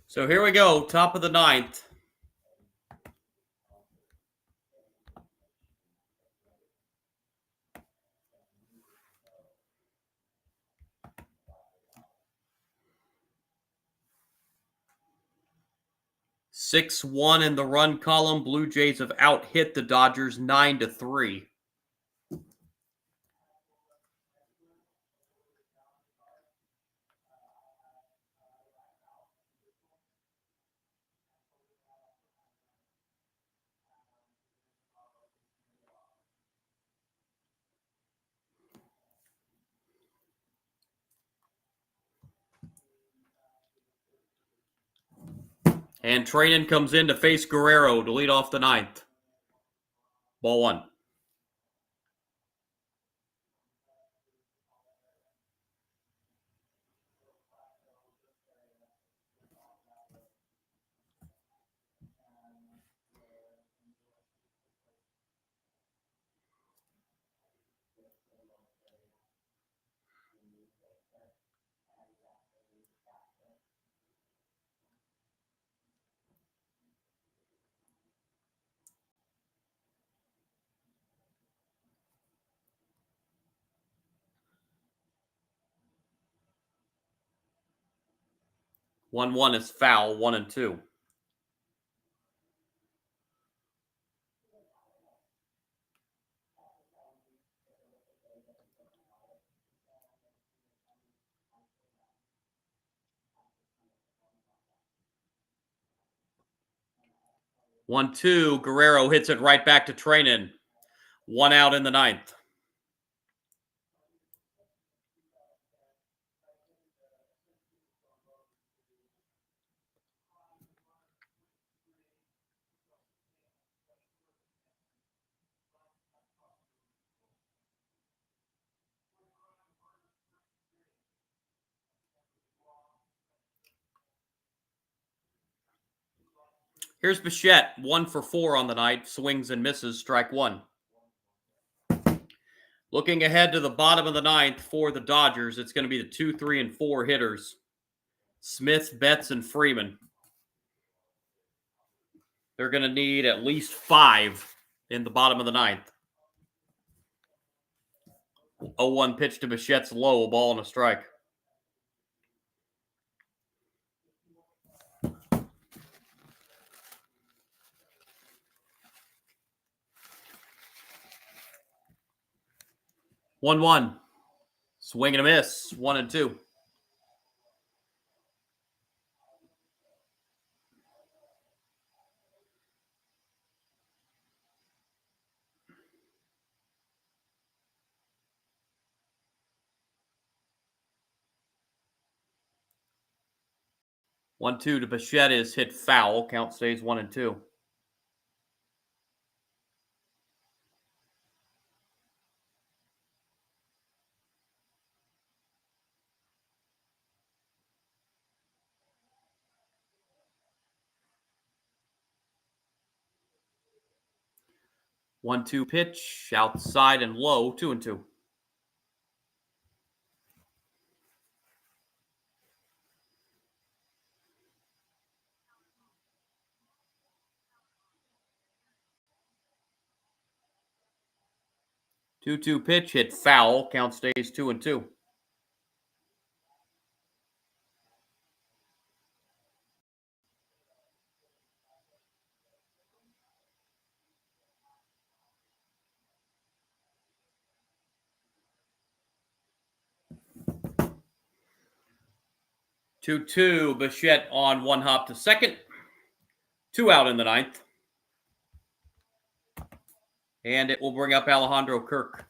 So here we go, top of the 9th. (6-1) in the run column. Blue Jays have out-hit the Dodgers 9-3. And Treinen comes in to face Guerrero to lead off the 9th. Ball 1. (1-1) is foul, 1-2. 1-2. Guerrero hits it right back to Treinen. 1 out in the ninth. Here's Bichette, 1 for 4 on the night, swings and misses, strike 1. Looking ahead to the bottom of the ninth for the Dodgers, it's going to be the 2, 3, and 4 hitters. Smith, Betts, and Freeman. They're going to need at least 5 in the bottom of the ninth. 0-1 pitch to Bichette's low, a ball and a strike. One. Swing and a miss. 1-2. One two to Bichette is hit foul. Count stays 1-2. One two pitch outside and low. 2-2. Two pitch hit foul. Count stays 2-2. Two. Bichette on one hop to second. 2 out in the ninth. And it will bring up Alejandro Kirk.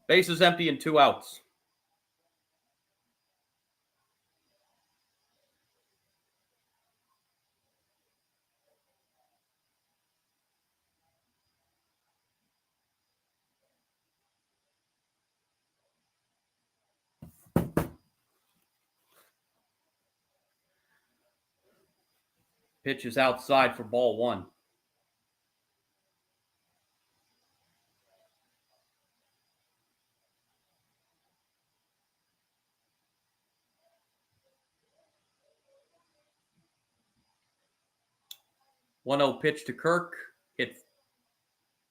Bases empty and 2 outs. Pitch is outside for ball 1. One 0 pitch to Kirk. Hit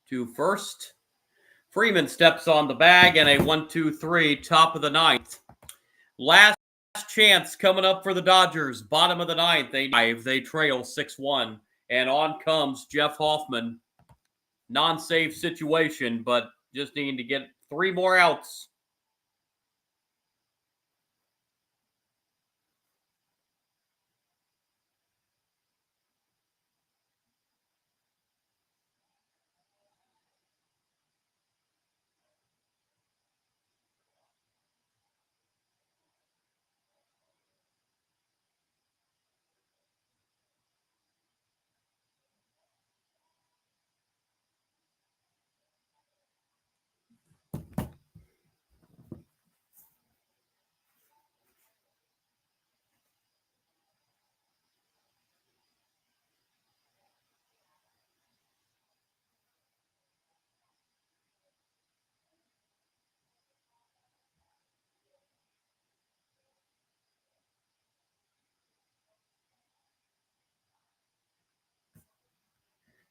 to first. Freeman steps on the bag and a 1-2-3, top of the ninth. Last chance coming up for the Dodgers. Bottom of the ninth. They trail 6-1. And on comes Jeff Hoffman. Non-safe situation, but just needing to get 3 more outs.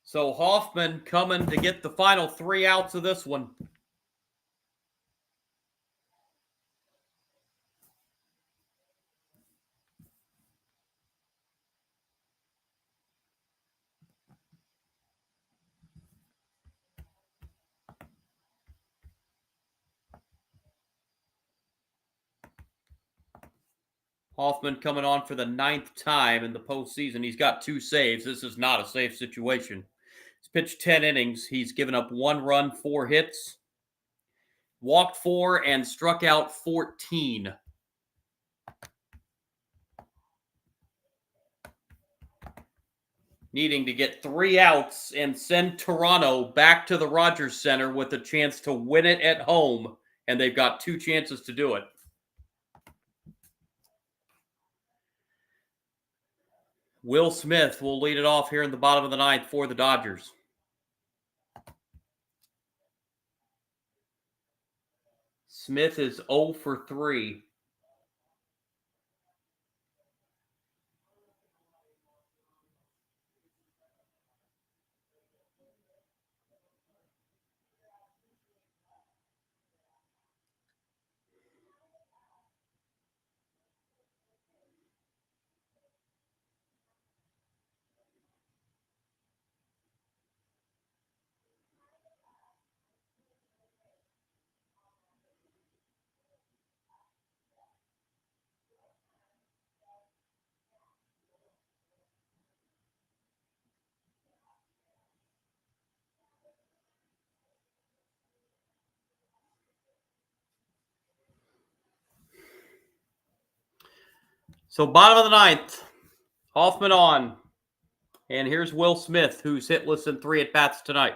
So Hoffman coming to get the final 3 outs of this one. Hoffman coming on for the 9th time in the postseason. He's got 2 saves. This is not a safe situation. He's pitched 10 innings. He's given up 1 run, 4 hits, walked 4, and struck out 14. Needing to get 3 outs and send Toronto back to the Rogers Center with a chance to win it at home, and they've got 2 chances to do it. Will Smith will lead it off here in the bottom of the 9th for the Dodgers. Smith is 0 for 3. So bottom of the 9th, Hoffman on. And here's Will Smith, who's hitless in 3 at-bats tonight.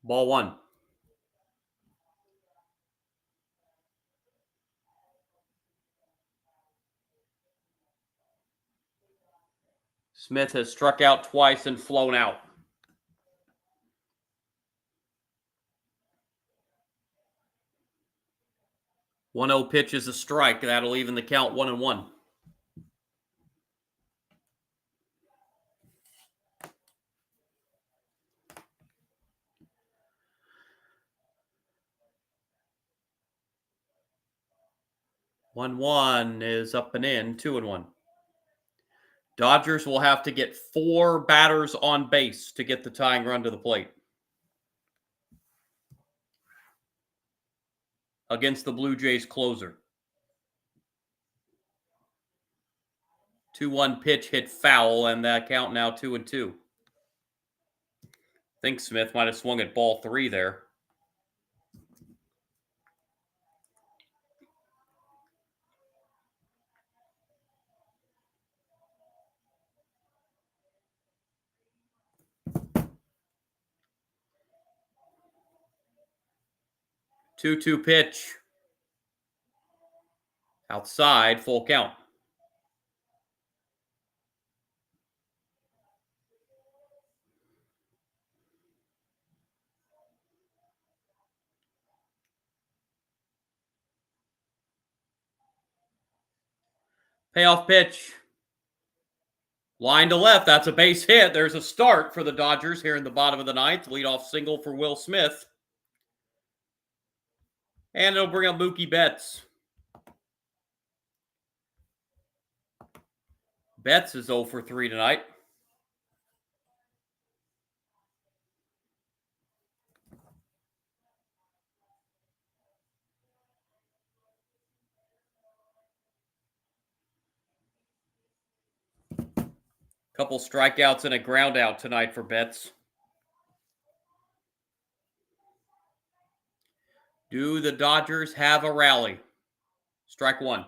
Ball 1. Smith has struck out twice and flown out. 1-0 pitch is a strike. That'll even the count 1-1. One is up and in, 2-1. Dodgers will have to get 4 batters on base to get the tying run to the plate. Against the Blue Jays closer. 2-1 pitch hit foul, and that count now 2-2. I think Smith might have swung at ball 3 there. Two pitch. Outside, full count. Payoff pitch. Line to left. That's a base hit. There's a start for the Dodgers here in the bottom of the 9th. Leadoff single for Will Smith. And it'll bring up Mookie Betts. Betts is 0 for 3 tonight. Couple strikeouts and a ground out tonight for Betts. Do the Dodgers have a rally? Strike 1.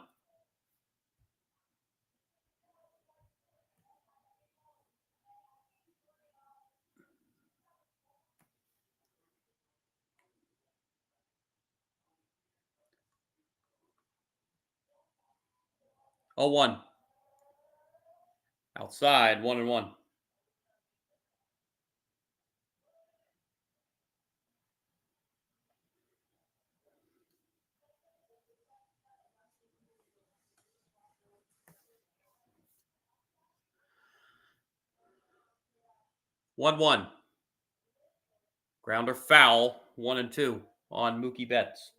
Oh, 1. Outside, 1-1. One. Grounder foul, 1-2 on Mookie Betts.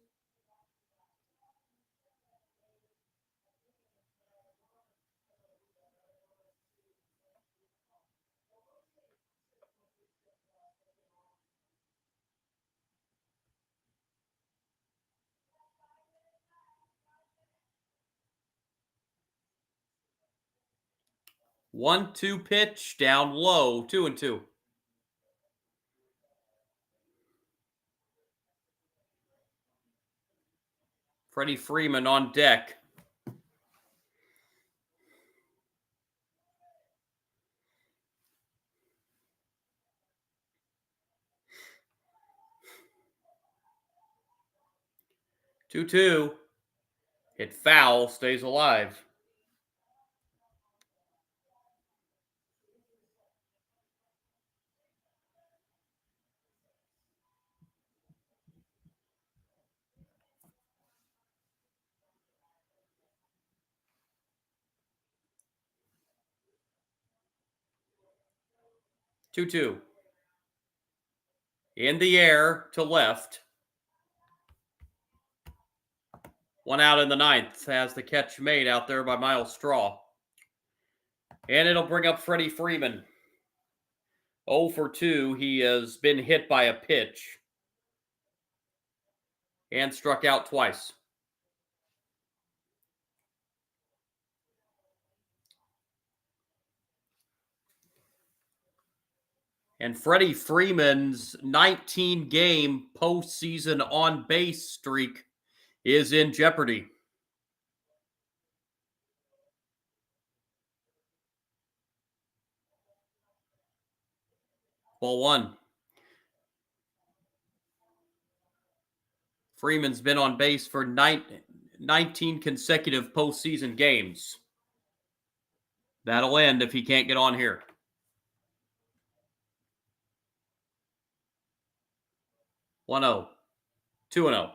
1-2 pitch down low, 2-2. Freddie Freeman on deck. Two-two. Hit foul, stays alive. Two-two. In the air to left. One out in the ninth has the catch made out there by Miles Straw. And it'll bring up Freddie Freeman. 0 for 2. He has been hit by a pitch and struck out twice. And Freddie Freeman's 19-game postseason on-base streak is in jeopardy. Ball one. Freeman's been on base for 19 consecutive postseason games. That'll end if he can't get on here. 1-0. 2-0.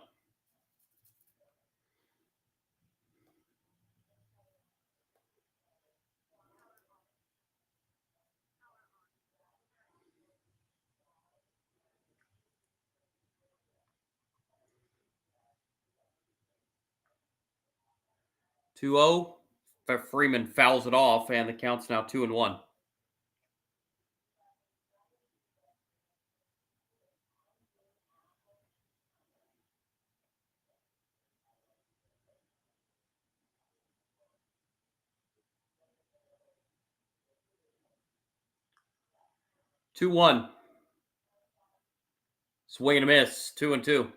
Freeman fouls it off, and the count's now 2-1. Two one. Swing and a miss. 2-2.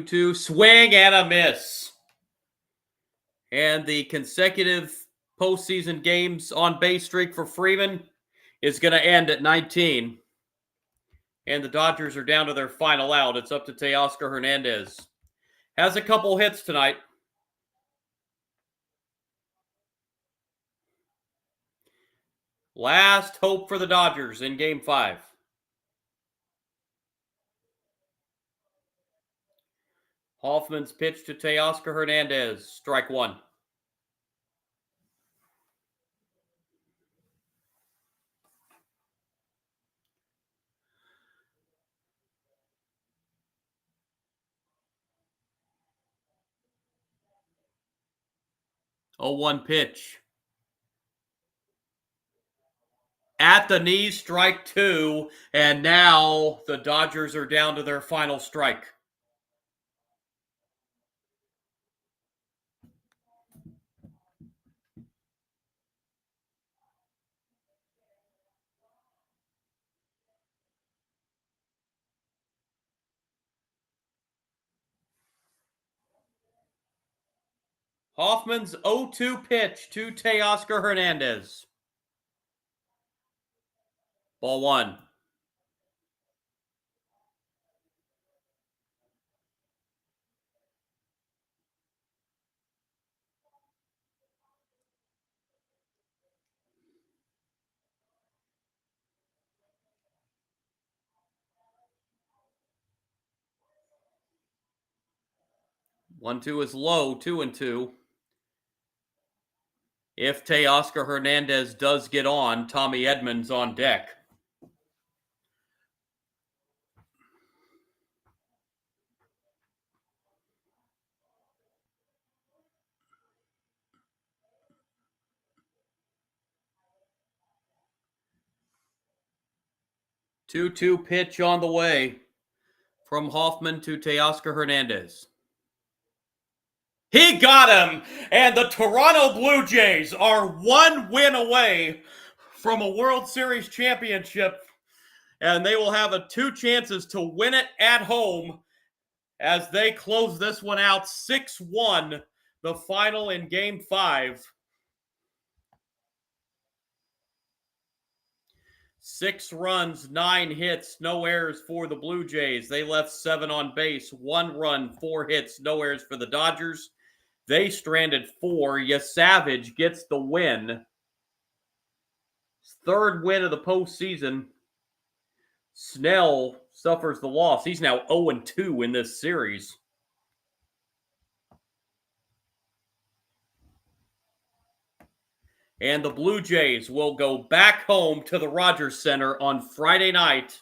Two swing and a miss. And the consecutive postseason games on base streak for Freeman is going to end at 19. And the Dodgers are down to their final out. It's up to Teoscar Hernandez. Has a couple hits tonight. Last hope for the Dodgers in Game 5. Hoffman's pitch to Teoscar Hernandez. Strike one. Oh, 1 pitch. At the knee, strike two. And now the Dodgers are down to their final strike. Hoffman's 0-2 pitch to Teoscar Hernandez. Ball one. One-two is low, 2-2. If Teoscar Hernandez does get on, Tommy Edmonds on deck. 2-2 pitch on the way from Hoffman to Teoscar Hernandez. He got him, and the Toronto Blue Jays are one win away from a World Series championship, and they will have two chances to win it at home as they close this one out 6-1, the final in Game 5. 6 runs, 9 hits, no errors for the Blue Jays. They left 7 on base, 1 run, 4 hits, no errors for the Dodgers. They stranded 4. Yasavage gets the win. His 3rd win of the postseason. Snell suffers the loss. He's now 0-2 in this series. And the Blue Jays will go back home to the Rogers Center on Friday night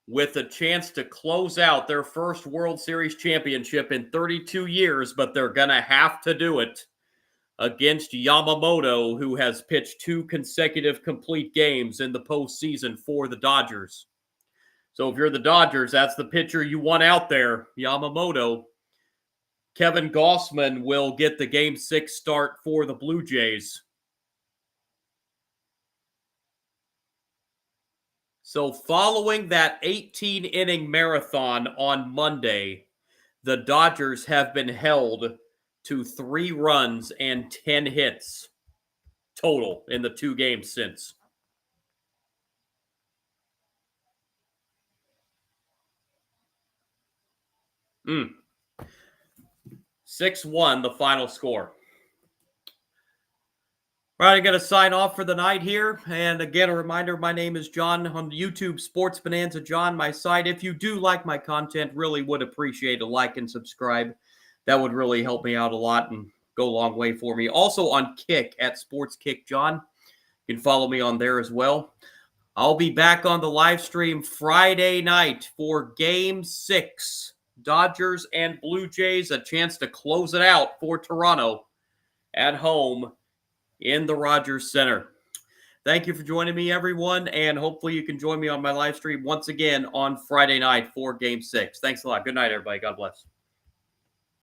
with a chance to close out their first World Series championship in 32 years, but they're going to have to do it against Yamamoto, who has pitched 2 consecutive complete games in the postseason for the Dodgers. So if you're the Dodgers, that's the pitcher you want out there, Yamamoto. Kevin Gausman will get the Game 6 start for the Blue Jays. So following that 18-inning marathon on Monday, the Dodgers have been held to 3 runs and 10 hits total in the 2 games since. Mm. 6-1, the final score. All right, I'm going to sign off for the night here. And again, a reminder, my name is John on YouTube, Sports Bonanza John, my site. If you do like my content, really would appreciate a like and subscribe. That would really help me out a lot and go a long way for me. Also on Kick at Sports Kick John. You can follow me on there as well. I'll be back on the live stream Friday night for Game 6. Dodgers and Blue Jays, a chance to close it out for Toronto at home in the Rogers Center. Thank you for joining me, everyone, and hopefully you can join me on my live stream once again on Friday night for Game 6. Thanks a lot. Good night, everybody. God bless.